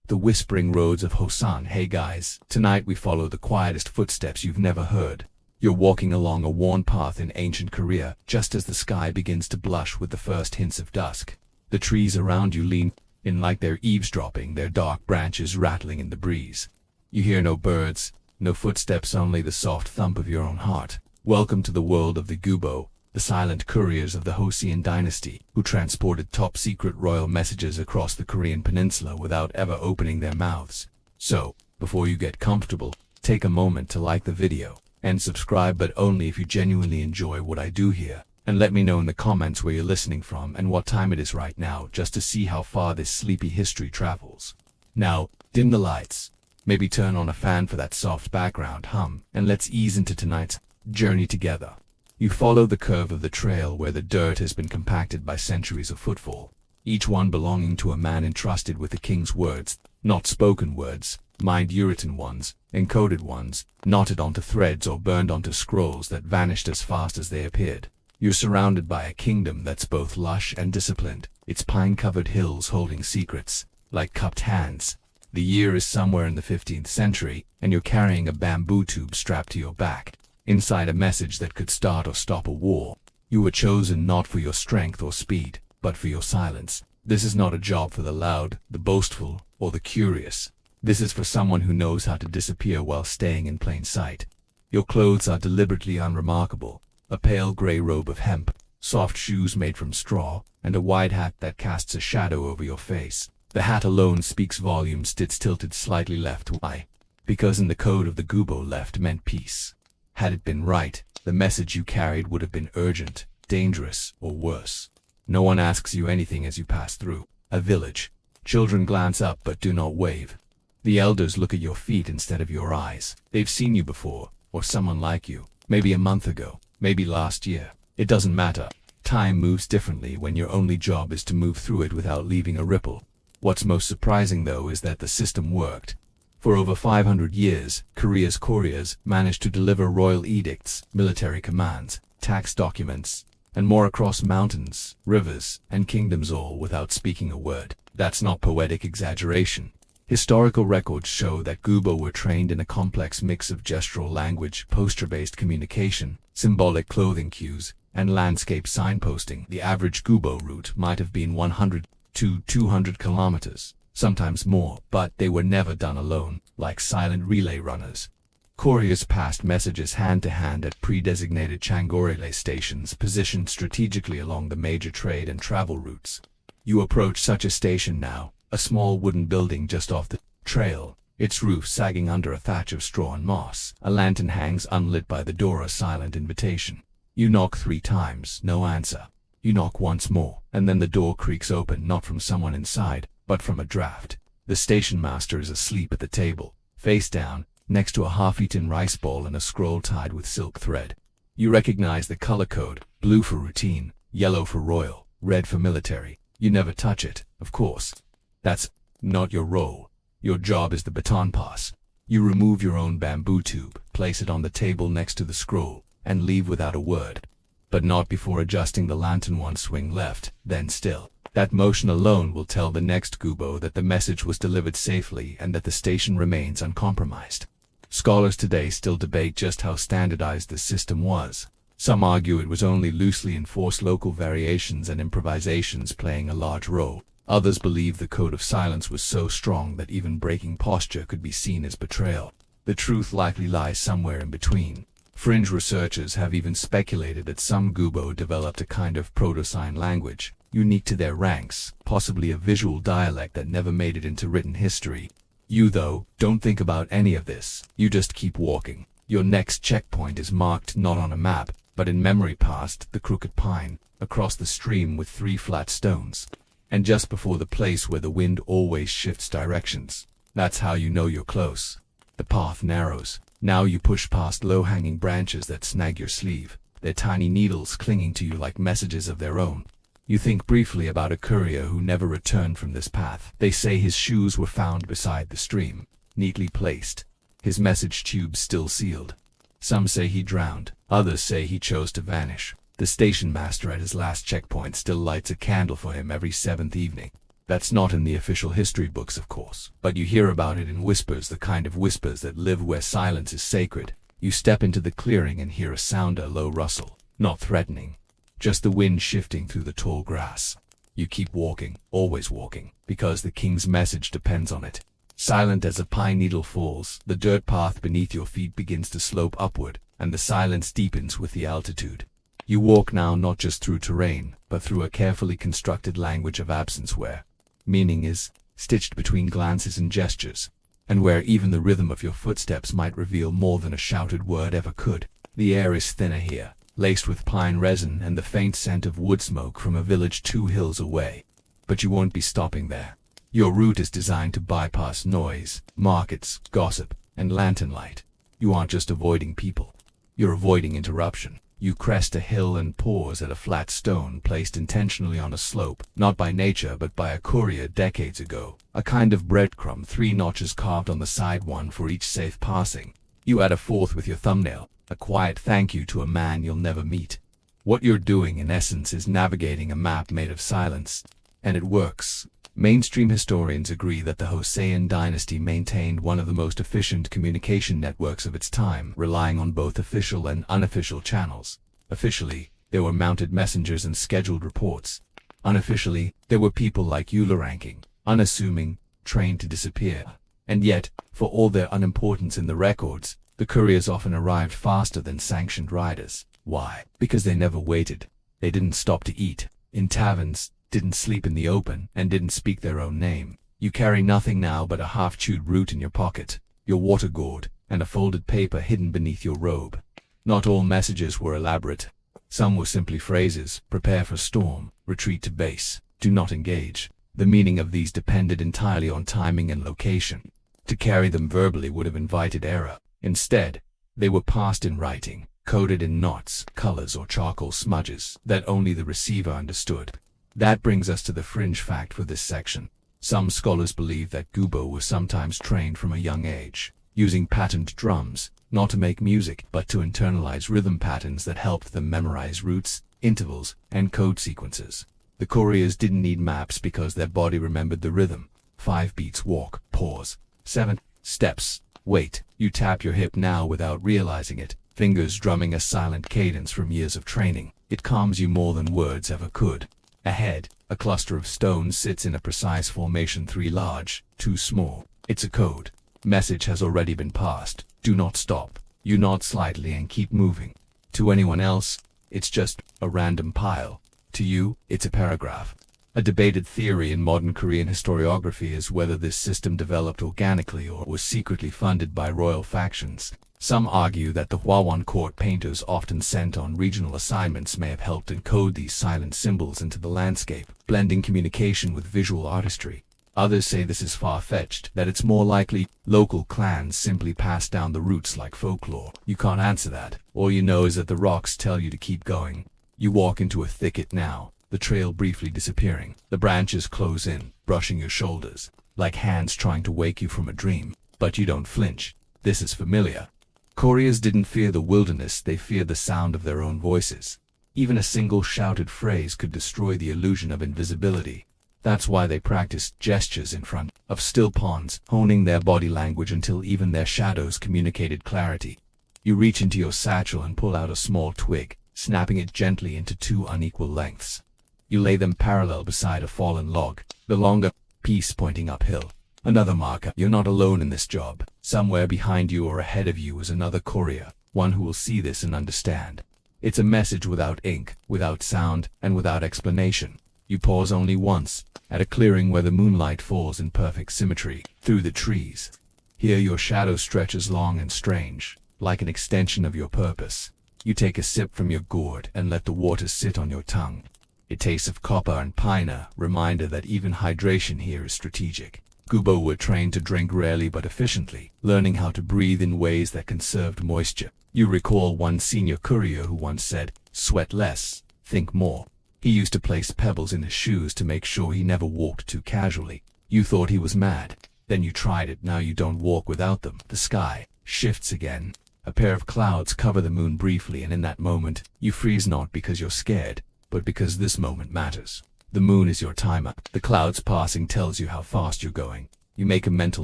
The whispering roads of Hosan. Hey guys, tonight we follow the quietest footsteps you've never heard. You're walking along a worn path in ancient Korea, just as the sky begins to blush with the first hints of dusk. The trees around you lean in like they're eavesdropping, their dark branches rattling in the breeze. You hear no birds, no footsteps, only the soft thump of your own heart. Welcome to the world of the Gubo, the silent couriers of the Joseon dynasty, who transported top-secret royal messages across the Korean peninsula without ever opening their mouths. So, before you get comfortable, take a moment to like the video, and subscribe, but only if you genuinely enjoy what I do here, and let me know in the comments where you're listening from and what time it is right now, just to see how far this sleepy history travels. Now, dim the lights, maybe turn on a fan for that soft background hum, and let's ease into tonight's journey together. You follow the curve of the trail where the dirt has been compacted by centuries of footfall, each one belonging to a man entrusted with the king's words, not spoken words, mind-written ones, encoded ones, knotted onto threads or burned onto scrolls that vanished as fast as they appeared. You're surrounded by a kingdom that's both lush and disciplined, its pine-covered hills holding secrets, like cupped hands. The year is somewhere in the 15th century, and you're carrying a bamboo tube strapped to your back. Inside a message that could start or stop a war. You were chosen not for your strength or speed, but for your silence. This is not a job for the loud, the boastful, or the curious. This is for someone who knows how to disappear while staying in plain sight. Your clothes are deliberately unremarkable. A pale gray robe of hemp, soft shoes made from straw, and a wide hat that casts a shadow over your face. The hat alone speaks volumes. It's tilted slightly left. Why? Because in the code of the Gubo, left meant peace. Had it been right, the message you carried would have been urgent, dangerous, or worse. No one asks you anything as you pass through a village. Children glance up but do not wave. The elders look at your feet instead of your eyes. They've seen you before, or someone like you, maybe a month ago, maybe last year. It doesn't matter. Time moves differently when your only job is to move through it without leaving a ripple. What's most surprising, though, is that the system worked. For over 500 years, Korea's couriers managed to deliver royal edicts, military commands, tax documents, and more across mountains, rivers, and kingdoms, all without speaking a word. That's not poetic exaggeration. Historical records show that Gubo were trained in a complex mix of gestural language, posture-based communication, symbolic clothing cues, and landscape signposting. The average Gubo route might have been 100 to 200 kilometers. Sometimes more, but they were never done alone, like silent relay runners. Couriers passed messages hand to hand at pre-designated Changorele stations positioned strategically along the major trade and travel routes. You approach such a station now, a small wooden building just off the trail, its roof sagging under a thatch of straw and moss. A lantern hangs unlit by the door, a silent invitation. You knock 3 times, no answer. You knock once more, and then the door creaks open, not from someone inside, but from a draft. The station master is asleep at the table, face down, next to a half-eaten rice bowl and a scroll tied with silk thread. You recognize the color code: blue for routine, yellow for royal, red for military. You never touch it, of course. That's not your role. Your job is the baton pass. You remove your own bamboo tube, place it on the table next to the scroll, and leave without a word. But not before adjusting the lantern one swing left, then still. That motion alone will tell the next Gubo that the message was delivered safely and that the station remains uncompromised. Scholars today still debate just how standardized this system was. Some argue it was only loosely enforced, local variations and improvisations playing a large role. Others believe the code of silence was so strong that even breaking posture could be seen as betrayal. The truth likely lies somewhere in between. Fringe researchers have even speculated that some Gubo developed a kind of proto-sign language, unique to their ranks, possibly a visual dialect that never made it into written history. You, though, don't think about any of this. You just keep walking. Your next checkpoint is marked not on a map, but in memory, past the crooked pine, across the stream with 3 flat stones, and just before the place where the wind always shifts directions. That's how you know you're close. The path narrows. Now you push past low-hanging branches that snag your sleeve, their tiny needles clinging to you like messages of their own. You think briefly about a courier who never returned from this path. They say his shoes were found beside the stream, neatly placed, his message tubes still sealed. Some say he drowned, others say he chose to vanish. The station master at his last checkpoint still lights a candle for him every 7th evening. That's not in the official history books, of course, but you hear about it in whispers, the kind of whispers that live where silence is sacred. You step into the clearing and hear a sound, a low rustle, not threatening, just the wind shifting through the tall grass. You keep walking, always walking, because the king's message depends on it. Silent as a pine needle falls, the dirt path beneath your feet begins to slope upward, and the silence deepens with the altitude. You walk now not just through terrain, but through a carefully constructed language of absence where meaning is stitched between glances and gestures, and where even the rhythm of your footsteps might reveal more than a shouted word ever could. The air is thinner here, laced with pine resin and the faint scent of wood smoke from a village 2 hills away. But you won't be stopping there. Your route is designed to bypass noise, markets, gossip, and lantern light. You aren't just avoiding people. You're avoiding interruption. You crest a hill and pause at a flat stone placed intentionally on a slope, not by nature but by a courier decades ago. A kind of breadcrumb, 3 notches carved on the side, one for each safe passing. You add a 4th with your thumbnail, a quiet thank you to a man you'll never meet. What you're doing in essence is navigating a map made of silence. And it works. Mainstream historians agree that the Hosein dynasty maintained one of the most efficient communication networks of its time, relying on both official and unofficial channels. Officially, there were mounted messengers and scheduled reports. Unofficially, there were people like you, ranking, unassuming, trained to disappear. And yet, for all their unimportance in the records, the couriers often arrived faster than sanctioned riders. Why? Because they never waited. They didn't stop to eat in taverns, didn't sleep in the open, and didn't speak their own name. You carry nothing now but a half-chewed root in your pocket, your water gourd, and a folded paper hidden beneath your robe. Not all messages were elaborate. Some were simply phrases: prepare for storm, retreat to base, do not engage. The meaning of these depended entirely on timing and location. To carry them verbally would have invited error. Instead, they were passed in writing, coded in knots, colors, or charcoal smudges that only the receiver understood. That brings us to the fringe fact for this section. Some scholars believe that Gubbo was sometimes trained from a young age, using patterned drums, not to make music, but to internalize rhythm patterns that helped them memorize roots, intervals, and code sequences. The couriers didn't need maps because their body remembered the rhythm. 5 beats: walk, pause. 7 steps, wait. You tap your hip now without realizing it, fingers drumming a silent cadence from years of training. It calms you more than words ever could. Ahead, a cluster of stones sits in a precise formation: 3 large, 2 small. It's a code. Message has already been passed. Do not stop. You nod slightly and keep moving. To anyone else, it's just a random pile. To you, it's a paragraph. A debated theory in modern Korean historiography is whether this system developed organically or was secretly funded by royal factions. Some argue that the Hwawan court painters often sent on regional assignments may have helped encode these silent symbols into the landscape, blending communication with visual artistry. Others say this is far-fetched, that it's more likely local clans simply passed down the roots like folklore. You can't answer that. All you know is that the rocks tell you to keep going. You walk into a thicket now, the trail briefly disappearing. The branches close in, brushing your shoulders, like hands trying to wake you from a dream. But you don't flinch. This is familiar. Couriers didn't fear the wilderness, they feared the sound of their own voices. Even a single shouted phrase could destroy the illusion of invisibility. That's why they practiced gestures in front of still ponds, honing their body language until even their shadows communicated clarity. You reach into your satchel and pull out a small twig, snapping it gently into 2 unequal lengths. You lay them parallel beside a fallen log, the longer piece pointing uphill. Another marker. You're not alone in this job. Somewhere behind you or ahead of you is another courier, one who will see this and understand. It's a message without ink, without sound, and without explanation. You pause only once, at a clearing where the moonlight falls in perfect symmetry through the trees. Here your shadow stretches long and strange, like an extension of your purpose. You take a sip from your gourd and let the water sit on your tongue. It tastes of copper and pine, a reminder that even hydration here is strategic. Gubbo were trained to drink rarely but efficiently, learning how to breathe in ways that conserved moisture. You recall one senior courier who once said, "Sweat less, think more." He used to place pebbles in his shoes to make sure he never walked too casually. You thought he was mad. Then you tried it. Now you don't walk without them. The sky shifts again. A pair of clouds cover the moon briefly, and in that moment, you freeze, not because you're scared, but because this moment matters. The moon is your timer. The clouds passing tells you how fast you're going. You make a mental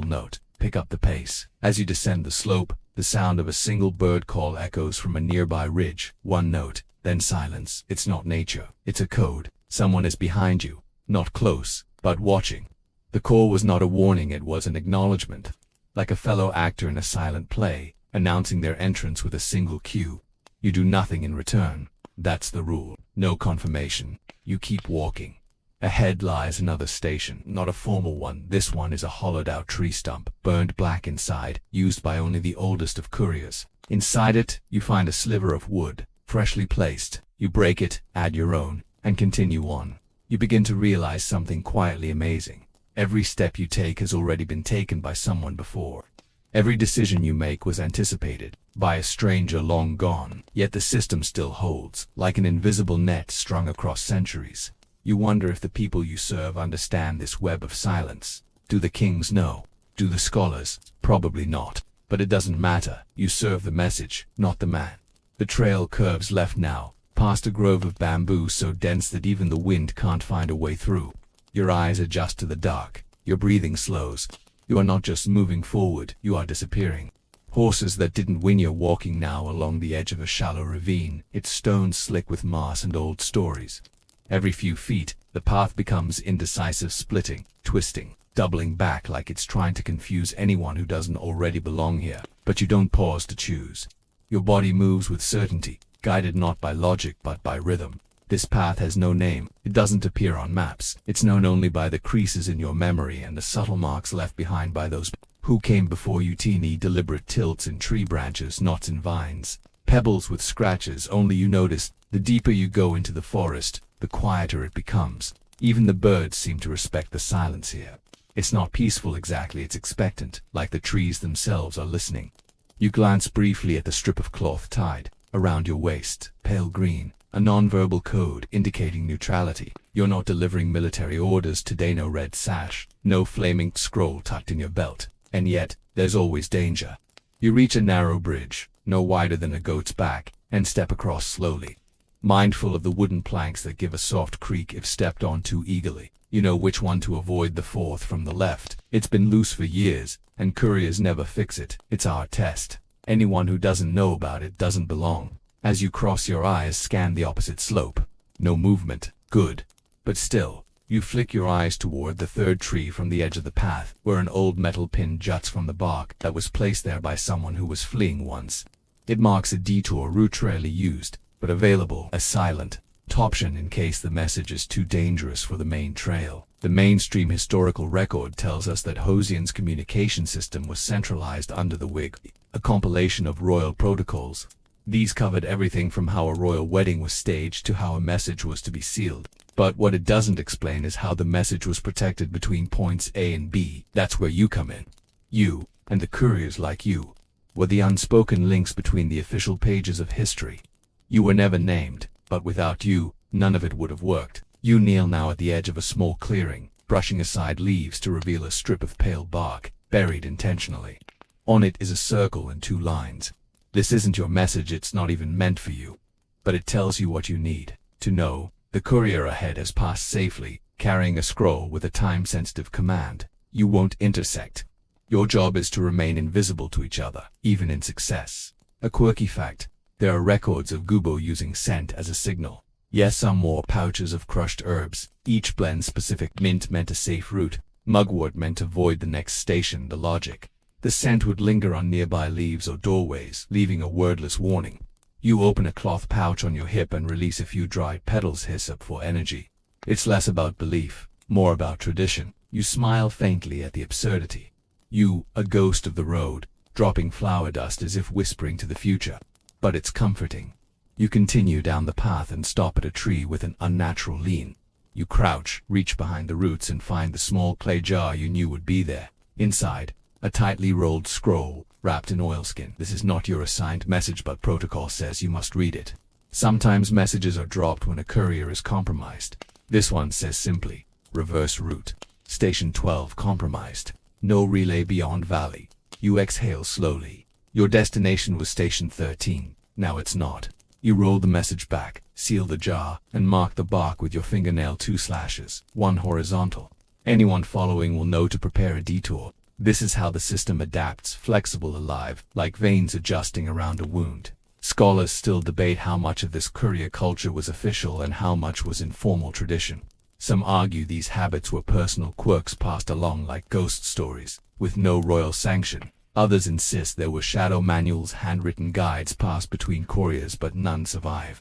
note, pick up the pace. As you descend the slope, the sound of a single bird call echoes from a nearby ridge. One note, then silence. It's not nature. It's a code. Someone is behind you. Not close, but watching. The call was not a warning, it was an acknowledgement. Like a fellow actor in a silent play, announcing their entrance with a single cue. You do nothing in return. That's the rule. No confirmation. You keep walking. Ahead lies another station, not a formal one. This one is a hollowed-out tree stump, burned black inside, used by only the oldest of couriers. Inside it, you find a sliver of wood, freshly placed. You break it, add your own, and continue on. You begin to realize something quietly amazing. Every step you take has already been taken by someone before. Every decision you make was anticipated by a stranger long gone, yet the system still holds, like an invisible net strung across centuries. You wonder if the people you serve understand this web of silence. Do the kings know? Do the scholars? Probably not. But it doesn't matter. You serve the message, not the man. The trail curves left now, past a grove of bamboo so dense that even the wind can't find a way through. Your eyes adjust to the dark. Your breathing slows. You are not just moving forward, you are disappearing. Horses that didn't win you're walking now along the edge of a shallow ravine, its stones slick with moss and old stories. Every few feet, the path becomes indecisive, splitting, twisting, doubling back like it's trying to confuse anyone who doesn't already belong here. But you don't pause to choose. Your body moves with certainty, guided not by logic but by rhythm. This path has no name. It doesn't appear on maps. It's known only by the creases in your memory and the subtle marks left behind by those who came before you. Teeny, deliberate tilts in tree branches, knots in vines, pebbles with scratches only you notice. The deeper you go into the forest, the quieter it becomes. Even the birds seem to respect the silence here. It's not peaceful exactly, it's expectant, like the trees themselves are listening. You glance briefly at the strip of cloth tied around your waist, pale green, a non-verbal code indicating neutrality. You're not delivering military orders today, no red sash, no flaming scroll tucked in your belt. And yet, there's always danger. You reach a narrow bridge, no wider than a goat's back, and step across slowly. Mindful of the wooden planks that give a soft creak if stepped on too eagerly. You know which one to avoid, the fourth from the left. It's been loose for years, and couriers never fix it. It's our test. Anyone who doesn't know about it doesn't belong. As you cross, your eyes scan the opposite slope. No movement. Good. But still, you flick your eyes toward the third tree from the edge of the path, where an old metal pin juts from the bark that was placed there by someone who was fleeing once. It marks a detour route rarely used, but available as silent option in case the message is too dangerous for the main trail. The mainstream historical record tells us that Hosian's communication system was centralized under the wig, a compilation of royal protocols. These covered everything from how a royal wedding was staged to how a message was to be sealed. But what it doesn't explain is how the message was protected between points A and B. That's where you come in. You, and the couriers like you, were the unspoken links between the official pages of history. You were never named, but without you, none of it would have worked. You kneel now at the edge of a small clearing, brushing aside leaves to reveal a strip of pale bark, buried intentionally. On it is a circle and 2 lines. This isn't your message, it's not even meant for you. But it tells you what you need to know. The courier ahead has passed safely, carrying a scroll with a time-sensitive command. You won't intersect. Your job is to remain invisible to each other, even in success. A quirky fact: there are records of Gubo using scent as a signal. Yes, some wore pouches of crushed herbs, each blend specific. Mint meant a safe route, mugwort meant to avoid the next station. The logic: the scent would linger on nearby leaves or doorways, leaving a wordless warning. You open a cloth pouch on your hip and release a few dried petals. Hiss up for energy. It's less about belief, more about tradition. You smile faintly at the absurdity. You, a ghost of the road, dropping flower dust as if whispering to the future. But it's comforting. You continue down the path and stop at a tree with an unnatural lean. You crouch, reach behind the roots and find the small clay jar you knew would be there. Inside, a tightly rolled scroll, wrapped in oilskin. This is not your assigned message, but protocol says you must read it. Sometimes messages are dropped when a courier is compromised. This one says simply, reverse route. Station 12 compromised. No relay beyond valley. You exhale slowly. Your destination was Station 13. Now it's not. You roll the message back, seal the jar, and mark the bark with your fingernail, 2 slashes, 1 horizontal. Anyone following will know to prepare a detour. This is how the system adapts, flexible, alive, like veins adjusting around a wound. Scholars still debate how much of this courier culture was official and how much was informal tradition. Some argue these habits were personal quirks passed along like ghost stories, with no royal sanction. Others insist there were shadow manuals, handwritten guides passed between couriers, but none survive.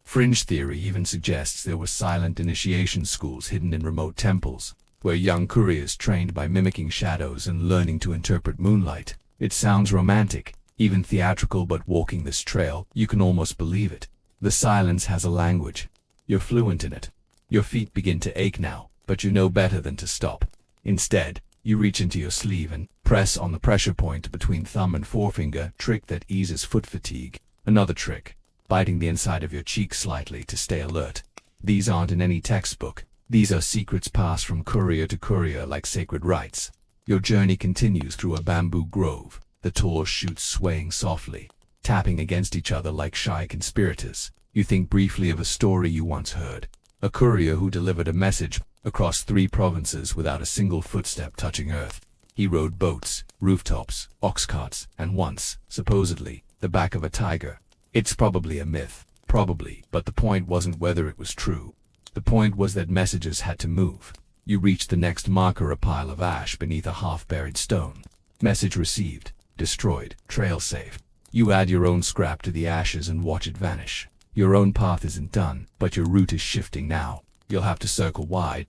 Fringe theory even suggests there were silent initiation schools hidden in remote temples, where young couriers trained by mimicking shadows and learning to interpret moonlight. It sounds romantic, even theatrical, but walking this trail, you can almost believe it. The silence has a language. You're fluent in it. Your feet begin to ache now, but you know better than to stop. Instead, you reach into your sleeve and press on the pressure point between thumb and forefinger, trick that eases foot fatigue. Another trick, biting the inside of your cheek slightly to stay alert. These aren't in any textbook. These are secrets passed from courier to courier like sacred rites. Your journey continues through a bamboo grove, the tall shoots swaying softly, tapping against each other like shy conspirators. You think briefly of a story you once heard. A courier who delivered a message across 3 provinces without a single footstep touching earth. He rode boats, rooftops, ox carts, and once, supposedly, the back of a tiger. It's probably a myth, probably, but the point wasn't whether it was true. The point was that messages had to move. You reach the next marker, a pile of ash beneath a half-buried stone. Message received, destroyed, trail safe. You add your own scrap to the ashes and watch it vanish. Your own path isn't done, but your route is shifting now. You'll have to circle wide.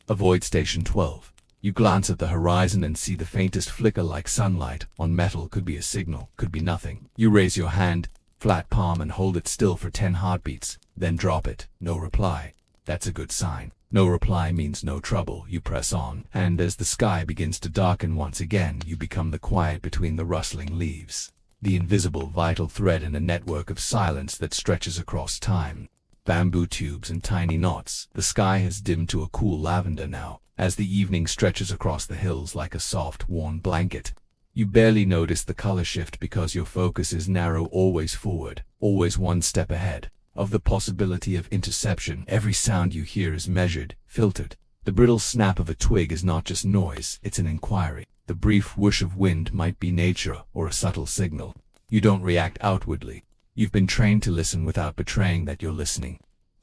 Avoid Station 12. You glance at the horizon and see the faintest flicker like sunlight on metal. Could be a signal, could be nothing. You raise your hand, flat palm, and hold it still for 10 heartbeats, then drop it. No reply. That's a good sign. No reply means no trouble. You press on, and as the sky begins to darken once again, you become the quiet between the rustling leaves. The invisible vital thread in a network of silence that stretches across time. Bamboo tubes and tiny knots. The sky has dimmed to a cool lavender now, as the evening stretches across the hills like a soft, warm blanket. You barely notice the color shift because your focus is narrow, always forward, always one step ahead of the possibility of interception. Every sound you hear is measured, filtered. The brittle snap of a twig is not just noise, it's an inquiry. The brief whoosh of wind might be nature or a subtle signal. You don't react outwardly. You've been trained to listen without betraying that you're listening.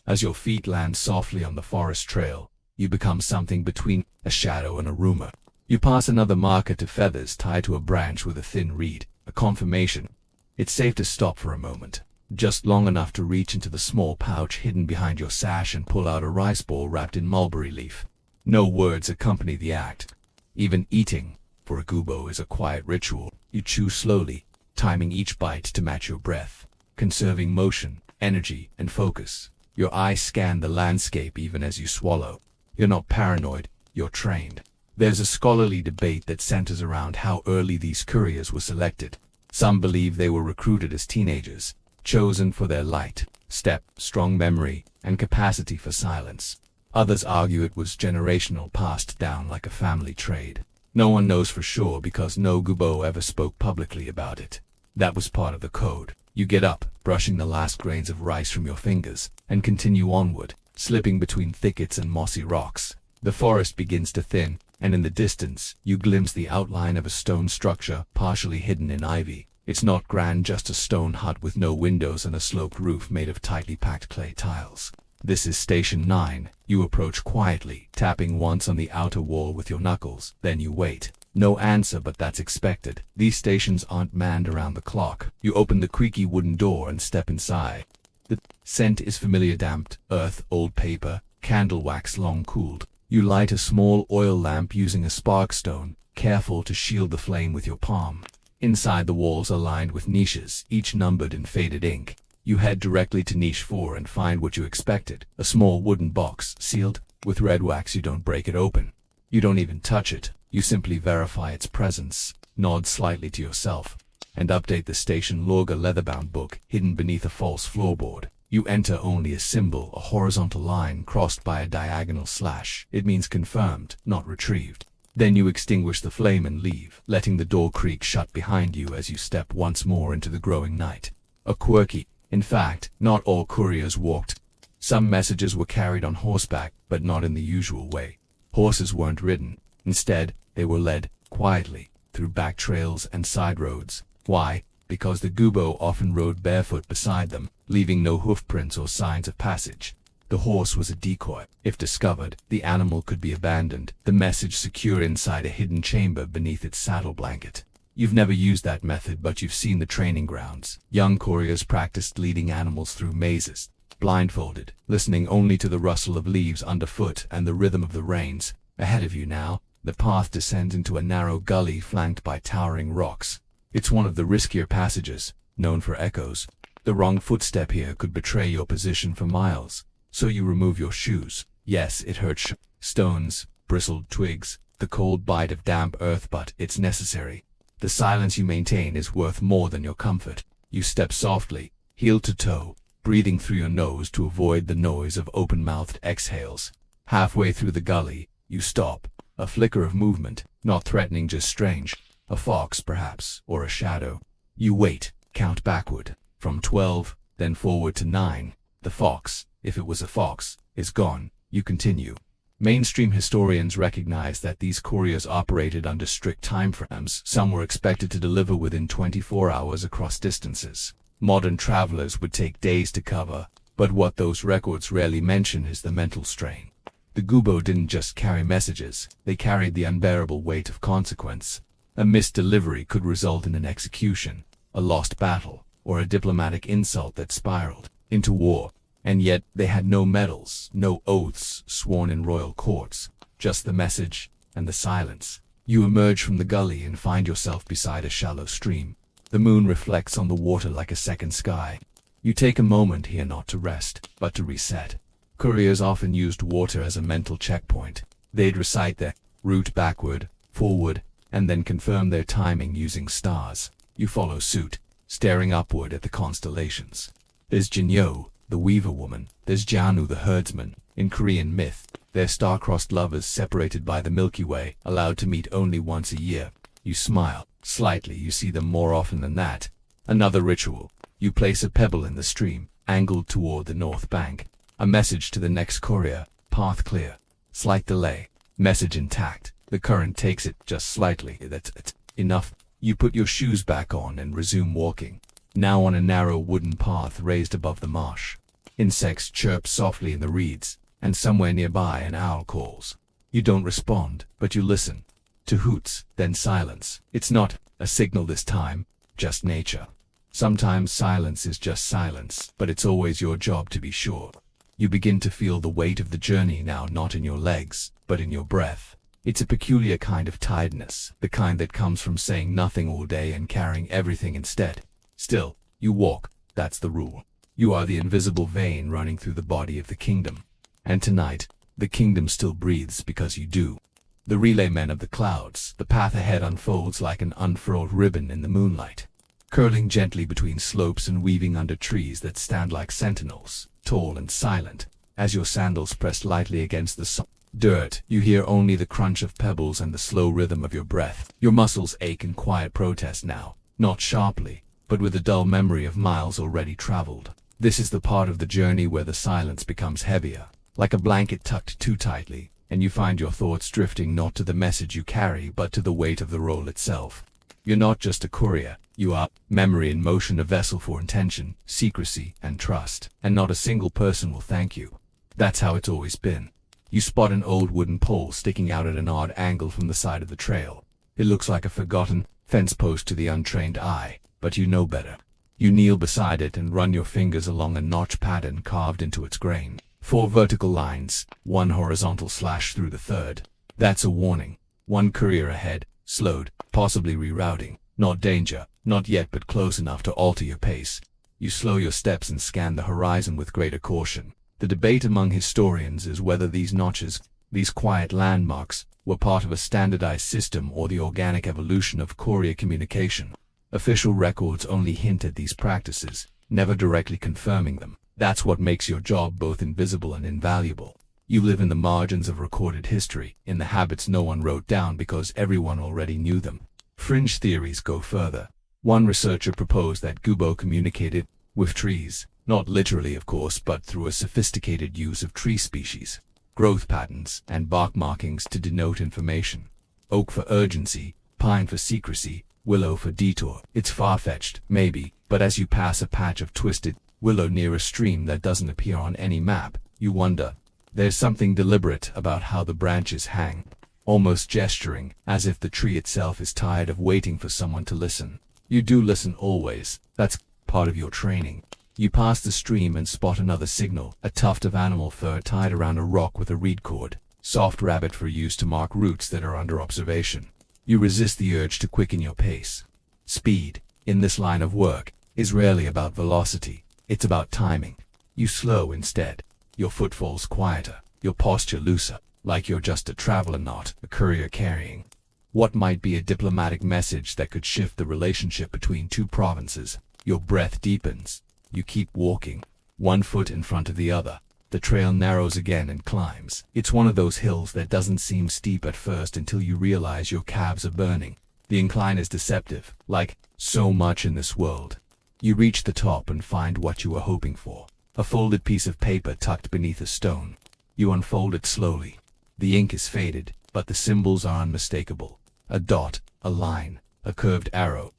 As your feet land softly on the forest trail, you become something between a shadow and a rumor. You pass another marker to feathers tied to a branch with a thin reed, a confirmation. It's safe to stop for a moment, just long enough to reach into the small pouch hidden behind your sash and pull out a rice ball wrapped in mulberry leaf. No words accompany the act. Even eating, for a gubo, is a quiet ritual. You chew slowly, timing each bite to match your breath, conserving motion, energy, and focus. Your eyes scan the landscape even as you swallow. You're not paranoid, you're trained. There's a scholarly debate that centers around how early these couriers were selected. Some believe they were recruited as teenagers, chosen for their light step, strong memory, and capacity for silence. Others argue it was generational, passed down like a family trade. No one knows for sure because no gubo ever spoke publicly about it. That was part of the code. You get up, brushing the last grains of rice from your fingers, and continue onward, slipping between thickets and mossy rocks. The forest begins to thin, and in the distance, you glimpse the outline of a stone structure, partially hidden in ivy. It's not grand, just a stone hut with no windows and a sloped roof made of tightly packed clay tiles. This is Station 9. You approach quietly, tapping once on the outer wall with your knuckles. Then you wait. No answer, but that's expected. These stations aren't manned around the clock. You open the creaky wooden door and step inside. The scent is familiar: damped earth, old paper, candle wax long cooled. You light a small oil lamp using a spark stone, careful to shield the flame with your palm. Inside, the walls are lined with niches, each numbered in faded ink. You head directly to niche 4 and find what you expected: a small wooden box, sealed with red wax. You don't break it open. You don't even touch it. You simply verify its presence, nod slightly to yourself, and update the station log, a leather-bound book hidden beneath a false floorboard. You enter only a symbol, a horizontal line crossed by a diagonal slash. It means confirmed, not retrieved. Then you extinguish the flame and leave, letting the door creak shut behind you as you step once more into the growing night. A quirky, In fact, not all couriers walked. Some messages were carried on horseback, but not in the usual way. Horses weren't ridden. Instead, they were led, quietly, through back trails and side roads. Why? Because the gubbo often rode barefoot beside them, leaving no hoofprints or signs of passage. The horse was a decoy. If discovered, the animal could be abandoned, the message secure inside a hidden chamber beneath its saddle blanket. You've never used that method, but you've seen the training grounds. Young couriers practiced leading animals through mazes, blindfolded, listening only to the rustle of leaves underfoot and the rhythm of the reins. Ahead of you now, the path descends into a narrow gully flanked by towering rocks. It's one of the riskier passages, known for echoes. The wrong footstep here could betray your position for miles. So you remove your shoes. Yes, it hurts. Stones, bristled twigs, the cold bite of damp earth, but it's necessary. The silence you maintain is worth more than your comfort. You step softly, heel to toe, breathing through your nose to avoid the noise of open-mouthed exhales. Halfway through the gully, you stop. A flicker of movement, not threatening, just strange. A fox, perhaps, or a shadow. You wait, count backward, from 12, then forward to 9. The fox, if it was a fox, is gone. You continue. Mainstream historians recognize that these couriers operated under strict timeframes. Some were expected to deliver within 24 hours across distances. Modern travelers would take days to cover, but what those records rarely mention is the mental strain. The gubbo didn't just carry messages, they carried the unbearable weight of consequence. A missed delivery could result in an execution, a lost battle, or a diplomatic insult that spiraled into war. And yet they had no medals, no oaths sworn in royal courts, just the message and the silence. You emerge from the gully and find yourself beside a shallow stream. The moon reflects on the water like a second sky. You take a moment here not to rest, but to reset. Couriers often used water as a mental checkpoint. They'd recite their route backward, forward, and then confirm their timing using stars. You follow suit, staring upward at the constellations. There's Jinyo, the weaver woman. There's Janu, the herdsman. In Korean myth, they're star-crossed lovers separated by the Milky Way, allowed to meet only once a year. You smile. Slightly, you see them more often than that. Another ritual. You place a pebble in the stream, angled toward the north bank. A message to the next courier. Path clear. Slight delay. Message intact. The current takes it just slightly. That's it. Enough. You put your shoes back on and resume walking. Now on a narrow wooden path raised above the marsh. Insects chirp softly in the reeds, and somewhere nearby an owl calls. You don't respond, but you listen. To hoots, then silence. It's not a signal this time, just nature. Sometimes silence is just silence, but it's always your job to be sure. You begin to feel the weight of the journey now, not in your legs, but in your breath. It's a peculiar kind of tiredness, the kind that comes from saying nothing all day and carrying everything instead. Still, you walk. That's the rule. You are the invisible vein running through the body of the kingdom. And tonight, the kingdom still breathes because you do. The relay men of the clouds, the path ahead unfolds like an unfurled ribbon in the moonlight, curling gently between slopes and weaving under trees that stand like sentinels, tall and silent. As your sandals press lightly against the dirt, you hear only the crunch of pebbles and the slow rhythm of your breath. Your muscles ache in quiet protest now, not sharply, but with a dull memory of miles already traveled. This is the part of the journey where the silence becomes heavier, like a blanket tucked too tightly, and you find your thoughts drifting not to the message you carry but to the weight of the role itself. You're not just a courier, you are memory in motion, a vessel for intention, secrecy, and trust, and not a single person will thank you. That's how it's always been. You spot an old wooden pole sticking out at an odd angle from the side of the trail. It looks like a forgotten fence post to the untrained eye, but you know better. You kneel beside it and run your fingers along a notch pattern carved into its grain. 4 vertical lines, 1 horizontal slash through the third. That's a warning. One courier ahead, slowed, possibly rerouting. Not danger, not yet, but close enough to alter your pace. You slow your steps and scan the horizon with greater caution. The debate among historians is whether these notches, these quiet landmarks, were part of a standardized system or the organic evolution of courier communication. Official records only hint at these practices, never directly confirming them. That's what makes your job both invisible and invaluable. You live in the margins of recorded history, in the habits no one wrote down because everyone already knew them. Fringe theories go further. One researcher proposed that gubbo communicated with trees, not literally of course, but through a sophisticated use of tree species, growth patterns, and bark markings to denote information. Oak for urgency, pine for secrecy, willow for detour. It's far-fetched, maybe, but as you pass a patch of twisted willow near a stream that doesn't appear on any map, you wonder. There's something deliberate about how the branches hang, almost gesturing, as if the tree itself is tired of waiting for someone to listen. You do listen always. That's part of your training. You pass the stream and spot another signal, a tuft of animal fur tied around a rock with a reed cord, soft rabbit fur used to mark routes that are under observation. You resist the urge to quicken your pace. Speed, in this line of work, is rarely about velocity. It's about timing. You slow instead. Your footfalls quieter, your posture looser, like you're just a traveler, not a courier carrying what might be a diplomatic message that could shift the relationship between two provinces. Your breath deepens. You keep walking, one foot in front of the other. The trail narrows again and climbs. It's one of those hills that doesn't seem steep at first until you realize your calves are burning. The incline is deceptive, like so much in this world. You reach the top and find what you were hoping for. A folded piece of paper tucked beneath a stone. You unfold it slowly. The ink is faded, but the symbols are unmistakable. A dot, a line, a curved arrow.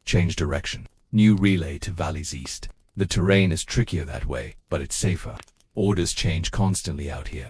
Change direction. New relay to valleys east. The terrain is trickier that way, but it's safer. Orders change constantly out here.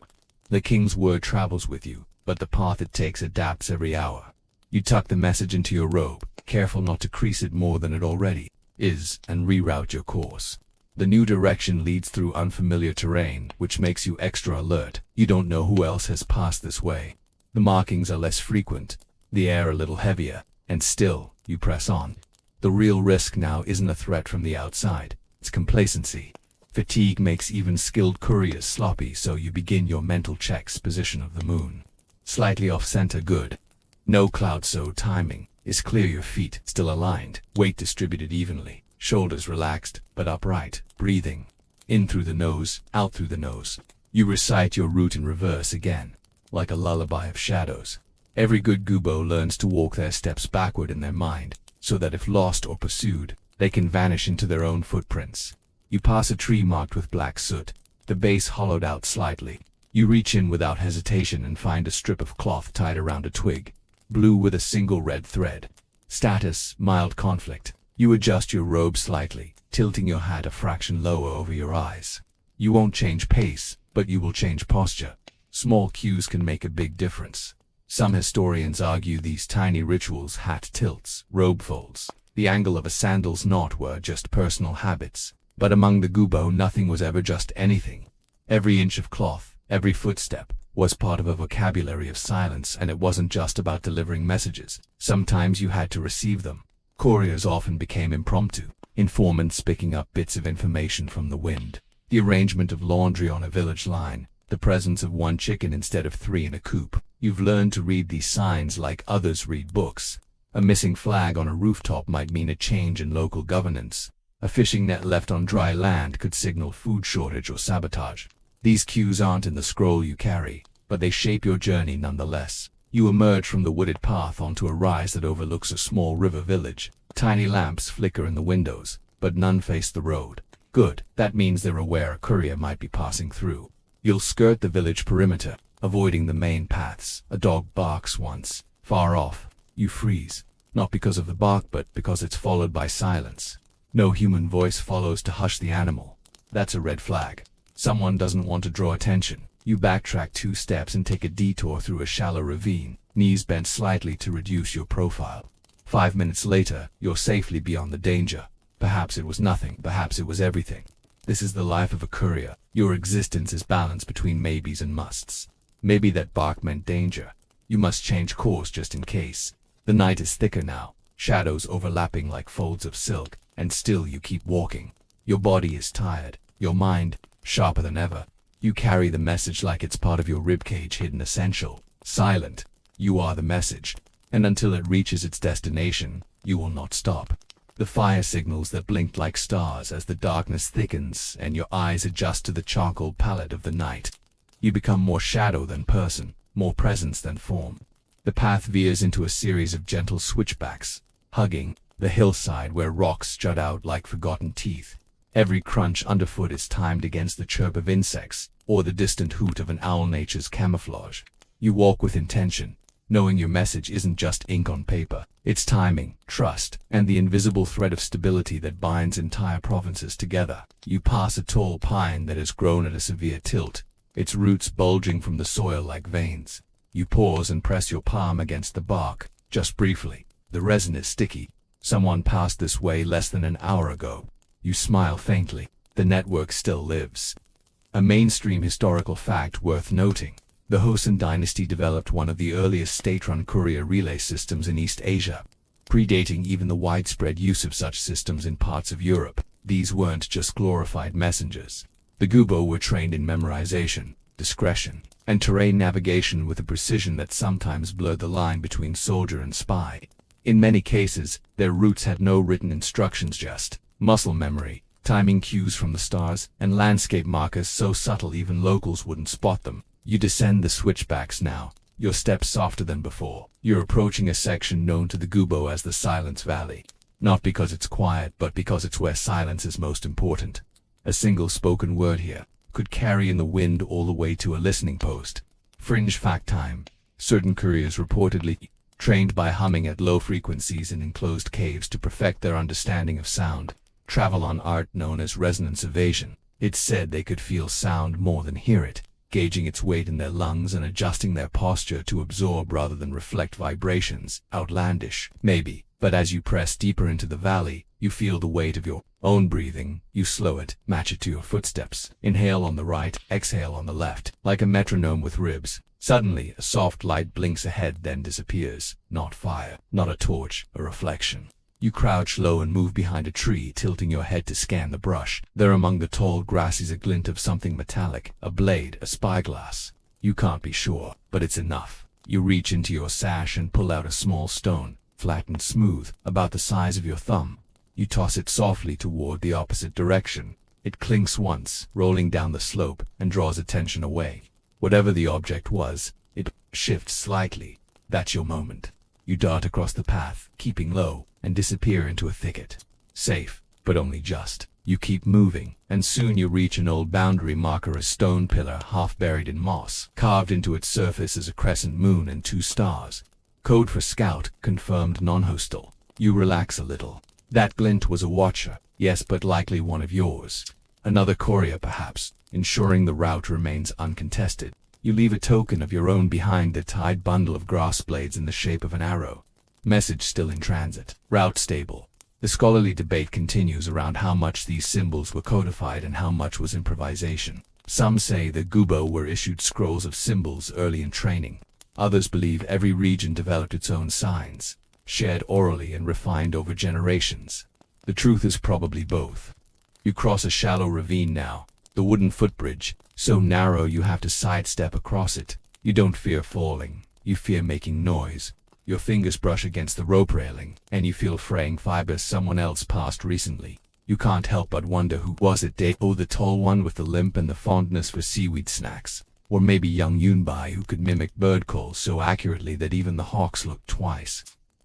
The king's word travels with you, but the path it takes adapts every hour. You tuck the message into your robe, careful not to crease it more than it already is, and reroute your course. The new direction leads through unfamiliar terrain, which makes you extra alert. You don't know who else has passed this way. The markings are less frequent, the air a little heavier, and still, you press on. The real risk now isn't a threat from the outside. It's complacency. Fatigue makes even skilled couriers sloppy, so you begin your mental checks. Position of the moon. Slightly off-center, good. No cloud, so timing is clear. Your feet still aligned, weight distributed evenly, shoulders relaxed but upright. Breathing in through the nose, out through the nose. You recite your route in reverse again, like a lullaby of shadows. Every good Gubo learns to walk their steps backward in their mind, so that if lost or pursued, they can vanish into their own footprints. You pass a tree marked with black soot, the base hollowed out slightly. You reach in without hesitation and find a strip of cloth tied around a twig, blue with a single red thread. Status, mild conflict. You adjust your robe slightly, tilting your hat a fraction lower over your eyes. You won't change pace, but you will change posture. Small cues can make a big difference. Some historians argue these tiny rituals, hat tilts, robe folds, the angle of a sandal's knot, were just personal habits. But among the Gubo, nothing was ever just anything. Every inch of cloth, every footstep, was part of a vocabulary of silence, and it wasn't just about delivering messages. Sometimes you had to receive them. Couriers often became impromptu, informants picking up bits of information from the wind. The arrangement of laundry on a village line, the presence of one chicken instead of 3 in a coop. You've learned to read these signs like others read books. A missing flag on a rooftop might mean a change in local governance. A fishing net left on dry land could signal food shortage or sabotage. These cues aren't in the scroll you carry, but they shape your journey nonetheless. You emerge from the wooded path onto a rise that overlooks a small river village. Tiny lamps flicker in the windows, but none face the road. Good, that means they're aware a courier might be passing through. You'll skirt the village perimeter, avoiding the main paths. A dog barks once, far off. You freeze, not because of the bark but because it's followed by silence. No human voice follows to hush the animal. That's a red flag. Someone doesn't want to draw attention. You backtrack 2 steps and take a detour through a shallow ravine, knees bent slightly to reduce your profile. 5 minutes later, you're safely beyond the danger. Perhaps it was nothing, perhaps it was everything. This is the life of a courier. Your existence is balanced between maybes and musts. Maybe that bark meant danger. You must change course just in case. The night is thicker now, shadows overlapping like folds of silk, and still you keep walking. Your body is tired, your mind sharper than ever. You carry the message like it's part of your ribcage, hidden, essential, silent. You are the message, and until it reaches its destination, you will not stop. The fire signals that blinked like stars as the darkness thickens and your eyes adjust to the charcoal palette of the night. You become more shadow than person, more presence than form. The path veers into a series of gentle switchbacks, hugging the hillside where rocks jut out like forgotten teeth. Every crunch underfoot is timed against the chirp of insects, or the distant hoot of an owl, nature's camouflage. You walk with intention, knowing your message isn't just ink on paper. It's timing, trust, and the invisible thread of stability that binds entire provinces together. You pass a tall pine that has grown at a severe tilt, its roots bulging from the soil like veins. You pause and press your palm against the bark, just briefly. The resin is sticky. Someone passed this way less than an hour ago. You smile faintly. The network still lives. A mainstream historical fact worth noting. The Hosan dynasty developed one of the earliest state-run courier relay systems in East Asia, predating even the widespread use of such systems in parts of Europe. These weren't just glorified messengers. The Gubo were trained in memorization, discretion, and terrain navigation with a precision that sometimes blurred the line between soldier and spy. In many cases, their routes had no written instructions, just muscle memory, timing cues from the stars, and landscape markers so subtle even locals wouldn't spot them. You descend the switchbacks now, your steps softer than before. You're approaching a section known to the Gubo as the Silence Valley. Not because it's quiet, but because it's where silence is most important. A single spoken word here could carry in the wind all the way to a listening post. Fringe fact time. Certain couriers reportedly trained by humming at low frequencies in enclosed caves to perfect their understanding of sound, travel on art known as resonance evasion. It's said they could feel sound more than hear it, gauging its weight in their lungs and adjusting their posture to absorb rather than reflect vibrations. Outlandish, maybe, but as you press deeper into the valley, you feel the weight of your own breathing. You slow it, match it to your footsteps. Inhale on the right, exhale on the left, like a metronome with ribs. Suddenly, a soft light blinks ahead, then disappears. Not fire, not a torch, a reflection. You crouch low and move behind a tree, tilting your head to scan the brush. There among the tall grass is a glint of something metallic, a blade, a spyglass. You can't be sure, but it's enough. You reach into your sash and pull out a small stone, flat and smooth, about the size of your thumb. You toss it softly toward the opposite direction. It clinks once, rolling down the slope, and draws attention away. Whatever the object was, it shifts slightly. That's your moment. You dart across the path, keeping low, and disappear into a thicket. Safe, but only just. You keep moving, and soon you reach an old boundary marker, a stone pillar half buried in moss. Carved into its surface is a crescent moon and 2 stars. Code for scout, confirmed non-hostile. You relax a little. That glint was a watcher, yes, but likely one of yours. Another courier perhaps, ensuring the route remains uncontested. You leave a token of your own behind, the tied bundle of grass blades in the shape of an arrow. Message still in transit. Route stable. The scholarly debate continues around how much these symbols were codified and how much was improvisation. Some say the Gubo were issued scrolls of symbols early in training. Others believe every region developed its own signs, shared orally and refined over generations. The truth is probably both. You cross a shallow ravine now, the wooden footbridge, so narrow you have to sidestep across it. You don't fear falling, you fear making noise. Your fingers brush against the rope railing, and you feel fraying fibers someone else passed recently. You can't help but wonder, who was it? Oh, the tall one with the limp and the fondness for seaweed snacks. Or maybe young Yunbai, who could mimic bird calls so accurately that even the hawks looked twice.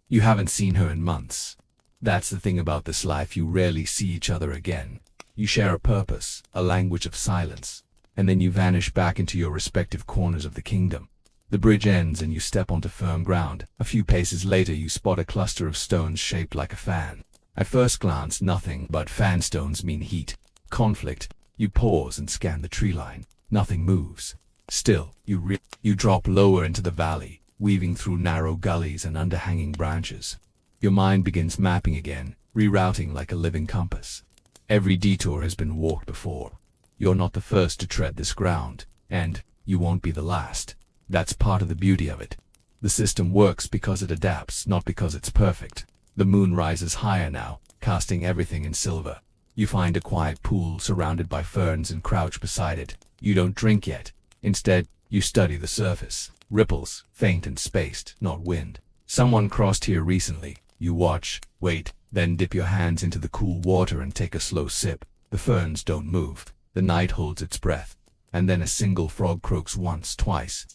You haven't seen her in months. That's the thing about this life, you rarely see each other again. You share a purpose, a language of silence, and then you vanish back into your respective corners of the kingdom. The bridge ends and you step onto firm ground. A few paces later you spot a cluster of stones shaped like a fan. At first glance, nothing but fan stones mean heat, conflict. You pause and scan the tree line. Nothing moves. Still, you drop lower into the valley, weaving through narrow gullies and underhanging branches. Your mind begins mapping again, rerouting like a living compass. Every detour has been walked before. You're not the first to tread this ground, and you won't be the last. That's part of the beauty of it. The system works because it adapts, not because it's perfect. The moon rises higher now, casting everything in silver. You find a quiet pool surrounded by ferns and crouch beside it. You don't drink yet. Instead, you study the surface. Ripples, faint and spaced, not wind. Someone crossed here recently. You watch, wait, then dip your hands into the cool water and take a slow sip. The ferns don't move. The night holds its breath. And then a single frog croaks once, twice.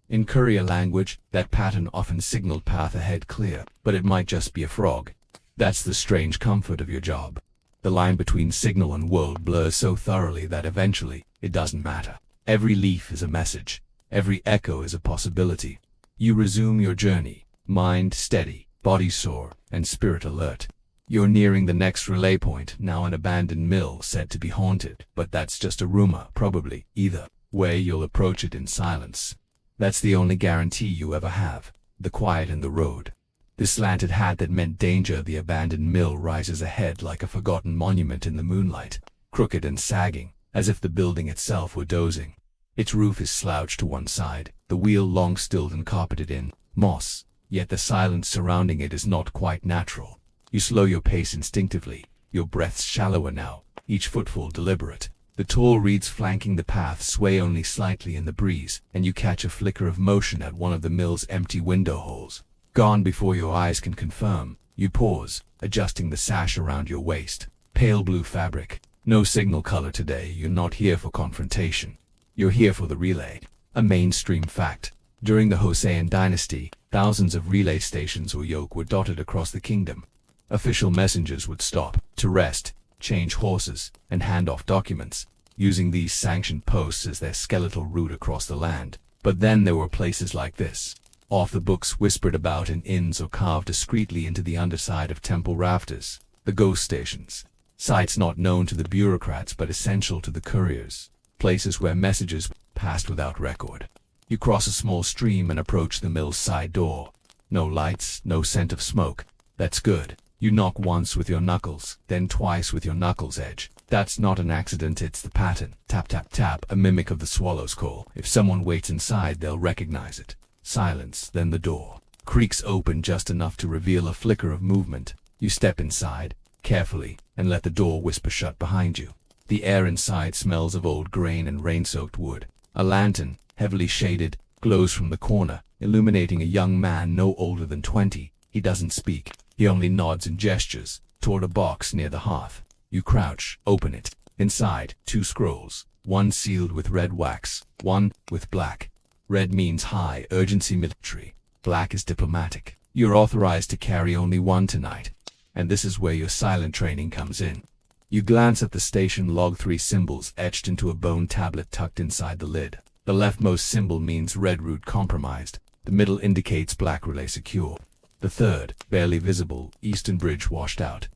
In courier language, that pattern often signaled path ahead clear, but it might just be a frog. That's the strange comfort of your job. The line between signal and world blurs so thoroughly that eventually, it doesn't matter. Every leaf is a message. Every echo is a possibility. You resume your journey, mind steady, body sore, and spirit alert. You're nearing the next relay point, now an abandoned mill said to be haunted, but that's just a rumor, probably. Either way, you'll approach it in silence. That's the only guarantee you ever have. The quiet in the road. The slanted hat that meant danger. The abandoned mill rises ahead like a forgotten monument in the moonlight, crooked and sagging, as if the building itself were dozing. Its roof is slouched to one side, the wheel long stilled and carpeted in moss, yet the silence surrounding it is not quite natural. You slow your pace instinctively, your breaths shallower now, each footfall deliberate. The tall reeds flanking the path sway only slightly in the breeze, and you catch a flicker of motion at one of the mill's empty window holes. Gone before your eyes can confirm, you pause, adjusting the sash around your waist. Pale blue fabric. No signal color today. You're not here for confrontation. You're here for the relay. A mainstream fact. During the Hosean dynasty, thousands of relay stations or yoke were dotted across the kingdom. Official messengers would stop to rest, change horses, and hand off documents, using these sanctioned posts as their skeletal route across the land. But then there were places like this, off the books, whispered about in inns or carved discreetly into the underside of temple rafters, the ghost stations. Sites not known to the bureaucrats but essential to the couriers. Places where messages passed without record. You cross a small stream and approach the mill's side door. No lights, no scent of smoke. That's good. You knock once with your knuckles, then twice with your knuckles edge. That's not an accident, it's the pattern. Tap tap tap, a mimic of the swallow's call. If someone waits inside, they'll recognize it. Silence, then the door creaks open just enough to reveal a flicker of movement. You step inside, carefully, and let the door whisper shut behind you. The air inside smells of old grain and rain-soaked wood. A lantern, heavily shaded, glows from the corner, illuminating a young man no older than 20. He doesn't speak. He only nods and gestures toward a box near the hearth. You crouch, open it. Inside, 2 scrolls, one sealed with red wax, one with black. Red means high urgency military. Black is diplomatic. You're authorized to carry only one tonight. And this is where your silent training comes in. You glance at the station log, 3 symbols etched into a bone tablet tucked inside the lid. The leftmost symbol means red route compromised. The middle indicates black relay secure. The third, barely visible, eastern bridge washed out.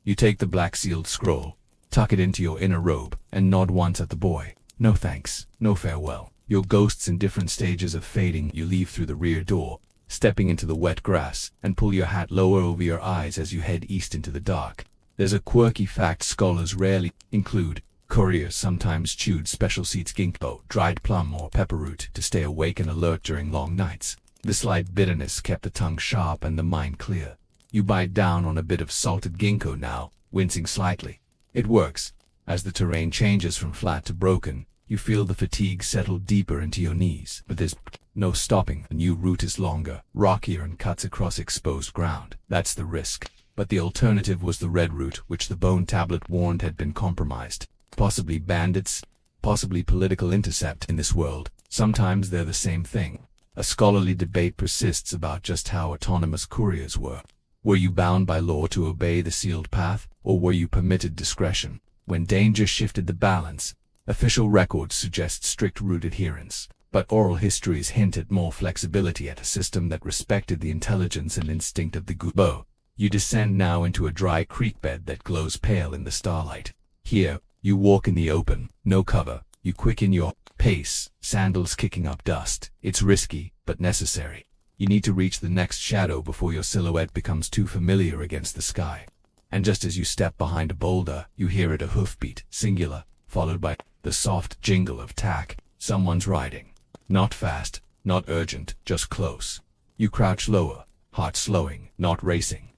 You take the black sealed scroll, tuck it into your inner robe, and nod once at the boy. No thanks, no farewell. Your ghost's in different stages of fading. You leave through the rear door, stepping into the wet grass, and pull your hat lower over your eyes as you head east into the dark. There's a quirky fact scholars rarely include. Couriers sometimes chewed special seeds, ginkgo, dried plum, or pepperroot to stay awake and alert during long nights. The slight bitterness kept the tongue sharp and the mind clear. You bite down on a bit of salted ginkgo now, wincing slightly. It works. As the terrain changes from flat to broken, you feel the fatigue settle deeper into your knees. But there's no stopping. The new route is longer, rockier, and cuts across exposed ground. That's the risk. But the alternative was the red route, which the bone tablet warned had been compromised. Possibly bandits, possibly political intercept. In this world, sometimes they're the same thing. A scholarly debate persists about just how autonomous couriers were. Were you bound by law to obey the sealed path, or were you permitted discretion? When danger shifted the balance, official records suggest strict route adherence, but oral histories hint at more flexibility, at a system that respected the intelligence and instinct of the gubbo. You descend now into a dry creek bed that glows pale in the starlight. Here, you walk in the open, no cover. You quicken your pace, sandals kicking up dust. It's risky, but necessary. You need to reach the next shadow before your silhouette becomes too familiar against the sky. And just as you step behind a boulder, you hear it, a hoofbeat, singular, followed by the soft jingle of tack. Someone's riding. Not fast, not urgent, just close. You crouch lower, heart slowing, not racing.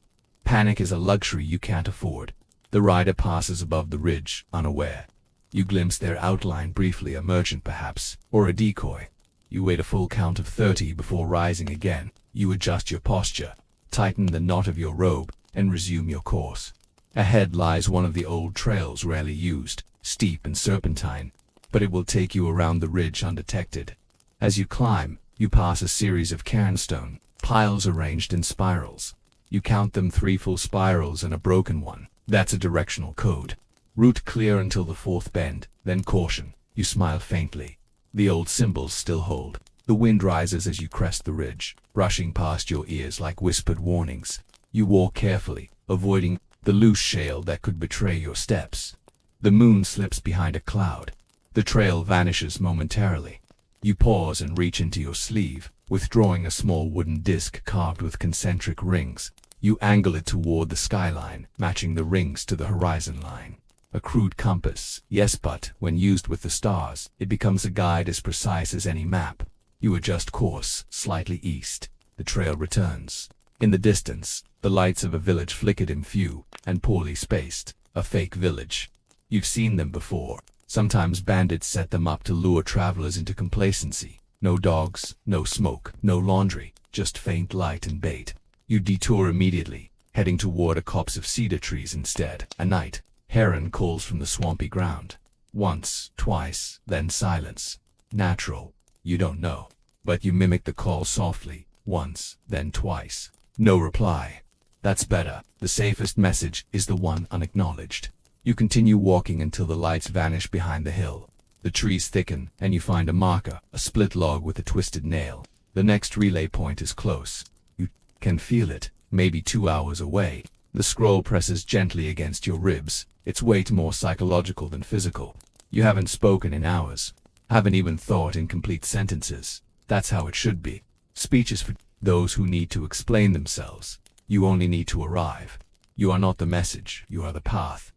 Panic is a luxury you can't afford. The rider passes above the ridge, unaware. You glimpse their outline briefly, a merchant perhaps, or a decoy. You wait a full count of 30 before rising again. You adjust your posture, tighten the knot of your robe, and resume your course. Ahead lies one of the old trails rarely used, steep and serpentine, but it will take you around the ridge undetected. As you climb, you pass a series of cairnstone piles arranged in spirals. You count them, 3 full spirals and a broken one. That's a directional code. Route clear until the fourth bend, then caution. You smile faintly. The old symbols still hold. The wind rises as you crest the ridge, brushing past your ears like whispered warnings. You walk carefully, avoiding the loose shale that could betray your steps. The moon slips behind a cloud. The trail vanishes momentarily. You pause and reach into your sleeve, withdrawing a small wooden disc carved with concentric rings. You angle it toward the skyline, matching the rings to the horizon line. A crude compass, yes, but when used with the stars, it becomes a guide as precise as any map. You adjust course, slightly east. The trail returns. In the distance, the lights of a village flicker dim few and poorly spaced. A fake village. You've seen them before. Sometimes bandits set them up to lure travelers into complacency. No dogs, no smoke, no laundry, just faint light and bait. You detour immediately, heading toward a copse of cedar trees instead. A night, heron calls from the swampy ground. Once, twice, then silence. Natural. You don't know. But you mimic the call softly. Once, then twice. No reply. That's better. The safest message is the one unacknowledged. You continue walking until the lights vanish behind the hill. The trees thicken, and you find a marker, a split log with a twisted nail. The next relay point is close. You can feel it, maybe 2 hours away. The scroll presses gently against your ribs, its weight more psychological than physical. You haven't spoken in hours. Haven't even thought in complete sentences. That's how it should be. Speech is for those who need to explain themselves. You only need to arrive. You are not the message, you are the path.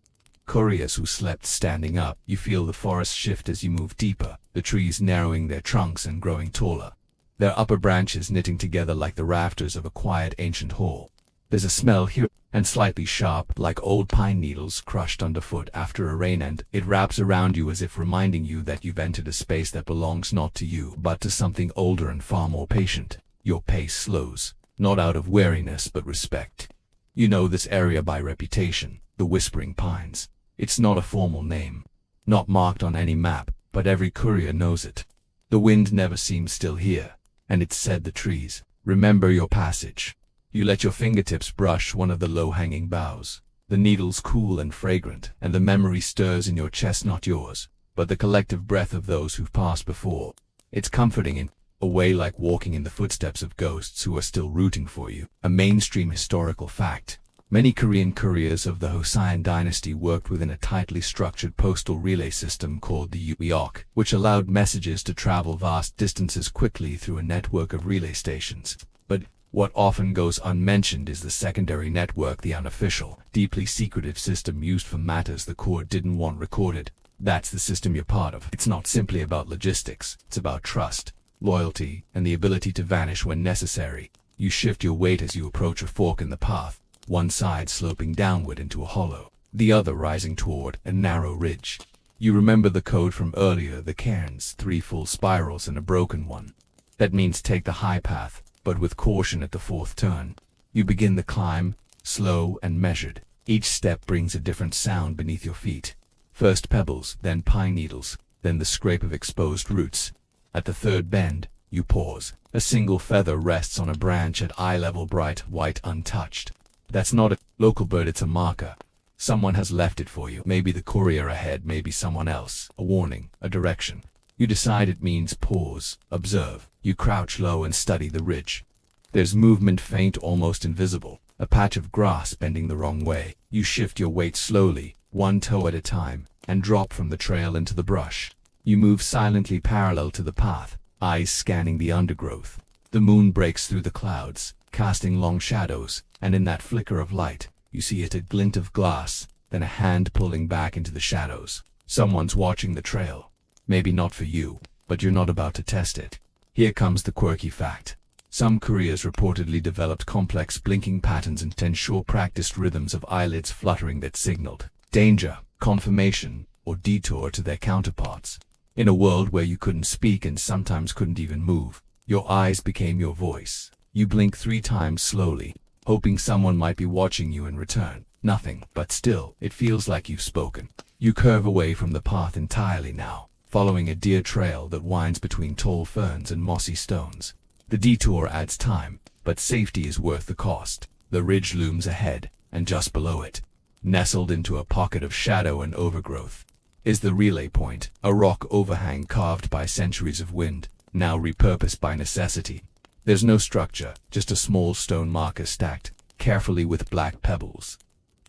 Couriers who slept standing up, you feel the forest shift as you move deeper, the trees narrowing their trunks and growing taller. Their upper branches knitting together like the rafters of a quiet ancient hall. There's a smell here, and slightly sharp, like old pine needles crushed underfoot after a rain, and it wraps around you as if reminding you that you've entered a space that belongs not to you, but to something older and far more patient. Your pace slows, not out of weariness but respect. You know this area by reputation, the Whispering Pines. It's not a formal name, not marked on any map, but every courier knows it. The wind never seems still here, and it's said the trees remember your passage. You let your fingertips brush one of the low-hanging boughs. The needles cool and fragrant, and the memory stirs in your chest, not yours, but the collective breath of those who've passed before. It's comforting in a way, like walking in the footsteps of ghosts who are still rooting for you. A mainstream historical fact. Many Korean couriers of the Joseon dynasty worked within a tightly structured postal relay system called the Ueok, which allowed messages to travel vast distances quickly through a network of relay stations. But what often goes unmentioned is the secondary network, the unofficial, deeply secretive system used for matters the court didn't want recorded. That's the system you're part of. It's not simply about logistics, it's about trust, loyalty, and the ability to vanish when necessary. You shift your weight as you approach a fork in the path, one side sloping downward into a hollow, the other rising toward a narrow ridge. You remember the code from earlier, the cairns, 3 full spirals and a broken one. That means take the high path, but with caution at the fourth turn. You begin the climb, slow and measured. Each step brings a different sound beneath your feet. First pebbles, then pine needles, then the scrape of exposed roots. At the third bend, you pause. A single feather rests on a branch at eye level, bright white, untouched. That's not a local bird, it's a marker. Someone has left it for you. Maybe the courier ahead, maybe someone else. A warning, a direction. You decide it means pause, observe. You crouch low and study the ridge. There's movement, faint, almost invisible. A patch of grass bending the wrong way. You shift your weight slowly, one toe at a time, and drop from the trail into the brush. You move silently parallel to the path, eyes scanning the undergrowth. The moon breaks through the clouds, casting long shadows, and in that flicker of light, you see it, a glint of glass, then a hand pulling back into the shadows. Someone's watching the trail. Maybe not for you, but you're not about to test it. Here comes the quirky fact. Some couriers reportedly developed complex blinking patterns and sure practiced rhythms of eyelids fluttering that signaled danger, confirmation, or detour to their counterparts. In a world where you couldn't speak and sometimes couldn't even move, your eyes became your voice. You blink 3 times slowly, hoping someone might be watching you in return. Nothing, but still, it feels like you've spoken. You curve away from the path entirely now, following a deer trail that winds between tall ferns and mossy stones. The detour adds time, but safety is worth the cost. The ridge looms ahead, and just below it, nestled into a pocket of shadow and overgrowth, is the relay point, a rock overhang carved by centuries of wind, now repurposed by necessity. There's no structure, just a small stone marker stacked carefully with black pebbles.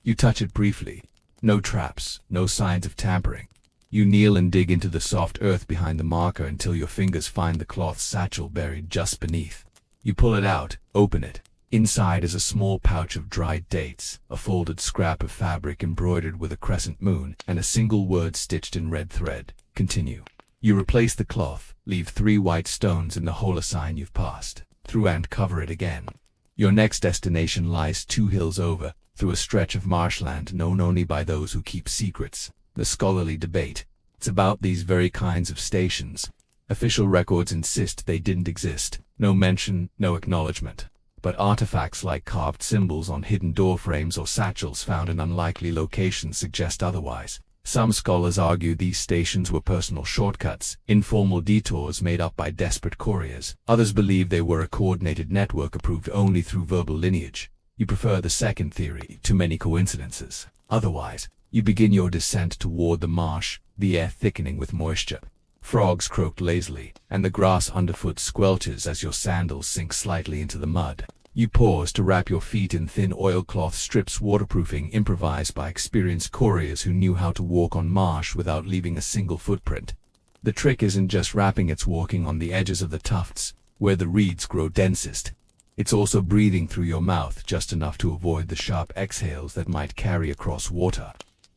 You touch it briefly. No traps, no signs of tampering. You kneel and dig into the soft earth behind the marker until your fingers find the cloth satchel buried just beneath. You pull it out, open it. Inside is a small pouch of dried dates, a folded scrap of fabric embroidered with a crescent moon, and a single word stitched in red thread: continue. You replace the cloth, leave 3 white stones in the hole sign you've passed through, and cover it again. Your next destination lies 2 hills over, through a stretch of marshland known only by those who keep secrets. The scholarly debate, it's about these very kinds of stations. Official records insist they didn't exist. No mention, no acknowledgement. But artifacts like carved symbols on hidden doorframes or satchels found in unlikely locations suggest otherwise. Some scholars argue these stations were personal shortcuts, informal detours made up by desperate couriers. Others believe they were a coordinated network approved only through verbal lineage. You prefer the second theory, too many coincidences. Otherwise, you begin your descent toward the marsh, the air thickening with moisture. Frogs croak lazily, and the grass underfoot squelches as your sandals sink slightly into the mud. You pause to wrap your feet in thin oilcloth strips, waterproofing improvised by experienced couriers who knew how to walk on marsh without leaving a single footprint. The trick isn't just wrapping, it's walking on the edges of the tufts, where the reeds grow densest. It's also breathing through your mouth just enough to avoid the sharp exhales that might carry across water.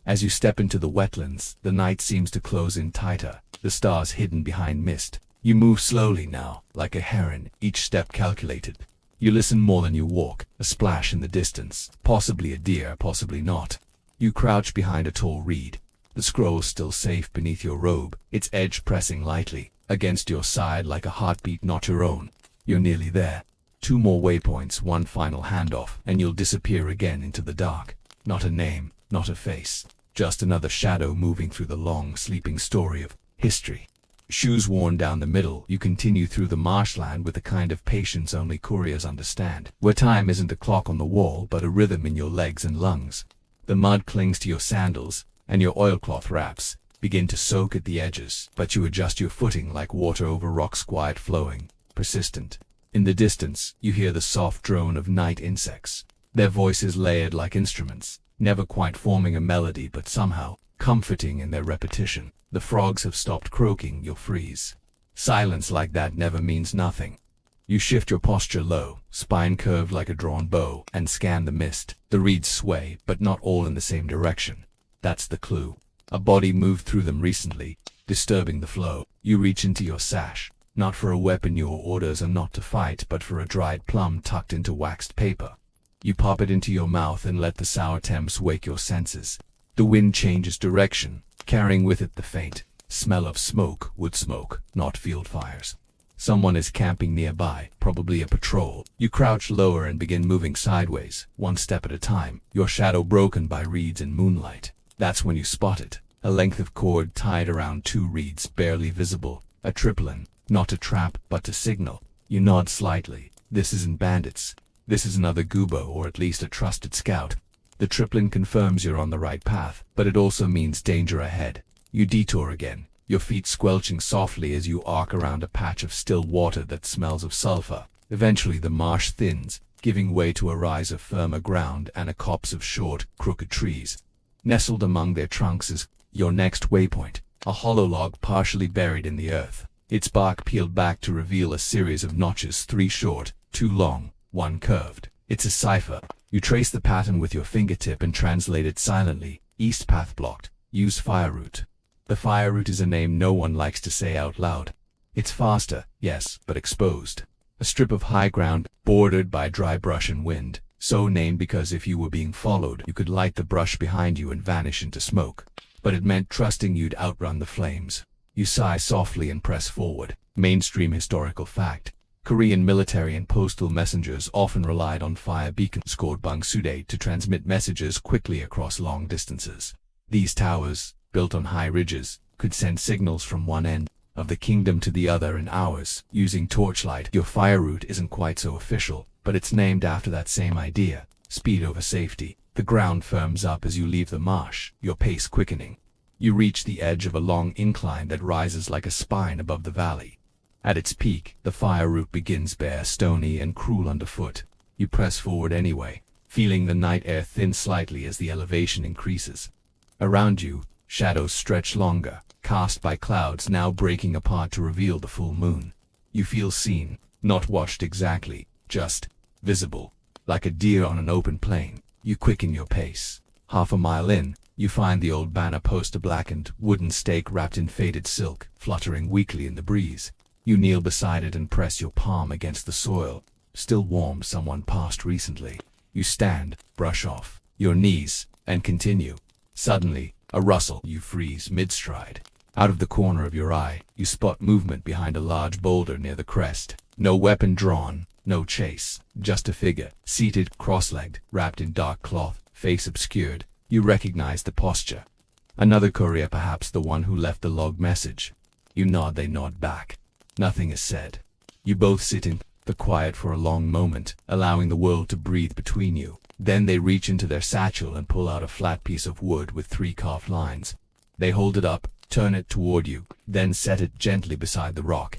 As you step into the wetlands, the night seems to close in tighter, the stars hidden behind mist. You move slowly now, like a heron, each step calculated. You listen more than you walk, a splash in the distance, possibly a deer, possibly not. You crouch behind a tall reed, the scroll still safe beneath your robe, its edge pressing lightly against your side like a heartbeat not your own. You're nearly there. 2 more waypoints, 1 final handoff, and you'll disappear again into the dark. Not a name, not a face, just another shadow moving through the long, sleeping story of history. Shoes worn down the middle, you continue through the marshland with the kind of patience only couriers understand, where time isn't a clock on the wall but a rhythm in your legs and lungs. The mud clings to your sandals, and your oilcloth wraps begin to soak at the edges, but you adjust your footing like water over rocks, quiet, flowing, persistent. In the distance, you hear the soft drone of night insects, their voices layered like instruments, never quite forming a melody but somehow comforting in their repetition. The frogs have stopped croaking, you'll freeze. Silence like that never means nothing. You shift your posture low, spine curved like a drawn bow, and scan the mist. The reeds sway, but not all in the same direction. That's the clue. A body moved through them recently, disturbing the flow. You reach into your sash, not for a weapon. Your orders are not to fight, but for a dried plum tucked into waxed paper. You pop it into your mouth and let the sour temps wake your senses. The wind changes direction, carrying with it the faint smell of smoke, wood smoke, not field fires. Someone is camping nearby, probably a patrol. You crouch lower and begin moving sideways, 1 step at a time, your shadow broken by reeds and moonlight. That's when you spot it, a length of cord tied around 2 reeds, barely visible, a triplin, not to trap, but to signal. You nod slightly. This isn't bandits. This is another Gubo, or at least a trusted scout. The triplin confirms you're on the right path, but it also means danger ahead. You detour again, your feet squelching softly as you arc around a patch of still water that smells of sulfur. Eventually the marsh thins, giving way to a rise of firmer ground and a copse of short, crooked trees. Nestled among their trunks is your next waypoint, a hollow log partially buried in the earth, its bark peeled back to reveal a series of notches, 3 short, 2 long, 1 curved. It's a cipher. You trace the pattern with your fingertip and translate it silently. East path blocked. Use fire route. The fire route is a name no one likes to say out loud. It's faster, yes, but exposed. A strip of high ground, bordered by dry brush and wind, so named because if you were being followed, you could light the brush behind you and vanish into smoke. But it meant trusting you'd outrun the flames. You sigh softly and press forward. Mainstream historical fact. Korean military and postal messengers often relied on fire beacons called bangsudae to transmit messages quickly across long distances. These towers, built on high ridges, could send signals from one end of the kingdom to the other in hours, using torchlight. Your fire route isn't quite so official, but it's named after that same idea: speed over safety. The ground firms up as you leave the marsh, your pace quickening. You reach the edge of a long incline that rises like a spine above the valley. At its peak, the fire route begins bare, stony, and cruel underfoot. You press forward anyway, feeling the night air thin slightly as the elevation increases. Around you, shadows stretch longer, cast by clouds now breaking apart to reveal the full moon. You feel seen, not watched exactly, just visible. Like a deer on an open plain, you quicken your pace. Half a mile in, you find the old banner post, a blackened wooden stake wrapped in faded silk, fluttering weakly in the breeze. You kneel beside it and press your palm against the soil, still warm. Someone passed recently. You stand, brush off your knees, and continue. Suddenly, a rustle. You freeze mid-stride. Out of the corner of your eye, you spot movement behind a large boulder near the crest. No weapon drawn, no chase, just a figure, seated, cross-legged, wrapped in dark cloth, face obscured. You recognize the posture. Another courier, perhaps the one who left the log message. You nod, they nod back. Nothing is said. You both sit in the quiet for a long moment, allowing the world to breathe between you. Then they reach into their satchel and pull out a flat piece of wood with 3 carved lines. They hold it up, turn it toward you, then set it gently beside the rock.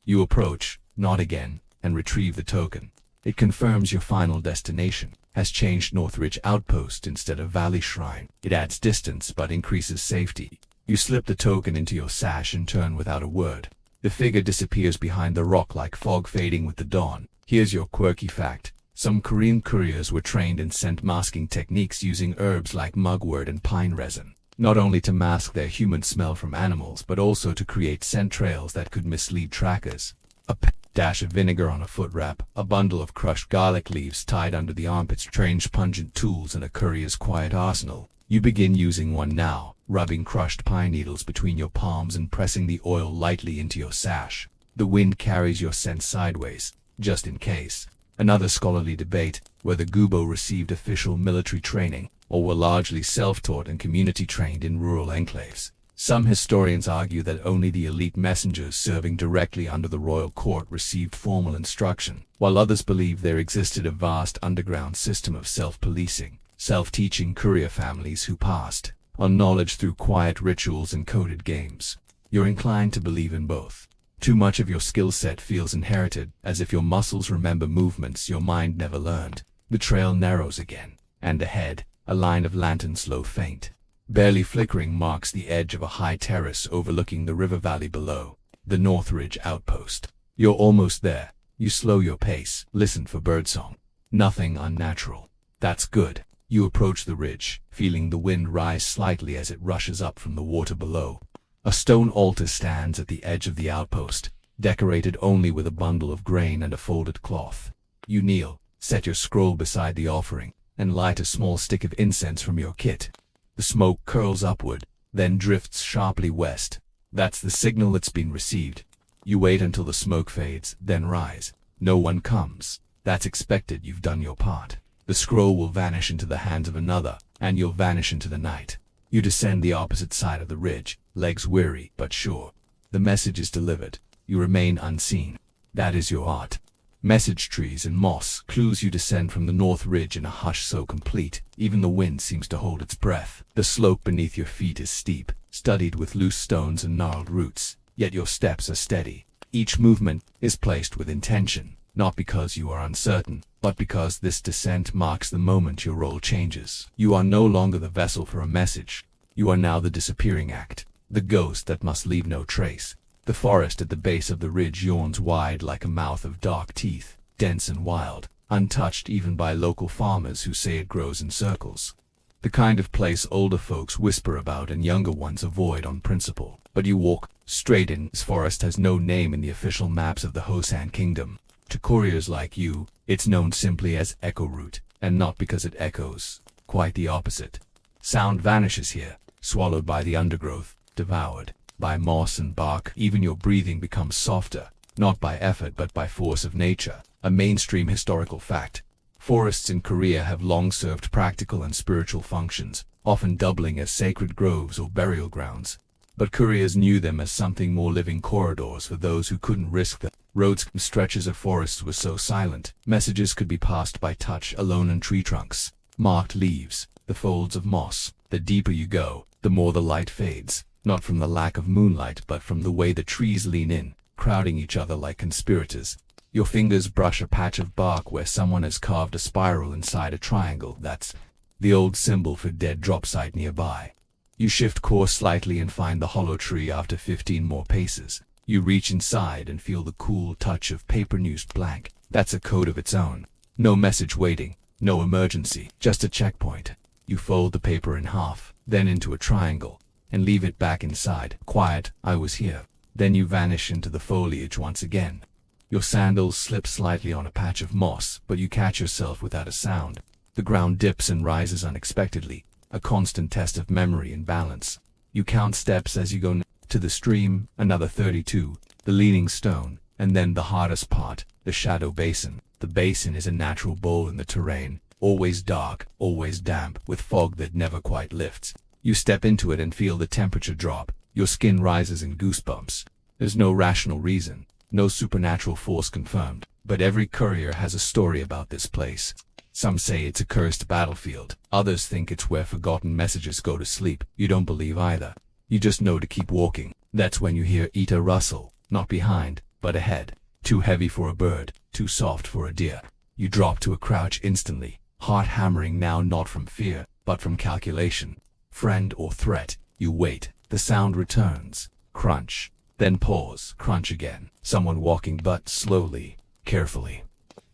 You approach, nod again, and retrieve the token. It confirms your final destination has changed, Northridge Outpost instead of Valley Shrine. It adds distance but increases safety. You slip the token into your sash and turn without a word. The figure disappears behind the rock like fog fading with the dawn. Here's your quirky fact. Some Korean couriers were trained in scent masking techniques using herbs like mugwort and pine resin, not only to mask their human smell from animals but also to create scent trails that could mislead trackers. A dash of vinegar on a foot wrap, a bundle of crushed garlic leaves tied under the armpits, strange pungent tools in a courier's quiet arsenal. You begin using one now, rubbing crushed pine needles between your palms and pressing the oil lightly into your sash. The wind carries your scent sideways, just in case. Another scholarly debate, whether Gubo received official military training, or were largely self-taught and community-trained in rural enclaves. Some historians argue that only the elite messengers serving directly under the royal court received formal instruction, while others believe there existed a vast underground system of self-policing, self-teaching courier families who passed on knowledge through quiet rituals and coded games. You're inclined to believe in both. Too much of your skill set feels inherited, as if your muscles remember movements your mind never learned. The trail narrows again, and ahead, a line of lanterns, low faint, barely flickering, marks the edge of a high terrace overlooking the river valley below, the Northridge Outpost. You're almost there. You slow your pace, listen for birdsong. Nothing unnatural. That's good. You approach the ridge, feeling the wind rise slightly as it rushes up from the water below. A stone altar stands at the edge of the outpost, decorated only with a bundle of grain and a folded cloth. You kneel, set your scroll beside the offering, and light a small stick of incense from your kit. The smoke curls upward, then drifts sharply west. That's the signal it's been received. You wait until the smoke fades, then rise. No one comes. That's expected. You've done your part. The scroll will vanish into the hands of another, and you'll vanish into the night. You descend the opposite side of the ridge, legs weary but sure. The message is delivered. You remain unseen. That is your art. Message trees and moss, clues. You descend from the north ridge in a hush so complete, even the wind seems to hold its breath. The slope beneath your feet is steep, studded with loose stones and gnarled roots, yet your steps are steady. Each movement is placed with intention, not because you are uncertain, but because this descent marks the moment your role changes. You are no longer the vessel for a message. You are now the disappearing act, the ghost that must leave no trace. The forest at the base of the ridge yawns wide like a mouth of dark teeth, dense and wild, untouched even by local farmers who say it grows in circles. The kind of place older folks whisper about and younger ones avoid on principle. But you walk straight in. This forest has no name in the official maps of the Hosan Kingdom. To couriers like you, it's known simply as Echo Route, and not because it echoes. Quite the opposite. Sound vanishes here, swallowed by the undergrowth, devoured by moss and bark. Even your breathing becomes softer, not by effort but by force of nature, a mainstream historical fact. Forests in Korea have long served practical and spiritual functions, often doubling as sacred groves or burial grounds. But couriers knew them as something more, living corridors for those who couldn't risk them. Roads and stretches of forests were so silent, messages could be passed by touch alone in tree trunks. marked leaves, the folds of moss. The deeper you go, the more the light fades, not from the lack of moonlight but from the way the trees lean in, crowding each other like conspirators. Your fingers brush a patch of bark where someone has carved a spiral inside a triangle. That's the old symbol for dead drop site nearby. You shift course slightly and find the hollow tree after 15 more paces. You reach inside and feel the cool touch of paper news blank. That's a code of its own. No message waiting, no emergency, just a checkpoint. You fold the paper in half, then into a triangle, and leave it back inside. Quiet, I was here. Then you vanish into the foliage once again. Your sandals slip slightly on a patch of moss, but you catch yourself without a sound. The ground dips and rises unexpectedly, a constant test of memory and balance. You count steps as you go to the stream, another 32, the leaning stone, and then the hardest part, the shadow basin. The basin is a natural bowl in the terrain, always dark, always damp, with fog that never quite lifts. You step into it and feel the temperature drop. Your skin rises in goosebumps. There's no rational reason, no supernatural force confirmed, but every courier has a story about this place. Some say it's a cursed battlefield. Others think it's where forgotten messages go to sleep. You don't believe either. You just know to keep walking. That's when you hear Ita rustle, not behind, but ahead. Too heavy for a bird, too soft for a deer. You drop to a crouch instantly, heart hammering now not from fear, but from calculation. Friend or threat, you wait. The sound returns. Crunch. Then pause. Crunch again. Someone walking but slowly, carefully.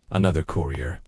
Another courier.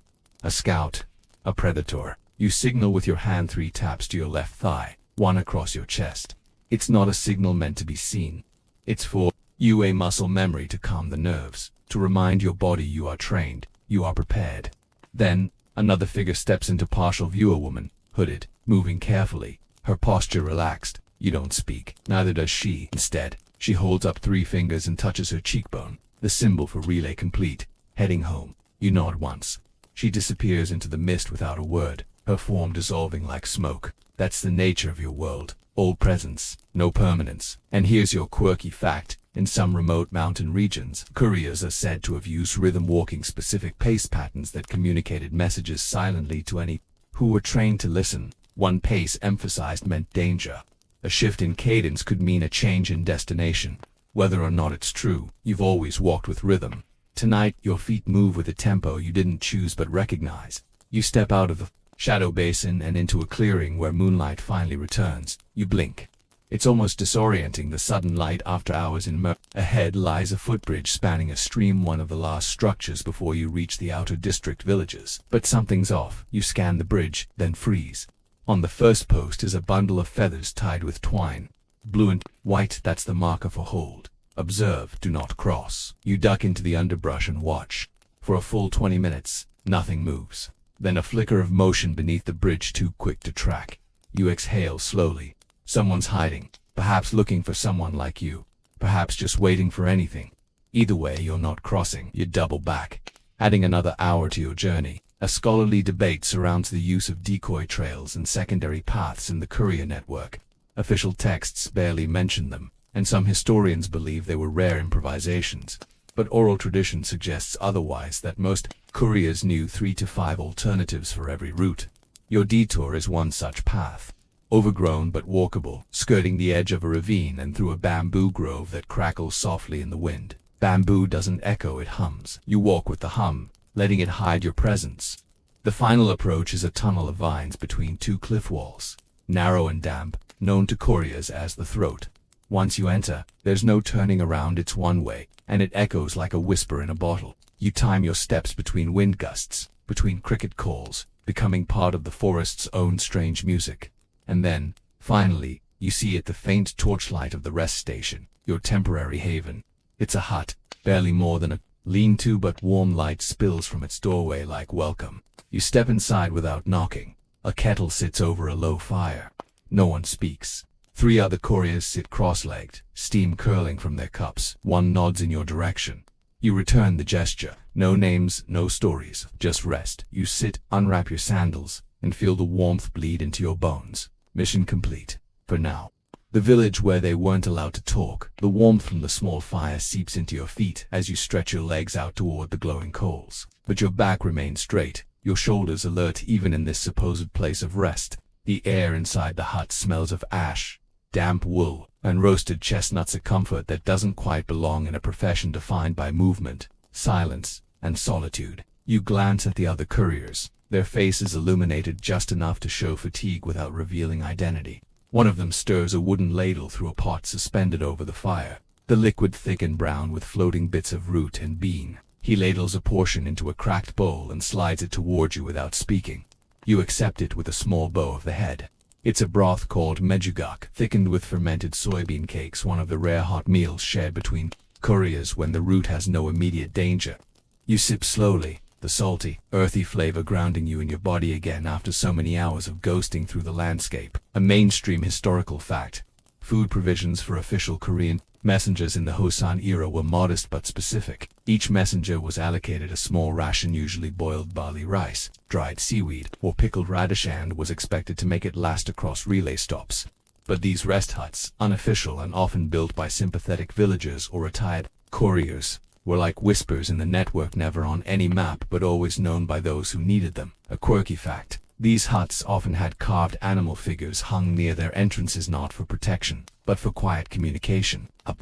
A scout. A predator. You signal with your hand 3 taps to your left thigh, 1 across your chest. It's not a signal meant to be seen. It's for you a muscle memory to calm the nerves, to remind your body you are trained, you are prepared. Then, another figure steps into partial view, a woman, hooded, moving carefully, her posture relaxed. You don't speak, neither does she. Instead, she holds up 3 fingers and touches her cheekbone, the symbol for relay complete. Heading home. You nod once. She disappears into the mist without a word, her form dissolving like smoke. That's the nature of your world. All presence, no permanence. And here's your quirky fact. In some remote mountain regions, couriers are said to have used rhythm walking, specific pace patterns that communicated messages silently to any who were trained to listen. 1 pace emphasized meant danger. A shift in cadence could mean a change in destination. Whether or not it's true, you've always walked with rhythm. Tonight, your feet move with a tempo you didn't choose but recognize. You step out of the shadow basin and into a clearing where moonlight finally returns. You blink. It's almost disorienting, the sudden light after hours in murk. Ahead lies a footbridge spanning a stream, one of the last structures before you reach the outer district villages. But something's off. You scan the bridge, then freeze. On the first post is a bundle of feathers tied with twine. Blue and white, that's the marker for hold. Observe, do not cross. You duck into the underbrush and watch. For a full 20 minutes, nothing moves. Then a flicker of motion beneath the bridge, too quick to track. You exhale slowly. Someone's hiding, perhaps looking for someone like you, perhaps just waiting for anything. Either way, you're not crossing. You double back, adding another hour to your journey. A scholarly debate surrounds the use of decoy trails and secondary paths in the courier network. Official texts barely mention them, and some historians believe they were rare improvisations. But oral tradition suggests otherwise, that most couriers knew 3 to 5 alternatives for every route. Your detour is one such path. Overgrown but walkable, skirting the edge of a ravine and through a bamboo grove that crackles softly in the wind. Bamboo doesn't echo, it hums. You walk with the hum, letting it hide your presence. The final approach is a tunnel of vines between 2 cliff walls, narrow and damp, known to couriers as the throat. Once you enter, there's no turning around, it's one way, and it echoes like a whisper in a bottle. You time your steps between wind gusts, between cricket calls, becoming part of the forest's own strange music. And then, finally, you see it, the faint torchlight of the rest station, your temporary haven. It's a hut, barely more than a lean-to, but warm light spills from its doorway like welcome. You step inside without knocking. A kettle sits over a low fire. No one speaks. 3 other couriers sit cross-legged, steam curling from their cups. One nods in your direction. You return the gesture. No names, no stories, just rest. You sit, unwrap your sandals, and feel the warmth bleed into your bones. Mission complete. For now. The village where they weren't allowed to talk. The warmth from the small fire seeps into your feet as you stretch your legs out toward the glowing coals. But your back remains straight. your shoulders alert even in this supposed place of rest. The air inside the hut smells of ash, damp wool, and roasted chestnuts, a comfort that doesn't quite belong in a profession defined by movement, silence, and solitude. You glance at the other couriers, their faces illuminated just enough to show fatigue without revealing identity. One of them stirs a wooden ladle through a pot suspended over the fire, the liquid thick and brown with floating bits of root and bean. He ladles a portion into a cracked bowl and slides it towards you without speaking. You accept it with a small bow of the head. It's a broth called mejugak, thickened with fermented soybean cakes, one of the rare hot meals shared between couriers when the root has no immediate danger. You sip slowly, the salty, earthy flavor grounding you in your body again after so many hours of ghosting through the landscape. A mainstream historical fact. Food provisions for official Korean messengers in the Hosan era were modest but specific. Each messenger was allocated a small ration, usually boiled barley rice, dried seaweed, or pickled radish, and was expected to make it last across relay stops. But these rest huts, unofficial and often built by sympathetic villagers or retired couriers, were like whispers in the network, never on any map but always known by those who needed them. A quirky fact. These huts often had carved animal figures hung near their entrances, not for protection, but for quiet communication. A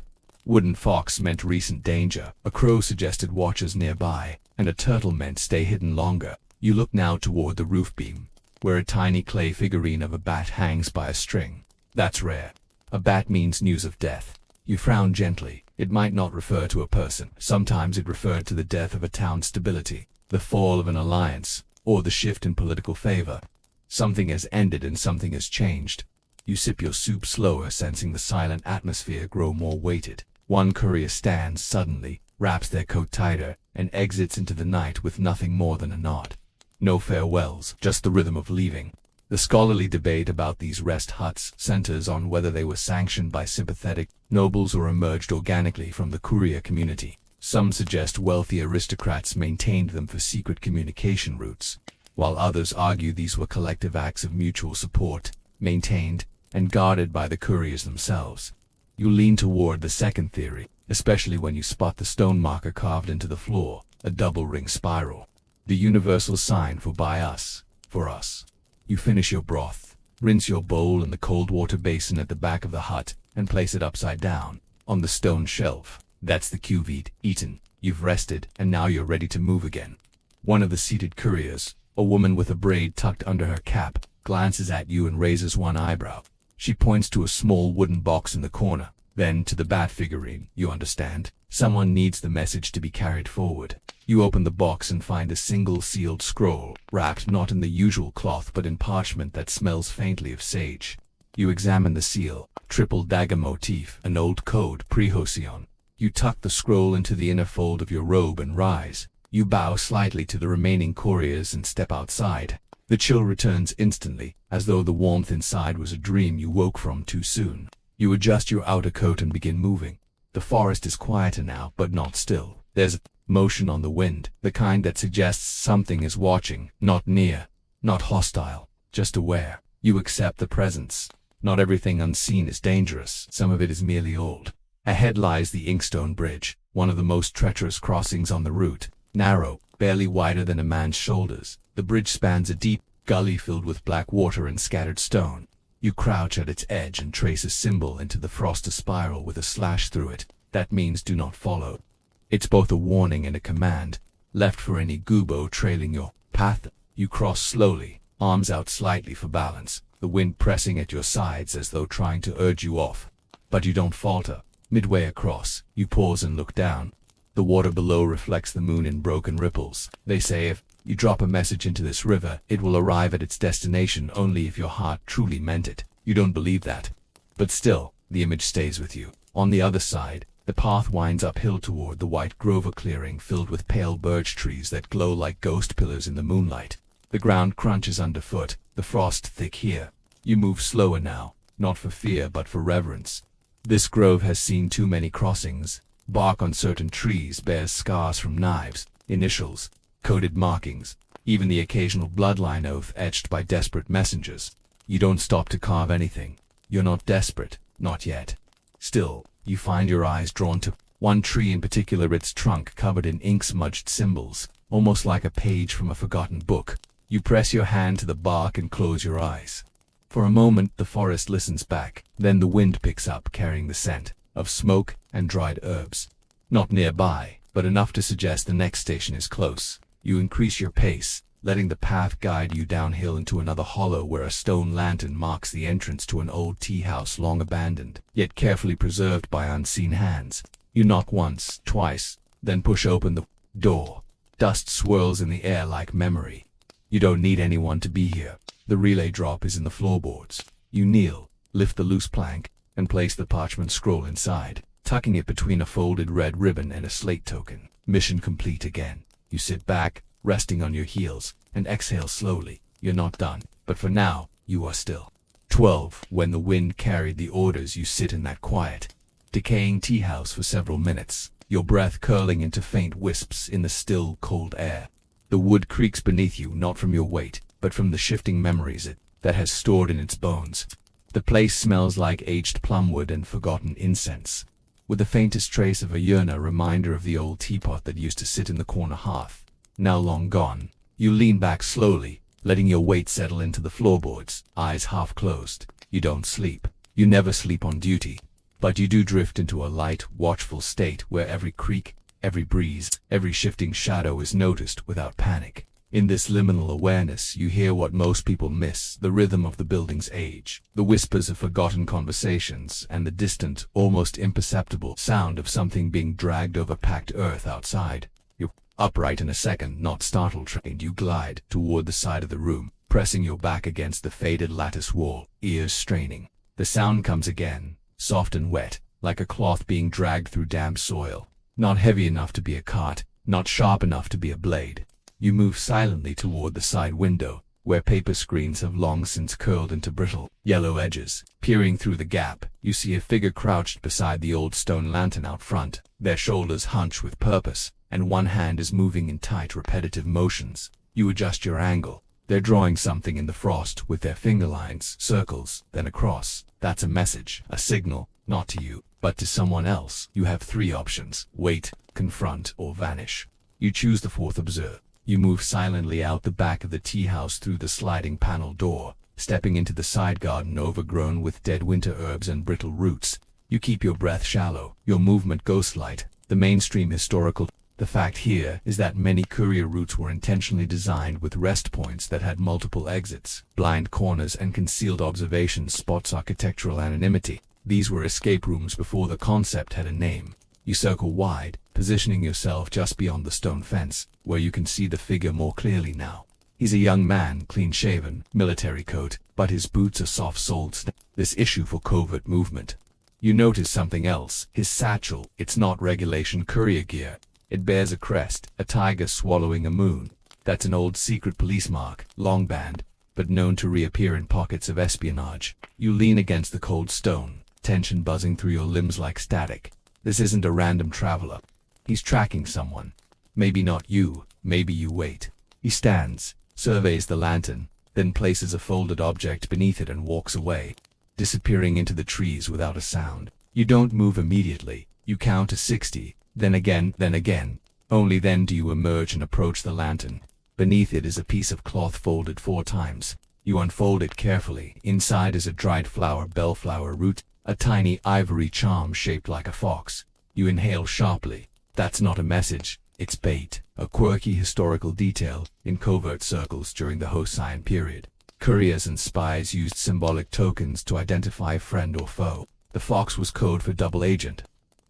wooden fox meant recent danger, a crow suggested watchers nearby, and a turtle meant stay hidden longer. You look now toward the roof beam, where a tiny clay figurine of a bat hangs by a string. That's rare. A bat means news of death. You frown gently. It might not refer to a person. Sometimes it referred to the death of a town's stability, the fall of an alliance, or the shift in political favor. Something has ended and something has changed. You sip your soup slower, sensing the silent atmosphere grow more weighted. One courier stands suddenly, wraps their coat tighter, and exits into the night with nothing more than a nod. No farewells, just the rhythm of leaving. The scholarly debate about these rest huts centers on whether they were sanctioned by sympathetic nobles or emerged organically from the courier community. Some suggest wealthy aristocrats maintained them for secret communication routes, while others argue these were collective acts of mutual support, maintained and guarded by the couriers themselves. You lean toward the second theory, especially when you spot the stone marker carved into the floor, a double ring spiral. The universal sign for by us, for us. You finish your broth, rinse your bowl in the cold water basin at the back of the hut, and place it upside down, on the stone shelf. That's the cuvette, eaten. You've rested, and now you're ready to move again. One of the seated couriers, a woman with a braid tucked under her cap, glances at you and raises one eyebrow. She points to a small wooden box in the corner, then to the bat figurine. You understand. Someone needs the message to be carried forward. You open the box and find a single sealed scroll, wrapped not in the usual cloth but in parchment that smells faintly of sage. You examine the seal, triple dagger motif, an old code, pre-Joseon. You tuck the scroll into the inner fold of your robe and rise. You bow slightly to the remaining couriers and step outside. The chill returns instantly, as though the warmth inside was a dream you woke from too soon. You adjust your outer coat and begin moving. The forest is quieter now, but not still. There's motion on the wind, the kind that suggests something is watching, not near, not hostile, just aware. You accept the presence. Not everything unseen is dangerous. Some of it is merely old. Ahead lies the Inkstone Bridge, one of the most treacherous crossings on the route. Narrow, barely wider than a man's shoulders, the bridge spans a deep gully filled with black water and scattered stone. You crouch at its edge and trace a symbol into the frost, a spiral with a slash through it. That means do not follow. It's both a warning and a command, left for any goobo trailing your path. You cross slowly, arms out slightly for balance, the wind pressing at your sides as though trying to urge you off. But you don't falter. Midway across, you pause and look down. The water below reflects the moon in broken ripples. They say if you drop a message into this river, it will arrive at its destination only if your heart truly meant it. You don't believe that. But still, the image stays with you. On the other side, the path winds uphill toward the white Grover clearing filled with pale birch trees that glow like ghost pillars in the moonlight. The ground crunches underfoot, the frost thick here. You move slower now, not for fear but for reverence. This grove has seen too many crossings. Bark on certain trees bears scars from knives, initials, coded markings, even the occasional bloodline oath etched by desperate messengers. You don't stop to carve anything. You're not desperate, not yet. Still, you find your eyes drawn to one tree in particular, its trunk covered in ink-smudged symbols. almost like a page from a forgotten book. You press your hand to the bark and close your eyes. For a moment the forest listens back, then the wind picks up carrying the scent of smoke and dried herbs. Not nearby, but enough to suggest the next station is close. You increase your pace, letting the path guide you downhill into another hollow where a stone lantern marks the entrance to an old tea house long abandoned, yet carefully preserved by unseen hands. You knock once, twice, then push open the door. Dust swirls in the air like memory. You don't need anyone to be here. The relay drop is in the floorboards. You kneel, lift the loose plank, and place the parchment scroll inside, tucking it between a folded red ribbon and a slate token. Mission complete again. You sit back, resting on your heels, and exhale slowly. You're not done, but for now, you are still. 12. When the wind carried the orders, you sit in that quiet, decaying tea house for several minutes, your breath curling into faint wisps in the still, cold air. The wood creaks beneath you, not from your weight, but from the shifting memories that has stored in its bones. The place smells like aged plumwood and forgotten incense, with the faintest trace of a yearner reminder of the old teapot that used to sit in the corner hearth. Now long gone, you lean back slowly, letting your weight settle into the floorboards, eyes half closed. You don't sleep. You never sleep on duty. But you do drift into a light, watchful state where every creak, every breeze, every shifting shadow is noticed without panic. In this liminal awareness, you hear what most people miss: the rhythm of the building's age, the whispers of forgotten conversations, and the distant, almost imperceptible sound of something being dragged over packed earth outside. You're upright in a second, not startled trained. You glide toward the side of the room, pressing your back against the faded lattice wall, ears straining. The sound comes again, soft and wet, like a cloth being dragged through damp soil. Not heavy enough to be a cart, not sharp enough to be a blade. You move silently toward the side window, where paper screens have long since curled into brittle, yellow edges. Peering through the gap, you see a figure crouched beside the old stone lantern out front. Their shoulders hunch with purpose, and one hand is moving in tight, repetitive motions. You adjust your angle. They're drawing something in the frost with their finger lines, circles, then a cross. That's a message, a signal, not to you, but to someone else. You have three options: wait, confront, or vanish. You choose the fourth: observe. You move silently out the back of the tea house through the sliding panel door, stepping into the side garden overgrown with dead winter herbs and brittle roots. You keep your breath shallow, your movement ghostlight, the mainstream historical. The fact here is that many courier routes were intentionally designed with rest points that had multiple exits, blind corners, and concealed observation spots. Architectural anonymity. These were escape rooms before the concept had a name. You circle wide, positioning yourself just beyond the stone fence, where you can see the figure more clearly now. He's a young man, clean-shaven, military coat, but his boots are soft-soled. This issue for covert movement. You notice something else: his satchel. It's not regulation courier gear. It bears a crest, a tiger swallowing a moon. That's an old secret police mark, long banned, but known to reappear in pockets of espionage. You lean against the cold stone, tension buzzing through your limbs like static. This isn't a random traveler. He's tracking someone. Maybe not you, maybe you wait. He stands, surveys the lantern, then places a folded object beneath it and walks away, disappearing into the trees without a sound. You don't move immediately. You count to 60, then again, then again. Only then do you emerge and approach the lantern. Beneath it is a piece of cloth folded 4 times. You unfold it carefully. Inside is a dried flower, bellflower root, a tiny ivory charm shaped like a fox. You inhale sharply. That's not a message, it's bait, a quirky historical detail in covert circles during the Hoshine period. Couriers and spies used symbolic tokens to identify friend or foe. The fox was code for double agent.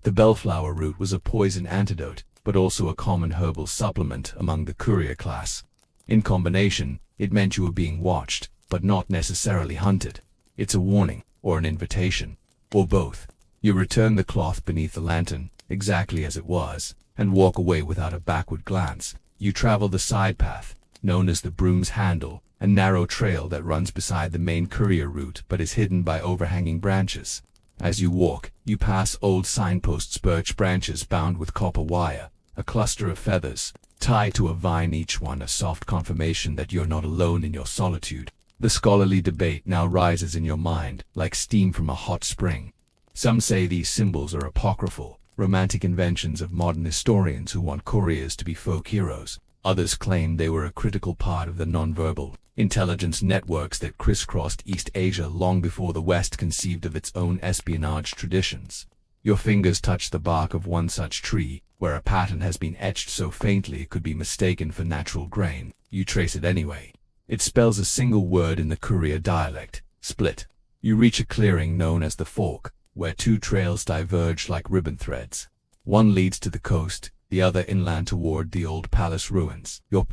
The bellflower root was a poison antidote, but also a common herbal supplement among the courier class. In combination, it meant you were being watched, but not necessarily hunted. It's a warning, or an invitation, or both. You return the cloth beneath the lantern, exactly as it was, and walk away without a backward glance. You travel the side path, known as the broom's handle, a narrow trail that runs beside the main courier route but is hidden by overhanging branches. As you walk, you pass old signposts, birch branches bound with copper wire, a cluster of feathers, tied to a vine, each one a soft confirmation that you're not alone in your solitude. The scholarly debate now rises in your mind, like steam from a hot spring. Some say these symbols are apocryphal, romantic inventions of modern historians who want couriers to be folk heroes. Others claimed they were a critical part of the nonverbal intelligence networks that crisscrossed East Asia long before the West conceived of its own espionage traditions. Your fingers touch the bark of one such tree, where a pattern has been etched so faintly it could be mistaken for natural grain. You trace it anyway. It spells a single word in the Courier dialect: split. You reach a clearing known as the Fork, where two trails diverge like ribbon threads. One leads to the coast, the other inland toward the old palace ruins. Your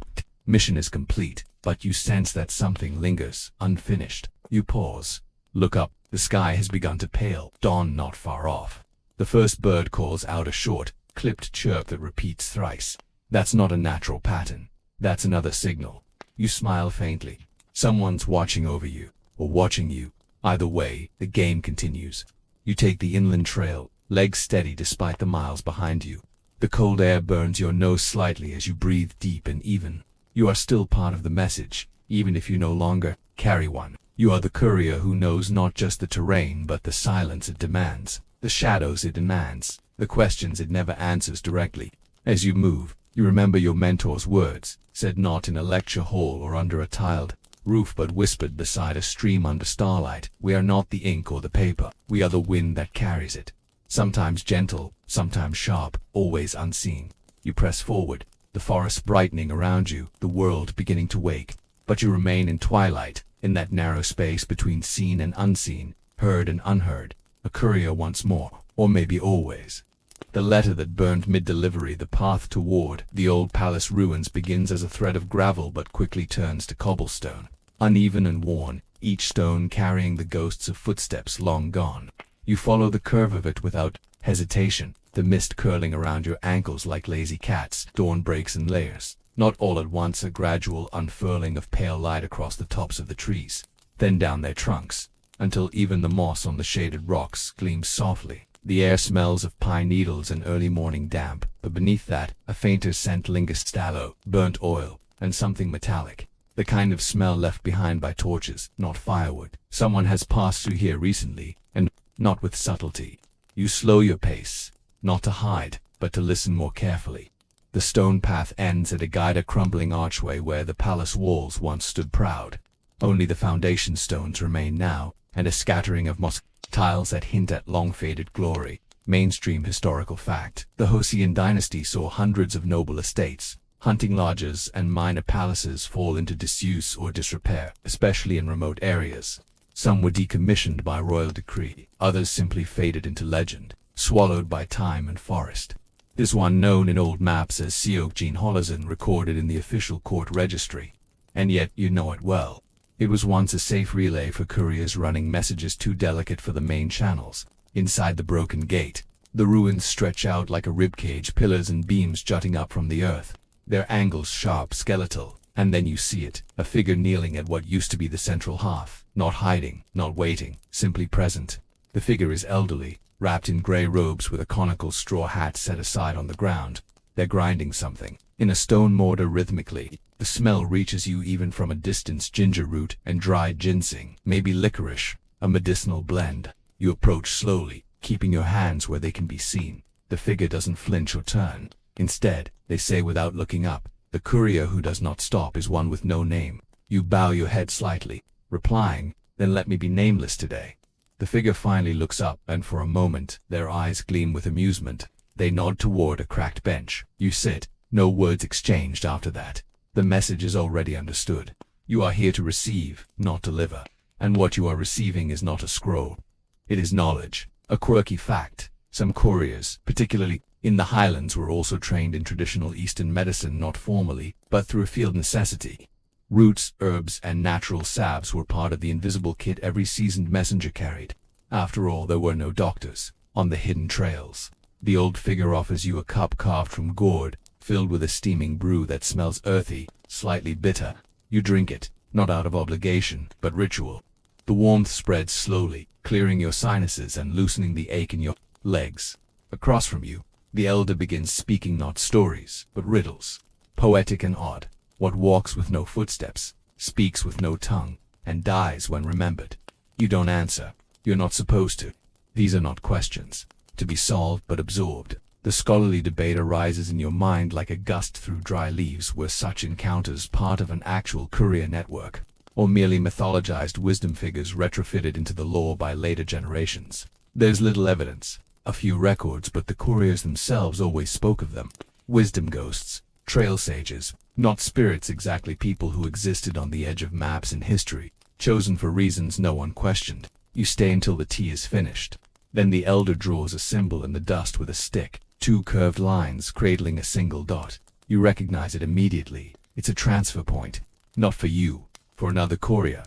mission is complete, but you sense that something lingers, unfinished. You pause. Look up. The sky has begun to pale. Dawn not far off. The first bird calls out a short, clipped chirp that repeats thrice. That's not a natural pattern. That's another signal. You smile faintly. Someone's watching over you, or watching you. Either way, the game continues. You take the inland trail, legs steady despite the miles behind you. The cold air burns your nose slightly as you breathe deep and even. You are still part of the message, even if you no longer carry one. You are the courier who knows not just the terrain but the silence it demands, the shadows it demands, the questions it never answers directly. As you move, you remember your mentor's words, said not in a lecture hall or under a tiled roof but whispered beside a stream under starlight. We are not the ink or the paper. We are the wind that carries it. Sometimes gentle, sometimes sharp, always unseen. You press forward, the forest brightening around you, the world beginning to wake. But you remain in twilight, in that narrow space between seen and unseen, heard and unheard. A courier once more, or maybe always. The letter that burned mid-delivery. The path toward the old palace ruins begins as a thread of gravel but quickly turns to cobblestone, uneven and worn, each stone carrying the ghosts of footsteps long gone. You follow the curve of it without hesitation, the mist curling around your ankles like lazy cats. Dawn breaks in layers, not all at once, a gradual unfurling of pale light across the tops of the trees, then down their trunks, until even the moss on the shaded rocks gleams softly. The air smells of pine needles and early morning damp, but beneath that, a fainter scent lingers: tallow, burnt oil, and something metallic. The kind of smell left behind by torches, not firewood. Someone has passed through here recently, and not with subtlety. You slow your pace, not to hide, but to listen more carefully. The stone path ends at a crumbling archway where the palace walls once stood proud. Only the foundation stones remain now, and a scattering of moss tiles that hint at long-faded glory. Mainstream historical fact: the Joseon dynasty saw hundreds of noble estates, hunting lodges, and minor palaces fall into disuse or disrepair, especially in remote areas. Some were decommissioned by royal decree, others simply faded into legend, swallowed by time and forest. This one known in old maps as Seokjin Holosan, recorded in the official court registry. And yet you know it well. It was once a safe relay for couriers running messages too delicate for the main channels. Inside the broken gate, the ruins stretch out like a ribcage, pillars and beams jutting up from the earth, their angles sharp, skeletal. And then you see it, a figure kneeling at what used to be the central hearth, not hiding, not waiting, simply present. The figure is elderly, wrapped in grey robes with a conical straw hat set aside on the ground. They're grinding something in a stone mortar rhythmically. The smell reaches you even from a distance: ginger root and dried ginseng, maybe licorice, a medicinal blend. You approach slowly, keeping your hands where they can be seen. The figure doesn't flinch or turn. Instead, they say without looking up, "The courier who does not stop is one with no name." You bow your head slightly, replying, "Then let me be nameless today." The figure finally looks up, and for a moment, their eyes gleam with amusement. They nod toward a cracked bench. You sit, no words exchanged after that. The message is already understood. You are here to receive, not deliver. And what you are receiving is not a scroll. It is knowledge, a quirky fact. Some couriers, particularly in the highlands, were also trained in traditional Eastern medicine, not formally, but through field necessity. Roots, herbs, and natural salves were part of the invisible kit every seasoned messenger carried. After all, there were no doctors on the hidden trails. The old figure offers you a cup carved from gourd, filled with a steaming brew that smells earthy, slightly bitter. You drink it, not out of obligation, but ritual. The warmth spreads slowly, clearing your sinuses and loosening the ache in your legs. Across from you, the elder begins speaking, not stories, but riddles. Poetic and odd. What walks with no footsteps, speaks with no tongue, and dies when remembered. You don't answer. You're not supposed to. These are not questions to be solved but absorbed. The scholarly debate arises in your mind like a gust through dry leaves. Were such encounters part of an actual courier network, or merely mythologized wisdom figures retrofitted into the lore by later generations? There's little evidence, a few records, but the couriers themselves always spoke of them. Wisdom ghosts, trail sages, not spirits exactly, people who existed on the edge of maps and history, chosen for reasons no one questioned. You stay until the tea is finished. Then the elder draws a symbol in the dust with a stick, two curved lines cradling a single dot. You recognize it immediately. It's a transfer point. Not for you, for another courier.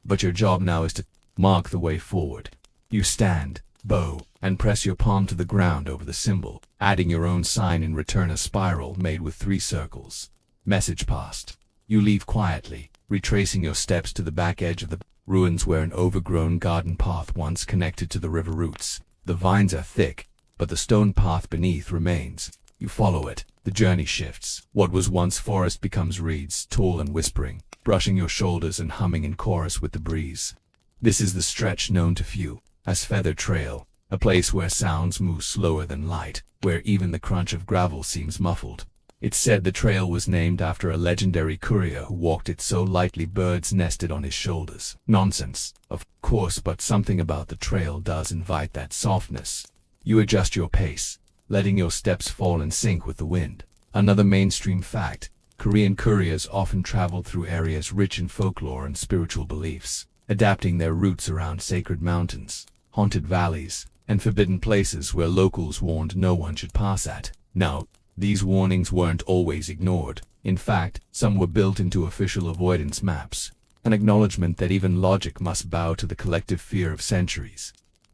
But your job now is to mark the way forward. You stand, bow, and press your palm to the ground over the symbol, adding your own sign in return, a spiral made with 3 circles. Message passed. You leave quietly, retracing your steps to the back edge of the ruins where an overgrown garden path once connected to the river roots. The vines are thick, but the stone path beneath remains. You follow it. The journey shifts. What was once forest becomes reeds, tall and whispering, brushing your shoulders and humming in chorus with the breeze. This is the stretch known to few as Feather Trail, a place where sounds move slower than light, where even the crunch of gravel seems muffled. It's said the trail was named after a legendary courier who walked it so lightly birds nested on his shoulders. Nonsense, of course, but something about the trail does invite that softness. You adjust your pace, letting your steps fall in sync with the wind. Another mainstream fact: Korean couriers often traveled through areas rich in folklore and spiritual beliefs, adapting their routes around sacred mountains, haunted valleys, and forbidden places where locals warned no one should pass at. Now, these warnings weren't always ignored. In fact, some were built into official avoidance maps, an acknowledgement that even logic must bow to the collective fear of centuries.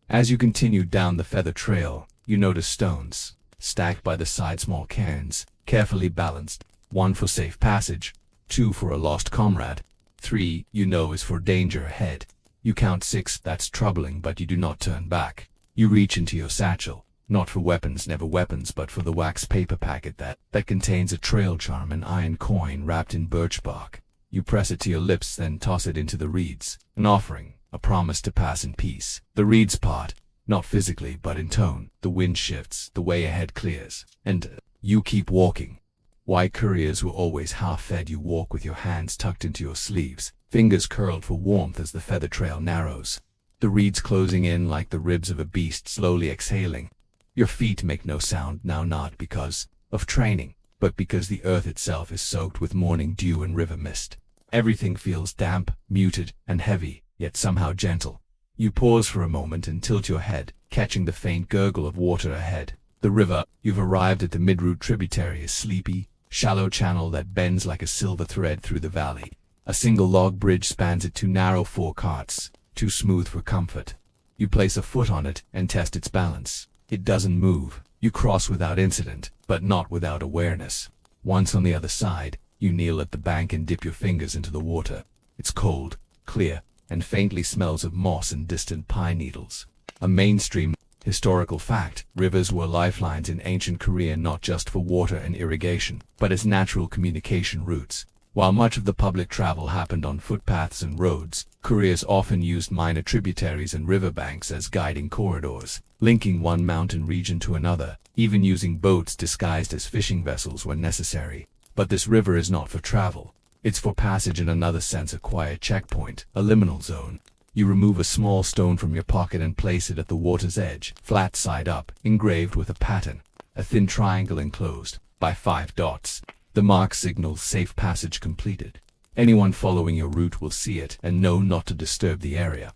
As you continue down the Feather Trail, you notice stones, stacked by the side, small cairns, carefully balanced, 1 for safe passage, 2 for a lost comrade, 3, you know, is for danger ahead. You count 6, that's troubling, but you do not turn back. You reach into your satchel, not for weapons, never weapons, but for the wax paper packet that contains a trail charm, an iron coin wrapped in birch bark. You press it to your lips, then toss it into the reeds, an offering, a promise to pass in peace. The reeds part, not physically but in tone. The wind shifts, the way ahead clears, and you keep walking. Why couriers were always half-fed. You walk with your hands tucked into your sleeves, fingers curled for warmth as the Feather Trail narrows, the reeds closing in like the ribs of a beast slowly exhaling. Your feet make no sound now, not because of training, but because the earth itself is soaked with morning dew and river mist. Everything feels damp, muted, and heavy, yet somehow gentle. You pause for a moment and tilt your head, catching the faint gurgle of water ahead. The river, you've arrived at the mid-route tributary, is sleepy, shallow channel that bends like a silver thread through the valley. A single log bridge spans it, too narrow for carts, too smooth for comfort. You place a foot on it and test its balance. It doesn't move. You cross without incident, but not without awareness. Once on the other side, you kneel at the bank and dip your fingers into the water. It's cold, clear, and faintly smells of moss and distant pine needles. A mainstream historical fact: rivers were lifelines in ancient Korea, not just for water and irrigation, but as natural communication routes. While much of the public travel happened on footpaths and roads, couriers often used minor tributaries and riverbanks as guiding corridors, linking one mountain region to another, even using boats disguised as fishing vessels when necessary. But this river is not for travel. It's for passage, in another sense a quiet checkpoint, a liminal zone. You remove a small stone from your pocket and place it at the water's edge, flat side up, engraved with a pattern, a thin triangle enclosed by 5 dots. The mark signals safe passage completed. Anyone following your route will see it and know not to disturb the area.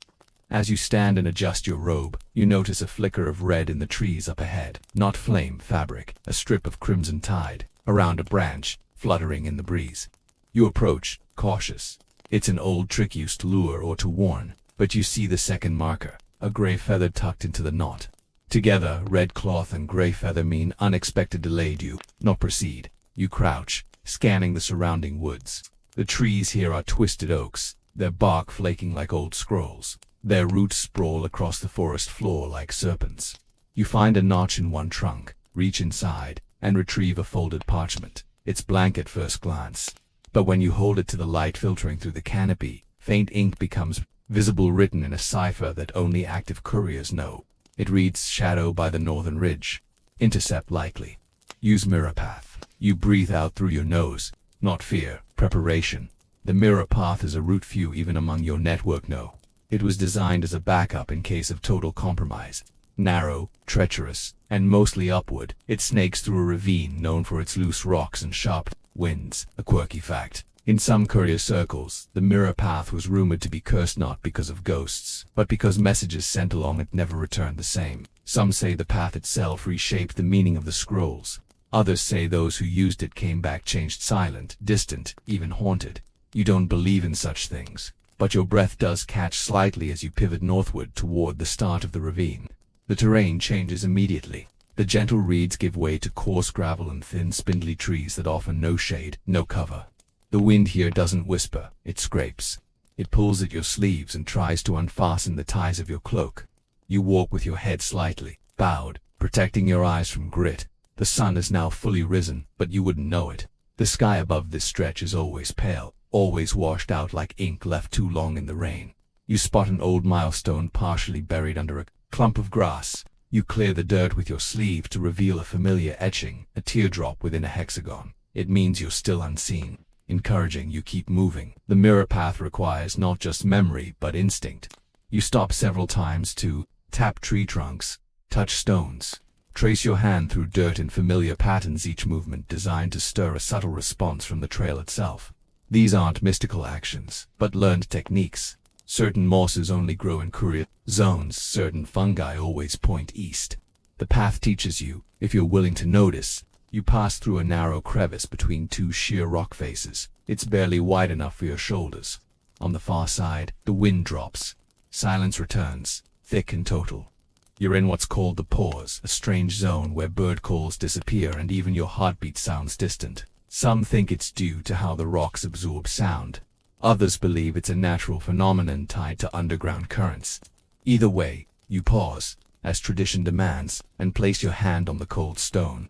As you stand and adjust your robe, you notice a flicker of red in the trees up ahead. Not flame, fabric, a strip of crimson tide, around a branch, fluttering in the breeze. You approach, cautious. It's an old trick used to lure or to warn, but you see the second marker, a gray feather tucked into the knot. Together, red cloth and gray feather mean unexpected delay. Do not proceed. You crouch, scanning the surrounding woods. The trees here are twisted oaks, their bark flaking like old scrolls. Their roots sprawl across the forest floor like serpents. You find a notch in one trunk, reach inside, and retrieve a folded parchment. It's blank at first glance, but when you hold it to the light filtering through the canopy, faint ink becomes visible, written in a cipher that only active couriers know. It reads, "Shadow by the northern ridge. Intercept likely. Use mirror path. You breathe out through your nose, not fear, preparation. The mirror path is a route few even among your network know. It was designed as a backup in case of total compromise. Narrow, treacherous, and mostly upward, it snakes through a ravine known for its loose rocks and sharp winds, a quirky fact. In some courier circles, the mirror path was rumored to be cursed not because of ghosts, but because messages sent along it never returned the same. Some say the path itself reshaped the meaning of the scrolls. Others say those who used it came back changed, silent, distant, even haunted. You don't believe in such things, but your breath does catch slightly as you pivot northward toward the start of the ravine. The terrain changes immediately. The gentle reeds give way to coarse gravel and thin, spindly trees that offer no shade, no cover. The wind here doesn't whisper, it scrapes. It pulls at your sleeves and tries to unfasten the ties of your cloak. You walk with your head slightly bowed, protecting your eyes from grit. The sun is now fully risen, but you wouldn't know it. The sky above this stretch is always pale, always washed out like ink left too long in the rain. You spot an old milestone partially buried under a clump of grass. You clear the dirt with your sleeve to reveal a familiar etching, a teardrop within a hexagon. It means you're still unseen, encouraging you keep moving. The mirror path requires not just memory, but instinct. You stop several times to tap tree trunks, touch stones, trace your hand through dirt in familiar patterns, each movement designed to stir a subtle response from the trail itself. These aren't mystical actions, but learned techniques. Certain mosses only grow in courier zones, certain fungi always point east. The path teaches you, if you're willing to notice. You pass through a narrow crevice between two sheer rock faces. It's barely wide enough for your shoulders. On the far side, the wind drops. Silence returns, thick and total. You're in what's called the pause, a strange zone where bird calls disappear and even your heartbeat sounds distant. Some think it's due to how the rocks absorb sound. Others believe it's a natural phenomenon tied to underground currents. Either way, you pause, as tradition demands, and place your hand on the cold stone.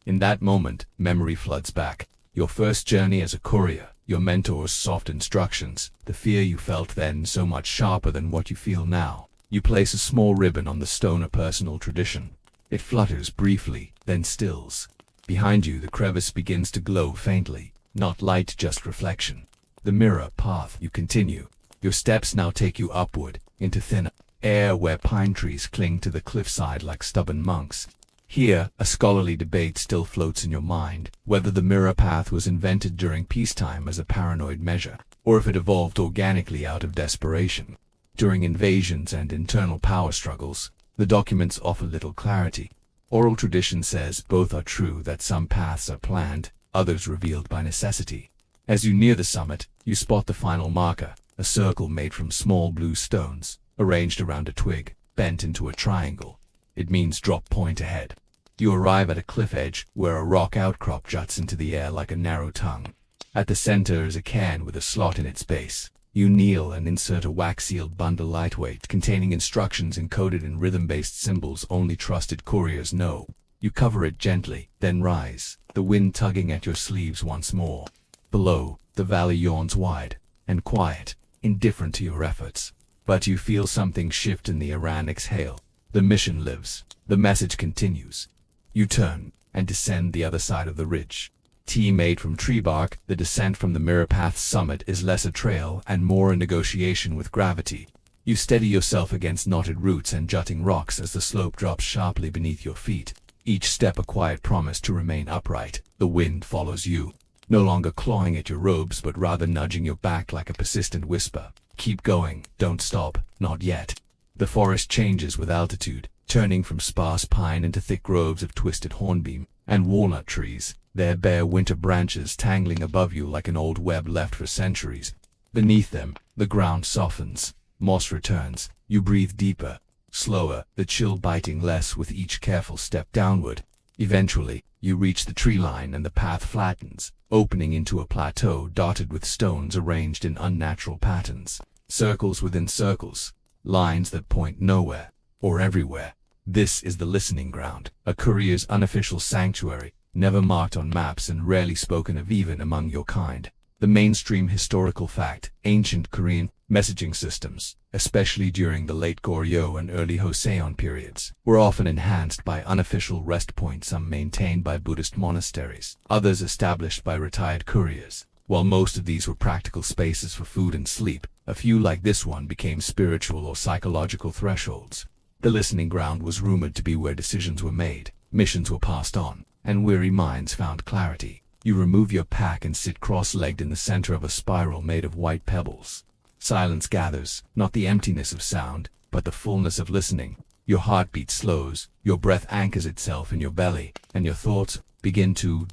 In that moment, memory floods back. Your first journey as a courier, your mentor's soft instructions, the fear you felt then so much sharper than what you feel now. You place a small ribbon on the stone, a personal tradition. It flutters briefly, then stills. Behind you, the crevice begins to glow faintly, not light, just reflection. The mirror path, you continue. Your steps now take you upward, into thin air where pine trees cling to the cliffside like stubborn monks. Here, a scholarly debate still floats in your mind, whether the mirror path was invented during peacetime as a paranoid measure, or if it evolved organically out of desperation. During invasions and internal power struggles, the documents offer little clarity. Oral tradition says both are true, that some paths are planned, others revealed by necessity. As you near the summit, you spot the final marker, a circle made from small blue stones, arranged around a twig, bent into a triangle. It means drop point ahead. You arrive at a cliff edge where a rock outcrop juts into the air like a narrow tongue. At the center is a cairn with a slot in its base. You kneel and insert a wax-sealed bundle, lightweight, containing instructions encoded in rhythm-based symbols only trusted couriers know. You cover it gently, then rise, the wind tugging at your sleeves once more. Below, the valley yawns wide and quiet, indifferent to your efforts. But you feel something shift in the Iran exhale. The mission lives. The message continues. You turn and descend the other side of the ridge. Tea made from tree bark, the descent from the mirror path's summit is less a trail and more a negotiation with gravity. You steady yourself against knotted roots and jutting rocks as the slope drops sharply beneath your feet. Each step a quiet promise to remain upright. The wind follows you, no longer clawing at your robes but rather nudging your back like a persistent whisper. Keep going, don't stop, not yet. The forest changes with altitude, turning from sparse pine into thick groves of twisted hornbeam and walnut trees, their bare winter branches tangling above you like an old web left for centuries. Beneath them, the ground softens, moss returns. You breathe deeper, slower, the chill biting less with each careful step downward. Eventually, you reach the tree line and the path flattens, opening into a plateau dotted with stones arranged in unnatural patterns. Circles within circles, lines that point nowhere, or everywhere. This is the listening ground, a courier's unofficial sanctuary, never marked on maps and rarely spoken of even among your kind. The mainstream historical fact, ancient Korean messaging systems, especially during the late Goryeo and early Joseon periods, were often enhanced by unofficial rest points, some maintained by Buddhist monasteries, others established by retired couriers. While most of these were practical spaces for food and sleep, a few like this one became spiritual or psychological thresholds. The listening ground was rumored to be where decisions were made, missions were passed on, and weary minds found clarity. You remove your pack and sit cross-legged in the center of a spiral made of white pebbles. Silence gathers, not the emptiness of sound, but the fullness of listening. Your heartbeat slows, your breath anchors itself in your belly, and your thoughts begin to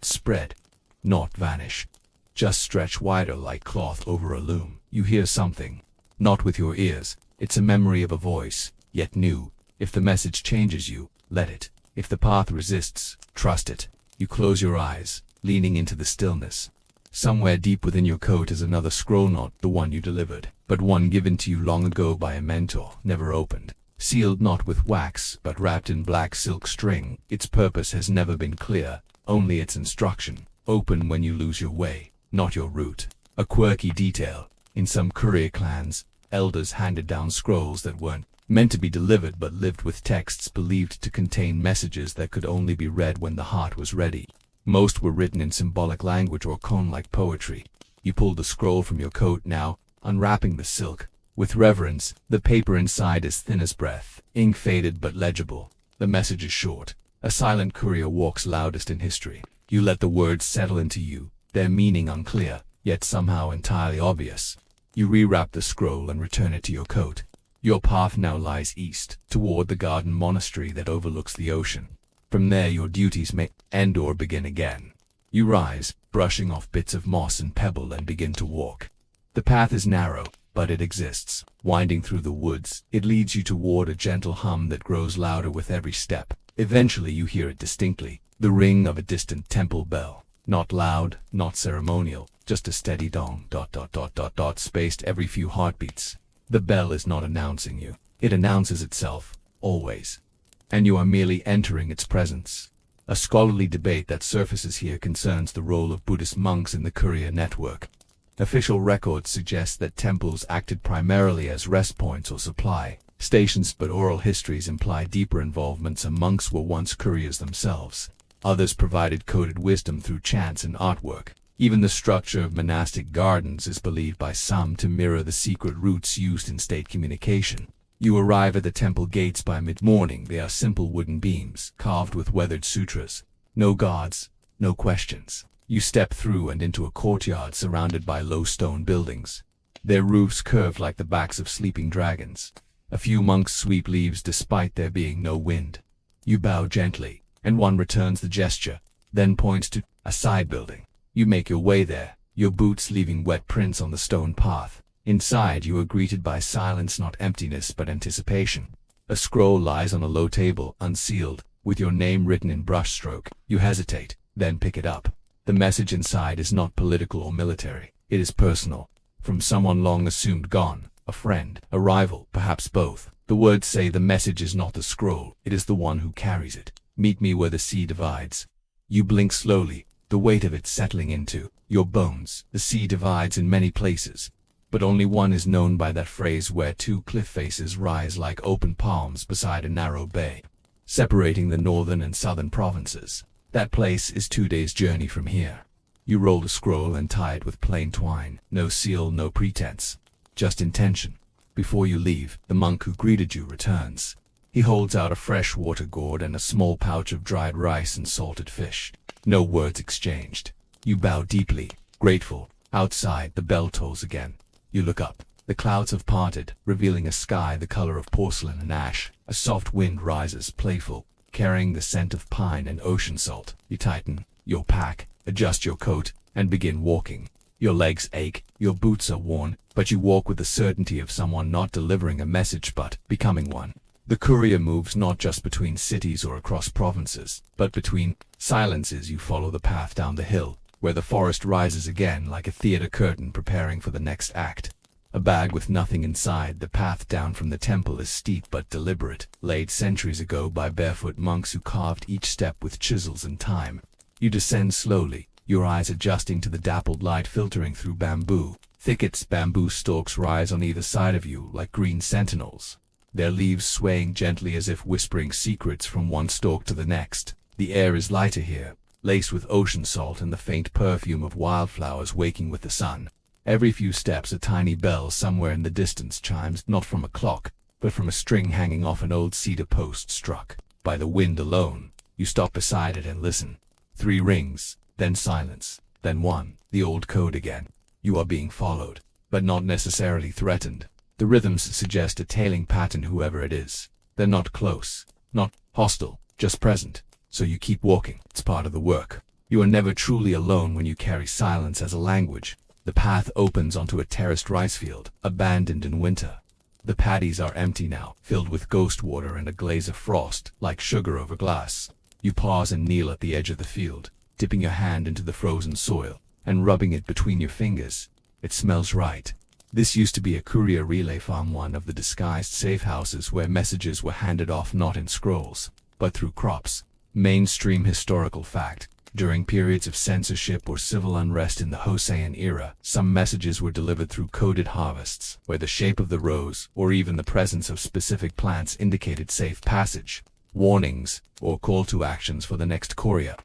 spread, not vanish. Just stretch wider like cloth over a loom. You hear something, not with your ears. It's a memory of a voice, yet new. If the message changes you, let it. If the path resists, trust it. You close your eyes, leaning into the stillness. Somewhere deep within your coat is another scroll, not the one you delivered, but one given to you long ago by a mentor, never opened. Sealed not with wax, but wrapped in black silk string. Its purpose has never been clear, only its instruction. Open when you lose your way, not your route. A quirky detail. In some courier clans, elders handed down scrolls that weren't meant to be delivered but lived with texts believed to contain messages that could only be read when the heart was ready. Most were written in symbolic language or koan-like poetry. You pulled the scroll from your coat now, unwrapping the silk. With reverence, the paper inside is thin as breath, ink faded but legible. The message is short. A silent courier walks loudest in history. You let the words settle into you, their meaning unclear, yet somehow entirely obvious. You rewrap the scroll and return it to your coat. Your path now lies east, toward the garden monastery that overlooks the ocean. From there your duties may end or begin again. You rise, brushing off bits of moss and pebble, and begin to walk. The path is narrow, but it exists. Winding through the woods, it leads you toward a gentle hum that grows louder with every step. Eventually you hear it distinctly, the ring of a distant temple bell. Not loud, not ceremonial, just a steady dong, spaced every few heartbeats. The bell is not announcing you. It announces itself, always. And you are merely entering its presence. A scholarly debate that surfaces here concerns the role of Buddhist monks in the courier network. Official records suggest that temples acted primarily as rest points or supply stations, but oral histories imply deeper involvement. Some monks were once couriers themselves. Others provided coded wisdom through chants and artwork. Even the structure of monastic gardens is believed by some to mirror the secret routes used in state communication. You arrive at the temple gates by mid-morning. They are simple wooden beams, carved with weathered sutras. No gods, no questions. You step through and into a courtyard surrounded by low stone buildings. Their roofs curved like the backs of sleeping dragons. A few monks sweep leaves despite there being no wind. You bow gently, and one returns the gesture, then points to a side building. You make your way there, your boots leaving wet prints on the stone path. Inside you are greeted by silence, not emptiness but anticipation. A scroll lies on a low table, unsealed, with your name written in brushstroke. You hesitate, then pick it up. The message inside is not political or military. It is personal. From someone long assumed gone, a friend, a rival, perhaps both. The words say the message is not the scroll, it is the one who carries it. Meet me where the sea divides. You blink slowly, the weight of it settling into your bones. The sea divides in many places, but only one is known by that phrase, where two cliff faces rise like open palms beside a narrow bay, separating the northern and southern provinces. That place is 2 days' journey from here. You roll the scroll and tie it with plain twine. No seal, no pretense, just intention. Before you leave, the monk who greeted you returns. He holds out a fresh water gourd and a small pouch of dried rice and salted fish. No words exchanged. You bow deeply, grateful. Outside, the bell tolls again. You look up. The clouds have parted, revealing a sky the color of porcelain and ash. A soft wind rises, playful, carrying the scent of pine and ocean salt. You tighten your pack, adjust your coat, and begin walking. Your legs ache, your boots are worn, but you walk with the certainty of someone not delivering a message but becoming one. The courier moves not just between cities or across provinces, but between silences. You follow the path down the hill, where the forest rises again like a theater curtain preparing for the next act. A bag with nothing inside. The path down from the temple is steep but deliberate, laid centuries ago by barefoot monks who carved each step with chisels and time. You descend slowly, your eyes adjusting to the dappled light filtering through bamboo thickets. Bamboo stalks rise on either side of you like green sentinels, their leaves swaying gently as if whispering secrets from one stalk to the next. The air is lighter here, laced with ocean salt and the faint perfume of wildflowers waking with the sun. Every few steps a tiny bell somewhere in the distance chimes, not from a clock, but from a string hanging off an old cedar post struck by the wind alone. You stop beside it and listen. 3 rings, then silence, then 1, the old code again. You are being followed, but not necessarily threatened. The rhythms suggest a tailing pattern, whoever it is. They're not close, not hostile, just present. So you keep walking. It's part of the work. You are never truly alone when you carry silence as a language. The path opens onto a terraced rice field, abandoned in winter. The paddies are empty now, filled with ghost water and a glaze of frost, like sugar over glass. You pause and kneel at the edge of the field, dipping your hand into the frozen soil and rubbing it between your fingers. It smells right. This used to be a courier relay farm, one of the disguised safe houses where messages were handed off not in scrolls, but through crops. Mainstream historical fact. During periods of censorship or civil unrest in the Hosean era, some messages were delivered through coded harvests, where the shape of the rows or even the presence of specific plants indicated safe passage, warnings, or call to actions for the next courier.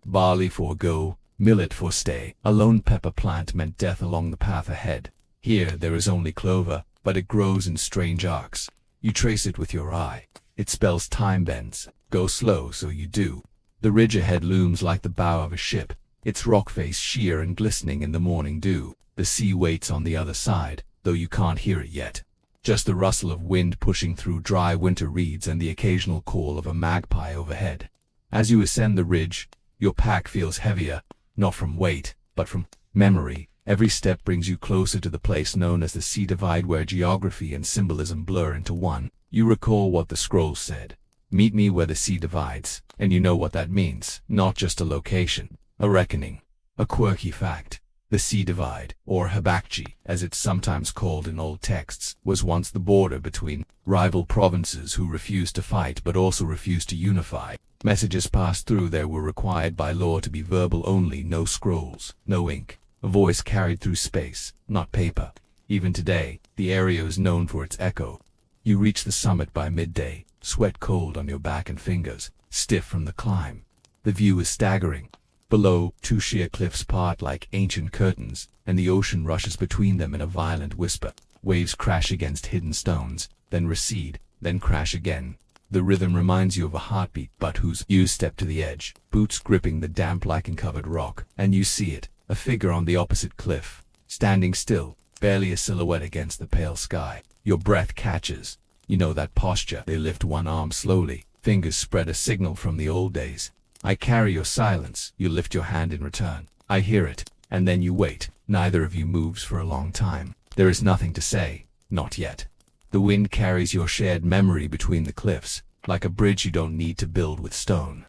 Barley for go, millet for stay. A lone pepper plant meant death along the path ahead. Here there is only clover, but it grows in strange arcs. You trace it with your eye. It spells time bends. Go slow, so you do. The ridge ahead looms like the bow of a ship, its rock face sheer and glistening in the morning dew. The sea waits on the other side, though you can't hear it yet. Just the rustle of wind pushing through dry winter reeds and the occasional call of a magpie overhead. As you ascend the ridge, your pack feels heavier, not from weight, but from memory. Every step brings you closer to the place known as the Sea Divide, where geography and symbolism blur into one. You recall what the scrolls said. Meet me where the sea divides, and you know what that means. Not just a location, a reckoning, a quirky fact. The Sea Divide, or Habakchi, as it's sometimes called in old texts, was once the border between rival provinces who refused to fight but also refused to unify. Messages passed through there were required by law to be verbal only, no scrolls, no ink. A voice carried through space, not paper. Even today, the area is known for its echo. You reach the summit by midday, sweat cold on your back and fingers, stiff from the climb. The view is staggering. Below, 2 sheer cliffs part like ancient curtains, and the ocean rushes between them in a violent whisper. Waves crash against hidden stones, then recede, then crash again. The rhythm reminds you of a heartbeat, but whose you step to the edge, boots gripping the damp lichen-covered rock, and you see it, a figure on the opposite cliff, standing still, barely a silhouette against the pale sky. Your breath catches. You know that posture. They lift one arm slowly, fingers spread, a signal from the old days. I carry your silence. You lift your hand in return. I hear it, and then you wait. Neither of you moves for a long time. There is nothing to say. Not yet. The wind carries your shared memory between the cliffs, like a bridge you don't need to build with stone.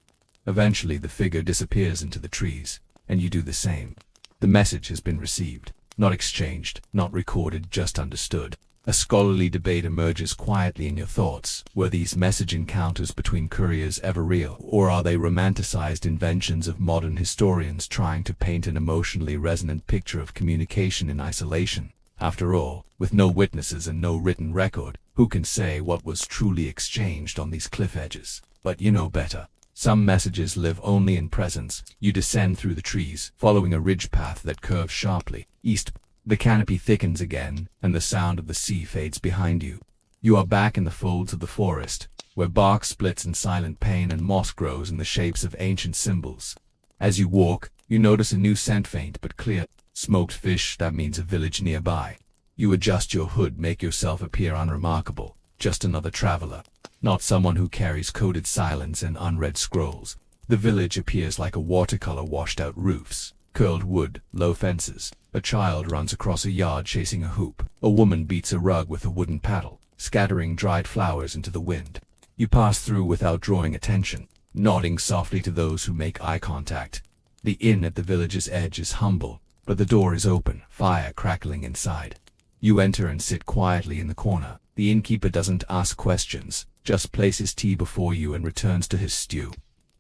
Eventually the figure disappears into the trees, and you do the same. The message has been received, not exchanged, not recorded, just understood. A scholarly debate emerges quietly in your thoughts. Were these message encounters between couriers ever real, or are they romanticized inventions of modern historians trying to paint an emotionally resonant picture of communication in isolation? After all, with no witnesses and no written record, who can say what was truly exchanged on these cliff edges? But you know better. Some messages live only in presence. You descend through the trees, following a ridge path that curves sharply east. The canopy thickens again, and the sound of the sea fades behind you. You are back in the folds of the forest, where bark splits in silent pain and moss grows in the shapes of ancient symbols. As you walk, you notice a new scent, faint but clear. Smoked fish. That means a village nearby. You adjust your hood, make yourself appear unremarkable, just another traveler, not someone who carries coded silence and unread scrolls. The village appears like a watercolor, washed out roofs, curled wood, low fences. A child runs across a yard chasing a hoop. A woman beats a rug with a wooden paddle, scattering dried flowers into the wind. You pass through without drawing attention, nodding softly to those who make eye contact. The inn at the village's edge is humble, but the door is open, fire crackling inside. You enter and sit quietly in the corner. The innkeeper doesn't ask questions, just places tea before you and returns to his stew.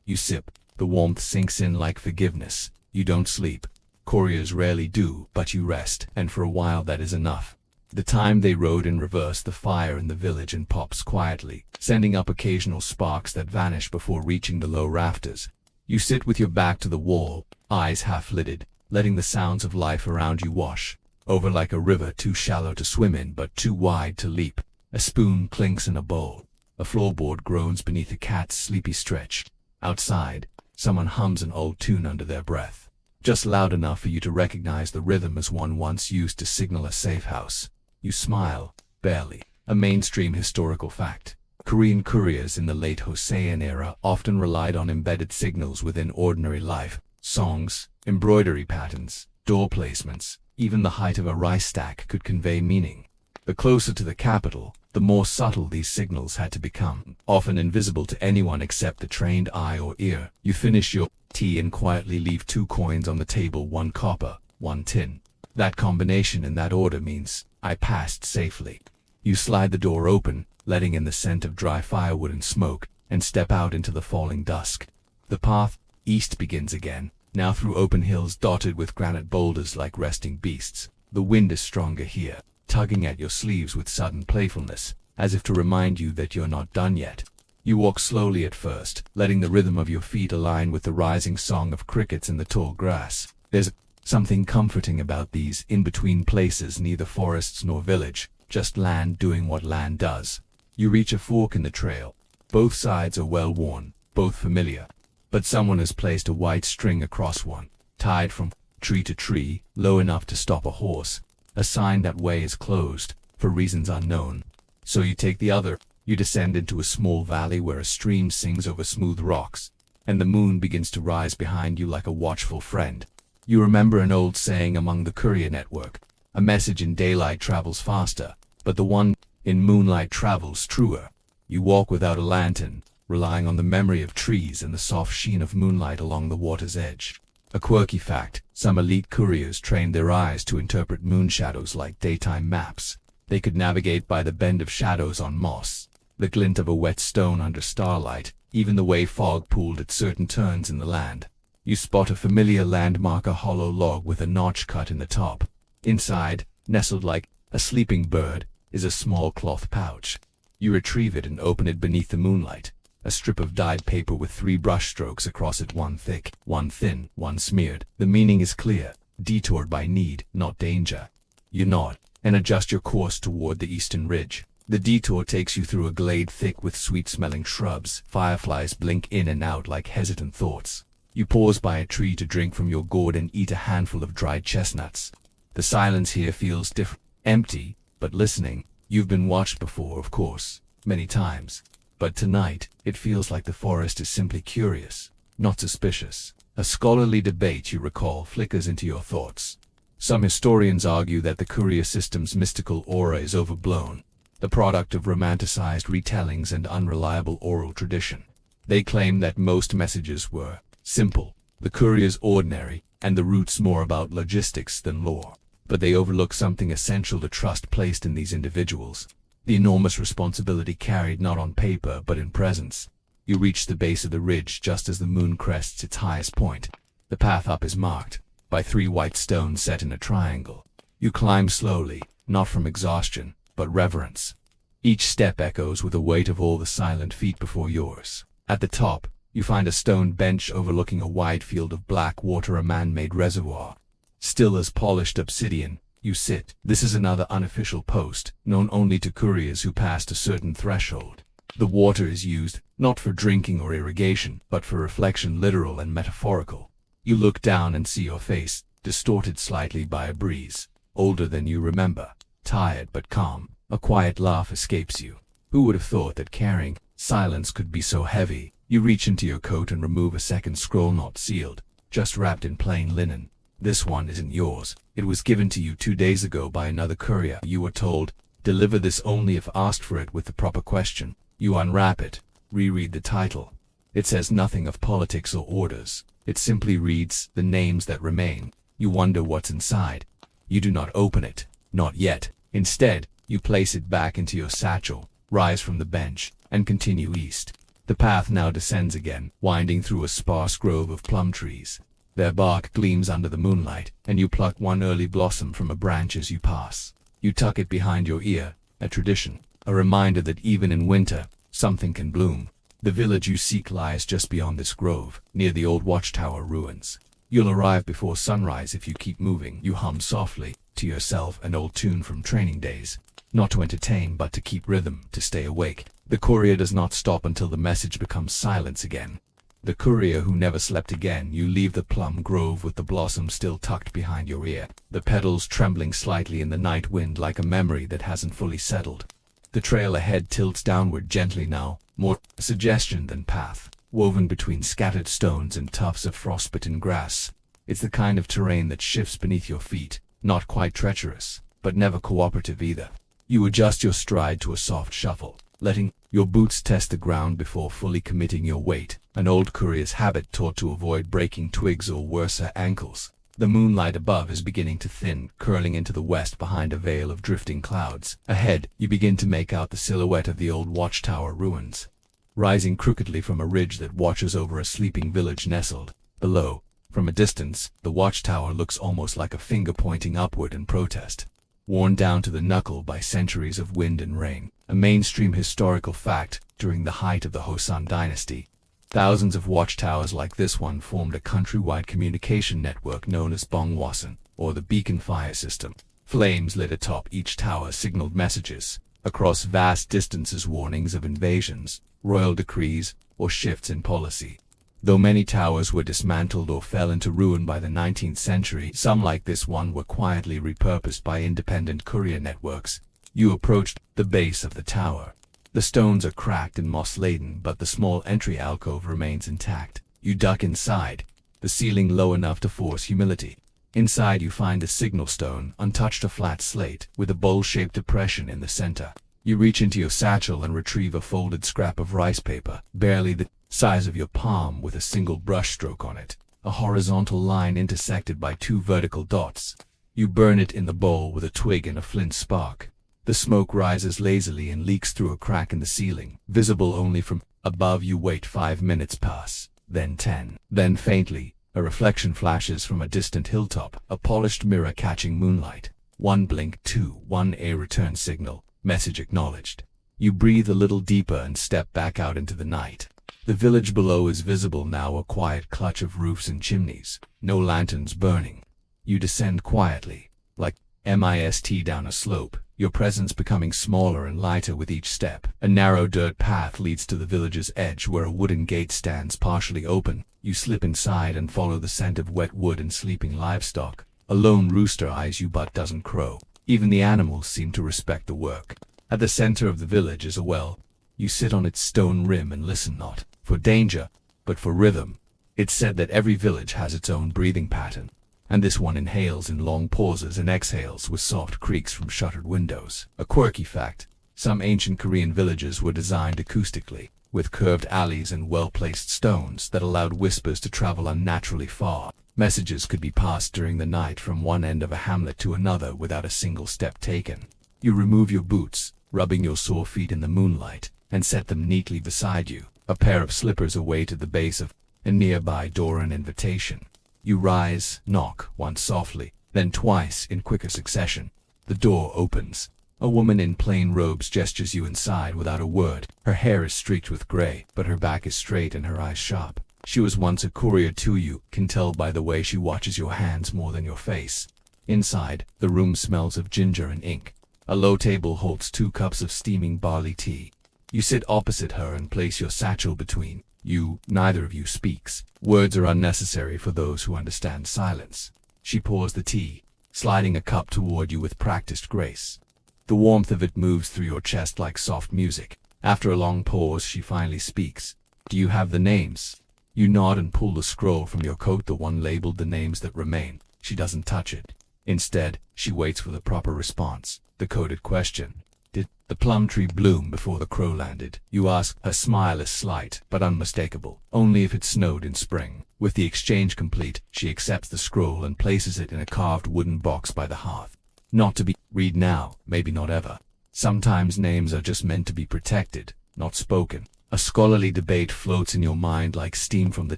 You sip. The warmth sinks in like forgiveness. You don't sleep. Couriers rarely do, but you rest, and for a while that is enough. The time they rode in reverse the fire in the village and pops quietly, sending up occasional sparks that vanish before reaching the low rafters. You sit with your back to the wall, eyes half-lidded, letting the sounds of life around you wash over like a river too shallow to swim in but too wide to leap. A spoon clinks in a bowl. A floorboard groans beneath a cat's sleepy stretch. Outside, someone hums an old tune under their breath, just loud enough for you to recognize the rhythm as one once used to signal a safe house. You smile, barely. A mainstream historical fact. Korean couriers in the late Joseon era often relied on embedded signals within ordinary life. Songs, embroidery patterns, door placements, even the height of a rice stack could convey meaning. The closer to the capital, the more subtle these signals had to become, often invisible to anyone except the trained eye or ear. You finish your tea and quietly leave 2 coins on the table, 1 copper, 1 tin. That combination in that order means, I passed safely. You slide the door open, letting in the scent of dry firewood and smoke, and step out into the falling dusk. The path east begins again, now through open hills dotted with granite boulders like resting beasts. The wind is stronger here, tugging at your sleeves with sudden playfulness, as if to remind you that you're not done yet. You walk slowly at first, letting the rhythm of your feet align with the rising song of crickets in the tall grass. There's something comforting about these in-between places, neither forests nor village, just land doing what land does. You reach a fork in the trail. Both sides are well worn, both familiar, but someone has placed a white string across one, tied from tree to tree, low enough to stop a horse. A sign that way is closed, for reasons unknown. So you take the other. You descend into a small valley where a stream sings over smooth rocks, and the moon begins to rise behind you like a watchful friend. You remember an old saying among the courier network: a message in daylight travels faster, but the one in moonlight travels truer. You walk without a lantern, relying on the memory of trees and the soft sheen of moonlight along the water's edge. A quirky fact: some elite couriers trained their eyes to interpret moon shadows like daytime maps. They could navigate by the bend of shadows on moss, the glint of a wet stone under starlight, even the way fog pooled at certain turns in the land. You spot a familiar landmark, a hollow log with a notch cut in the top. Inside, nestled like a sleeping bird, is a small cloth pouch. You retrieve it and open it beneath the moonlight. A strip of dyed paper with 3 brush strokes across it, 1 thick, 1 thin, 1 smeared. The meaning is clear: detoured by need, not danger. You nod and adjust your course toward the eastern ridge. The detour takes you through a glade thick with sweet-smelling shrubs. Fireflies blink in and out like hesitant thoughts. You pause by a tree to drink from your gourd and eat a handful of dried chestnuts. The silence here feels different, empty, but listening. You've been watched before, of course, many times. But tonight, it feels like the forest is simply curious, not suspicious. A scholarly debate, you recall, flickers into your thoughts. Some historians argue that the courier system's mystical aura is overblown, the product of romanticized retellings and unreliable oral tradition. They claim that most messages were simple, the courier's ordinary, and the roots more about logistics than lore. But they overlook something essential: the trust placed in these individuals, the enormous responsibility carried not on paper but in presence. You reach the base of the ridge just as the moon crests its highest point. The path up is marked by 3 white stones set in a triangle. You climb slowly, not from exhaustion, but reverence. Each step echoes with the weight of all the silent feet before yours. At the top, you find a stone bench overlooking a wide field of black water, a man-made reservoir. Still as polished obsidian, you sit. This is another unofficial post, known only to couriers who passed a certain threshold. The water is used, not for drinking or irrigation, but for reflection, literal and metaphorical. You look down and see your face, distorted slightly by a breeze. Older than you remember, tired but calm. A quiet laugh escapes you. Who would have thought that carrying silence could be so heavy? You reach into your coat and remove a second scroll, not sealed, just wrapped in plain linen. This one isn't yours. It was given to you 2 days ago by another courier. You were told, deliver this only if asked for it with the proper question. You unwrap it, reread the title. It says nothing of politics or orders. It simply reads, the names that remain. You wonder what's inside. You do not open it, not yet. Instead, you place it back into your satchel, rise from the bench, and continue east. The path now descends again, winding through a sparse grove of plum trees. Their bark gleams under the moonlight, and you pluck one early blossom from a branch as you pass. You tuck it behind your ear, a tradition, a reminder that even in winter, something can bloom. The village you seek lies just beyond this grove, near the old watchtower ruins. You'll arrive before sunrise if you keep moving. You hum softly, to yourself, an old tune from training days. Not to entertain, but to keep rhythm, to stay awake. The courier does not stop until the message becomes silence again. The courier who never slept again. You leave the plum grove with the blossom still tucked behind your ear, the petals trembling slightly in the night wind like a memory that hasn't fully settled. The trail ahead tilts downward gently now, more suggestion than path, woven between scattered stones and tufts of frostbitten grass. It's the kind of terrain that shifts beneath your feet, not quite treacherous, but never cooperative either. You adjust your stride to a soft shuffle, letting your boots test the ground before fully committing your weight, an old courier's habit taught to avoid breaking twigs or worse, her ankles. The moonlight above is beginning to thin, curling into the west behind a veil of drifting clouds. Ahead, you begin to make out the silhouette of the old watchtower ruins, rising crookedly from a ridge that watches over a sleeping village nestled below. From a distance, the watchtower looks almost like a finger pointing upward in protest. Worn down to the knuckle by centuries of wind and rain, a mainstream historical fact during the height of the Hosan dynasty. Thousands of watchtowers like this one formed a countrywide communication network known as Bongwasan, or the beacon fire system. Flames lit atop each tower signaled messages across vast distances, warnings of invasions, royal decrees, or shifts in policy. Though many towers were dismantled or fell into ruin by the 19th century, some like this one were quietly repurposed by independent courier networks. You approached the base of the tower. The stones are cracked and moss-laden, but the small entry alcove remains intact. You duck inside, the ceiling low enough to force humility. Inside you find a signal stone, untouched, a flat slate, with a bowl-shaped depression in the center. You reach into your satchel and retrieve a folded scrap of rice paper, barely the size of your palm, with a single brushstroke on it, a horizontal line intersected by two vertical dots. You burn it in the bowl with a twig and a flint spark. The smoke rises lazily and leaks through a crack in the ceiling, visible only from above. You wait. 5 minutes pass, then 10. Then faintly, a reflection flashes from a distant hilltop, a polished mirror catching moonlight. 1 blink, 2, 1 a return signal, message acknowledged. You breathe a little deeper and step back out into the night. The village below is visible now, a quiet clutch of roofs and chimneys, no lanterns burning. You descend quietly, like mist down a slope, your presence becoming smaller and lighter with each step. A narrow dirt path leads to the village's edge, where a wooden gate stands partially open. You slip inside and follow the scent of wet wood and sleeping livestock. A lone rooster eyes you but doesn't crow. Even the animals seem to respect the work. At the center of the village is a well. You sit on its stone rim and listen, not for danger, but for rhythm. It's said that every village has its own breathing pattern, and this one inhales in long pauses and exhales with soft creaks from shuttered windows. A quirky fact: some ancient Korean villages were designed acoustically, with curved alleys and well-placed stones that allowed whispers to travel unnaturally far. Messages could be passed during the night from one end of a hamlet to another without a single step taken. You remove your boots, rubbing your sore feet in the moonlight, and set them neatly beside you, a pair of slippers away to the base of a nearby door, an invitation. You rise, knock, once softly, then twice in quicker succession. The door opens. A woman in plain robes gestures you inside without a word. Her hair is streaked with gray, but her back is straight and her eyes sharp. She was once a courier too, you can tell by the way she watches your hands more than your face. Inside, the room smells of ginger and ink. A low table holds 2 cups of steaming barley tea. You sit opposite her and place your satchel between you. Neither of you speaks. Words are unnecessary for those who understand silence. She pours the tea, sliding a cup toward you with practiced grace. The warmth of it moves through your chest like soft music. After a long pause, she finally speaks. Do you have the names? You nod and pull the scroll from your coat, the one labeled the names that remain. She doesn't touch it. Instead, she waits for the proper response. The coded question: did the plum tree bloom before the crow landed? You ask. Her smile is slight, but unmistakable. Only if it snowed in spring. With the exchange complete, she accepts the scroll and places it in a carved wooden box by the hearth. Not to be read now, maybe not ever. Sometimes names are just meant to be protected, not spoken. A scholarly debate floats in your mind like steam from the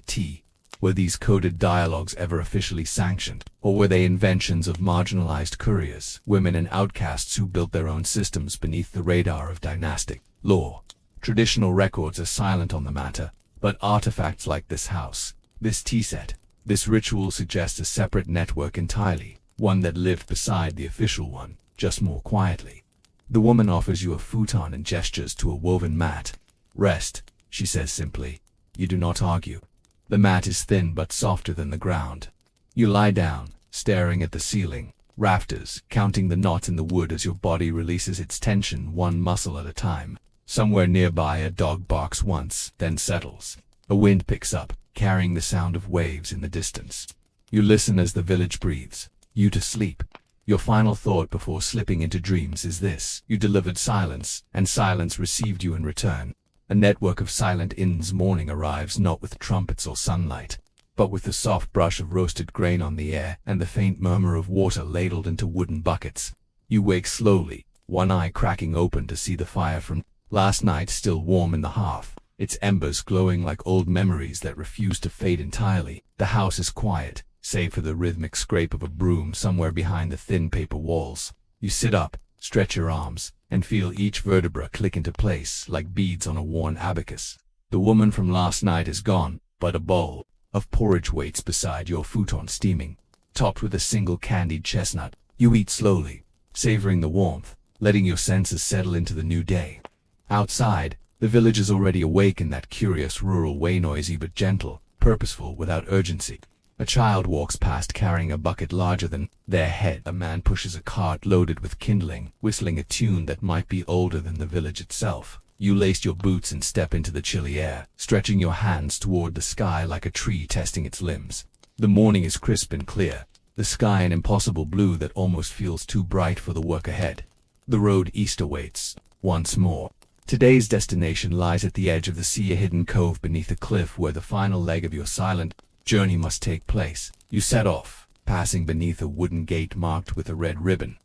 tea. Were these coded dialogues ever officially sanctioned, or were they inventions of marginalized couriers, women and outcasts who built their own systems beneath the radar of dynastic law? Traditional records are silent on the matter, but artifacts like this house, this tea set, this ritual suggest a separate network entirely, one that lived beside the official one, just more quietly. The woman offers you a futon and gestures to a woven mat. "Rest," she says simply. You do not argue. The mat is thin but softer than the ground. You lie down, staring at the ceiling, rafters, counting the knots in the wood as your body releases its tension one muscle at a time. Somewhere nearby a dog barks once, then settles. A wind picks up, carrying the sound of waves in the distance. You listen as the village breathes. You to sleep. Your final thought before slipping into dreams is this: you delivered silence, and silence received you in return. A network of silent inns morning arrives not with trumpets or sunlight, but with the soft brush of roasted grain on the air and the faint murmur of water ladled into wooden buckets. You wake slowly, one eye cracking open to see the fire from last night still warm in the hearth, its embers glowing like old memories that refuse to fade entirely. The house is quiet, save for the rhythmic scrape of a broom somewhere behind the thin paper walls. You sit up, stretch your arms, and feel each vertebra click into place like beads on a worn abacus. The woman from last night is gone, but a bowl of porridge waits beside your futon steaming, topped with a single candied chestnut. You eat slowly, savoring the warmth, letting your senses settle into the new day. Outside, the village is already awake in that curious rural way, noisy but gentle, purposeful without urgency. A child walks past carrying a bucket larger than their head. A man pushes a cart loaded with kindling, whistling a tune that might be older than the village itself. You lace your boots and step into the chilly air, stretching your hands toward the sky like a tree testing its limbs. The morning is crisp and clear, the sky an impossible blue that almost feels too bright for the work ahead. The road east awaits, once more. Today's destination lies at the edge of the sea, a hidden cove beneath a cliff where the final leg of your silent journey must take place. You set off, passing beneath a wooden gate marked with a red ribbon.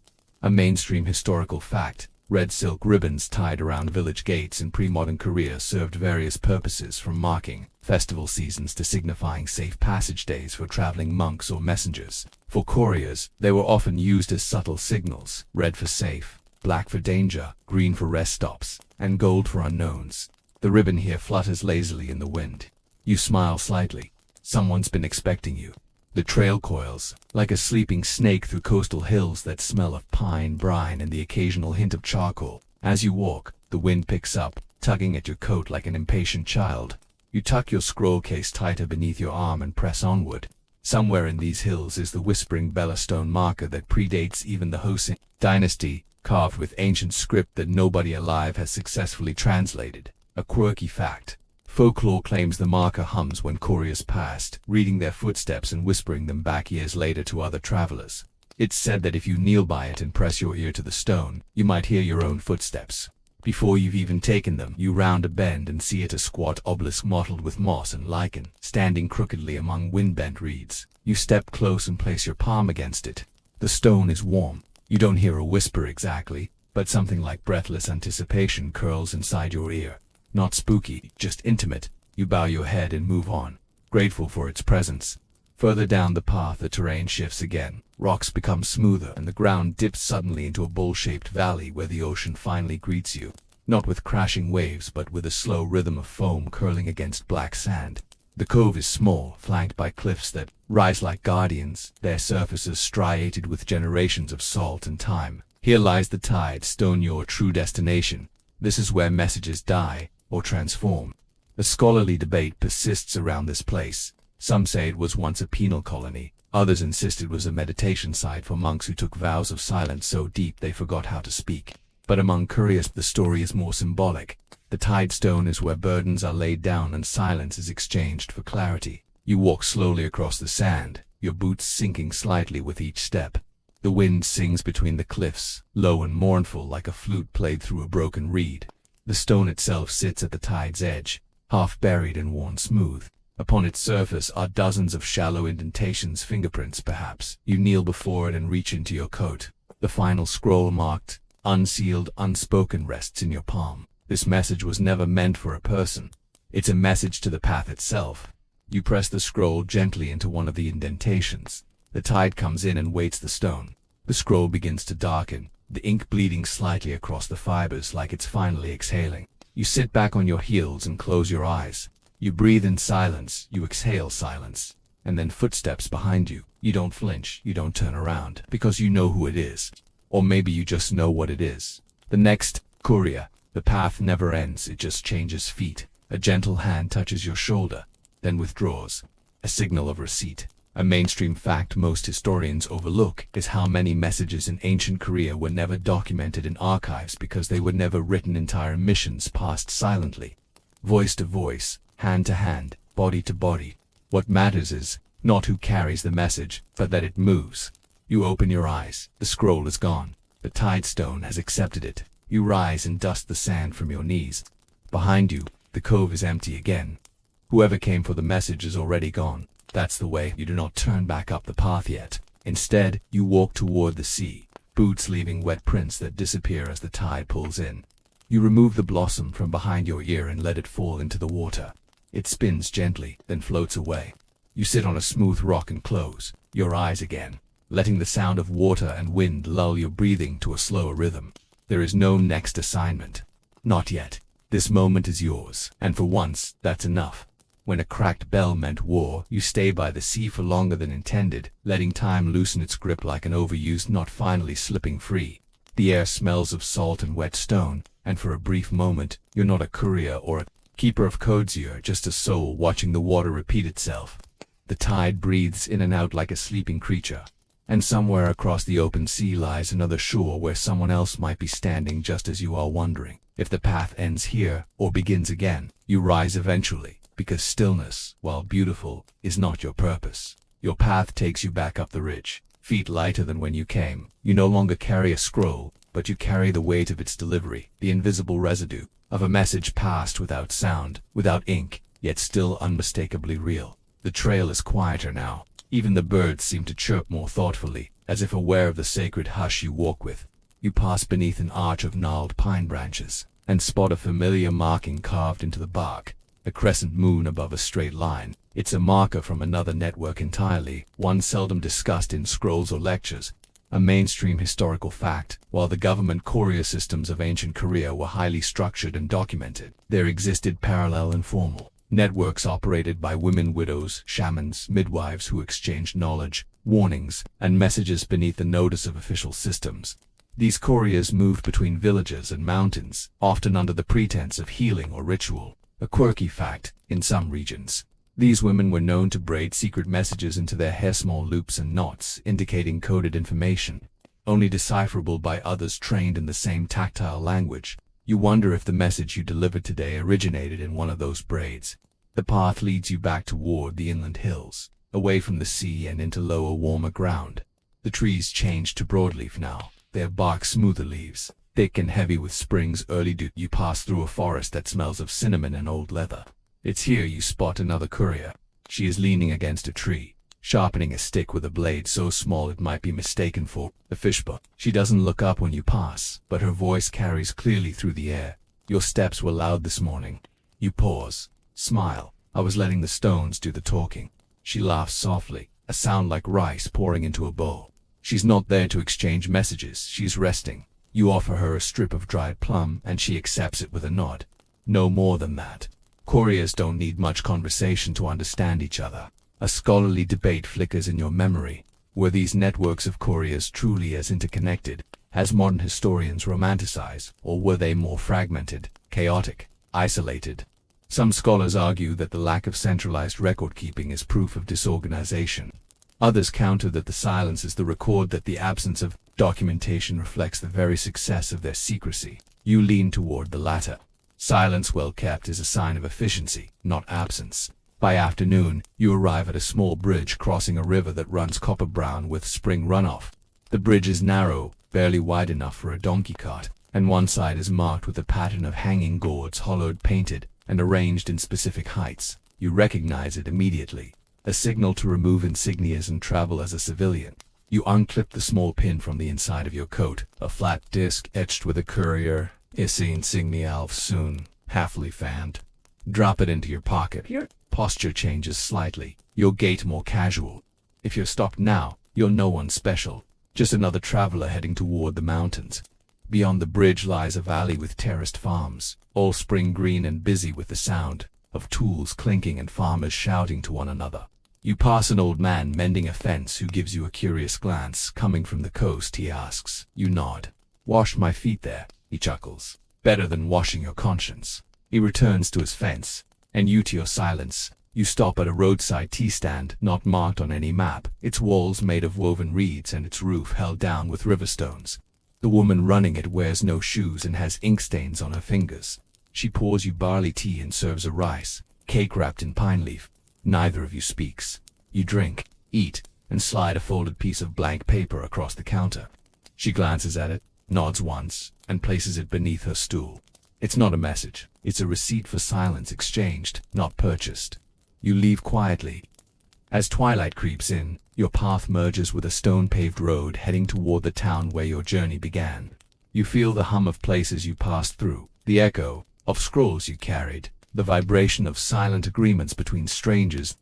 A mainstream historical fact, red silk ribbons tied around village gates in pre-modern Korea served various purposes, from marking festival seasons to signifying safe passage days for traveling monks or messengers. For couriers, they were often used as subtle signals: red for safe, black for danger, green for rest stops, and gold for unknowns. The ribbon here flutters lazily in the wind. You smile slightly. Someone's been expecting you. The trail coils, like a sleeping snake through coastal hills that smell of pine, brine, and the occasional hint of charcoal. As you walk, the wind picks up, tugging at your coat like an impatient child. You tuck your scroll case tighter beneath your arm and press onward. Somewhere in these hills is the whispering Bella stone marker that predates even the Joseon dynasty, carved with ancient script that nobody alive has successfully translated. A quirky fact. Folklore claims the marker hums when couriers passed, reading their footsteps and whispering them back years later to other travelers. It's said that if you kneel by it and press your ear to the stone, you might hear your own footsteps. Before you've even taken them, you round a bend and see it, a squat obelisk mottled with moss and lichen, standing crookedly among wind-bent reeds. You step close and place your palm against it. The stone is warm. You don't hear a whisper exactly, but something like breathless anticipation curls inside your ear. Not spooky, just intimate. You bow your head and move on, grateful for its presence. Further down the path the terrain shifts again. Rocks become smoother and the ground dips suddenly into a bowl-shaped valley where the ocean finally greets you. Not with crashing waves but with a slow rhythm of foam curling against black sand. The cove is small, flanked by cliffs that rise like guardians, their surfaces striated with generations of salt and time. Here lies the tide stone, your true destination. This is where messages die or transform. A scholarly debate persists around this place. Some say it was once a penal colony. Others insist it was a meditation site for monks who took vows of silence so deep they forgot how to speak. But among couriers the story is more symbolic. The tide stone is where burdens are laid down and silence is exchanged for clarity. You walk slowly across the sand, your boots sinking slightly with each step. The wind sings between the cliffs, low and mournful like a flute played through a broken reed. The stone itself sits at the tide's edge, half buried and worn smooth. Upon its surface are dozens of shallow indentations, fingerprints perhaps. You kneel before it and reach into your coat. The final scroll marked, unsealed, unspoken, rests in your palm. This message was never meant for a person. It's a message to the path itself. You press the scroll gently into one of the indentations. The tide comes in and weights the stone. The scroll begins to darken, the ink bleeding slightly across the fibers like it's finally exhaling. You sit back on your heels and close your eyes. You breathe in silence, you exhale silence. And then footsteps behind you. You don't flinch, you don't turn around, because you know who it is. Or maybe you just know what it is. The next courier. The path never ends, it just changes feet. A gentle hand touches your shoulder, then withdraws. A signal of receipt. A mainstream fact most historians overlook is how many messages in ancient Korea were never documented in archives because they were never written. Entire missions passed silently. Voice to voice, hand to hand, body to body. What matters is not who carries the message, but that it moves. You open your eyes, the scroll is gone. The tide stone has accepted it. You rise and dust the sand from your knees. Behind you, the cove is empty again. Whoever came for the message is already gone. That's the way. You do not turn back up the path yet. Instead, you walk toward the sea, boots leaving wet prints that disappear as the tide pulls in. You remove the blossom from behind your ear and let it fall into the water. It spins gently, then floats away. You sit on a smooth rock and close your eyes again, letting the sound of water and wind lull your breathing to a slower rhythm. There is no next assignment. Not yet. This moment is yours, and for once, that's enough. When a cracked bell meant war, you stay by the sea for longer than intended, letting time loosen its grip like an overused knot finally slipping free. The air smells of salt and wet stone, and for a brief moment, you're not a courier or a keeper of codes, you're just a soul watching the water repeat itself. The tide breathes in and out like a sleeping creature. And somewhere across the open sea lies another shore where someone else might be standing just as you are, wondering if the path ends here or begins again. You rise eventually, because stillness, while beautiful, is not your purpose. Your path takes you back up the ridge, feet lighter than when you came. You no longer carry a scroll, but you carry the weight of its delivery, the invisible residue of a message passed without sound, without ink, yet still unmistakably real. The trail is quieter now. Even the birds seem to chirp more thoughtfully, as if aware of the sacred hush you walk with. You pass beneath an arch of gnarled pine branches, and spot a familiar marking carved into the bark. A crescent moon above a straight line. It's a marker from another network entirely, one seldom discussed in scrolls or lectures. A mainstream historical fact. While the government courier systems of ancient Korea were highly structured and documented, there existed parallel informal networks operated by women widows, shamans, midwives who exchanged knowledge, warnings, and messages beneath the notice of official systems. These couriers moved between villages and mountains, often under the pretense of healing or ritual. A quirky fact, in some regions, these women were known to braid secret messages into their hair, small loops and knots, indicating coded information, only decipherable by others trained in the same tactile language. You wonder if the message you delivered today originated in one of those braids. The path leads you back toward the inland hills, away from the sea and into lower, warmer ground. The trees change to broadleaf now, their bark smoother leaves, thick and heavy with spring's early dew. You pass through a forest that smells of cinnamon and old leather. It's here you spot another courier. She is leaning against a tree, sharpening a stick with a blade so small it might be mistaken for a fishbone. She doesn't look up when you pass, but her voice carries clearly through the air. Your steps were loud this morning. You pause, smile. I was letting the stones do the talking. She laughs softly, a sound like rice pouring into a bowl. She's not there to exchange messages, she's resting. You offer her a strip of dried plum, and she accepts it with a nod. No more than that. Couriers don't need much conversation to understand each other. A scholarly debate flickers in your memory. Were these networks of couriers truly as interconnected as modern historians romanticize, or were they more fragmented, chaotic, isolated? Some scholars argue that the lack of centralized record-keeping is proof of disorganization. Others counter that the silence is the record, that the absence of documentation reflects the very success of their secrecy. You lean toward the latter. Silence well kept is a sign of efficiency, not absence. By afternoon, you arrive at a small bridge crossing a river that runs copper-brown with spring runoff. The bridge is narrow, barely wide enough for a donkey cart, and one side is marked with a pattern of hanging gourds, hollowed, painted, and arranged in specific heights. You recognize it immediately. A signal to remove insignias and travel as a civilian. You unclip the small pin from the inside of your coat, a flat disc etched with a courier, Isse insignia auf soon, halfly fanned. Drop it into your pocket. Your posture changes slightly, your gait more casual. If you're stopped now, you're no one special, just another traveler heading toward the mountains. Beyond the bridge lies a valley with terraced farms, all spring green and busy with the sound of tools clinking and farmers shouting to one another. You pass an old man mending a fence who gives you a curious glance. Coming from the coast, he asks. You nod. Wash my feet there, he chuckles. Better than washing your conscience. He returns to his fence, and you to your silence. You stop at a roadside tea stand, not marked on any map, its walls made of woven reeds and its roof held down with river stones. The woman running it wears no shoes and has ink stains on her fingers. She pours you barley tea and serves a rice cake wrapped in pine leaf. Neither of you speaks. You drink, eat, and slide a folded piece of blank paper across the counter. She glances at it, nods once, and places it beneath her stool. It's not a message. It's a receipt for silence exchanged, not purchased. You leave quietly. As twilight creeps in, your path merges with a stone-paved road heading toward the town where your journey began. You feel the hum of places you passed through, the echo of scrolls you carried, the vibration of silent agreements between strangers.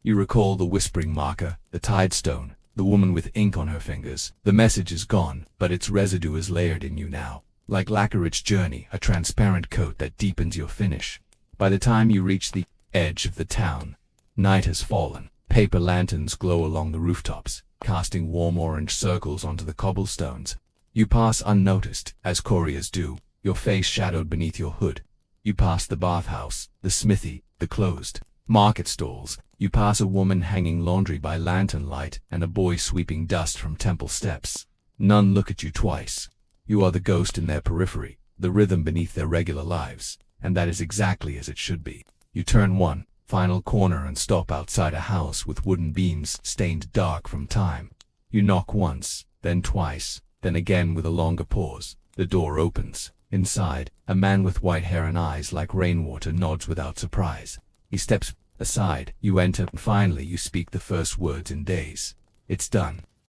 You recall the whispering marker, the tide stone, the woman with ink on her fingers. The message is gone, but its residue is layered in you now. Like Lacquerage Journey, a transparent coat that deepens your finish. By the time you reach the edge of the town, night has fallen. Paper lanterns glow along the rooftops, casting warm orange circles onto the cobblestones. You pass unnoticed, as couriers do, your face shadowed beneath your hood. You pass the bathhouse, the smithy, the closed market stalls. You pass a woman hanging laundry by lantern light and a boy sweeping dust from temple steps. None look at you twice. You are the ghost in their periphery, the rhythm beneath their regular lives, and that is exactly as it should be. You turn one final corner and stop outside a house with wooden beams stained dark from time. You knock once, then twice, then again with a longer pause. The door opens. Inside, a man with white hair and eyes like rainwater nods without surprise. He steps aside. You enter, and finally you speak the first words in days. It's done.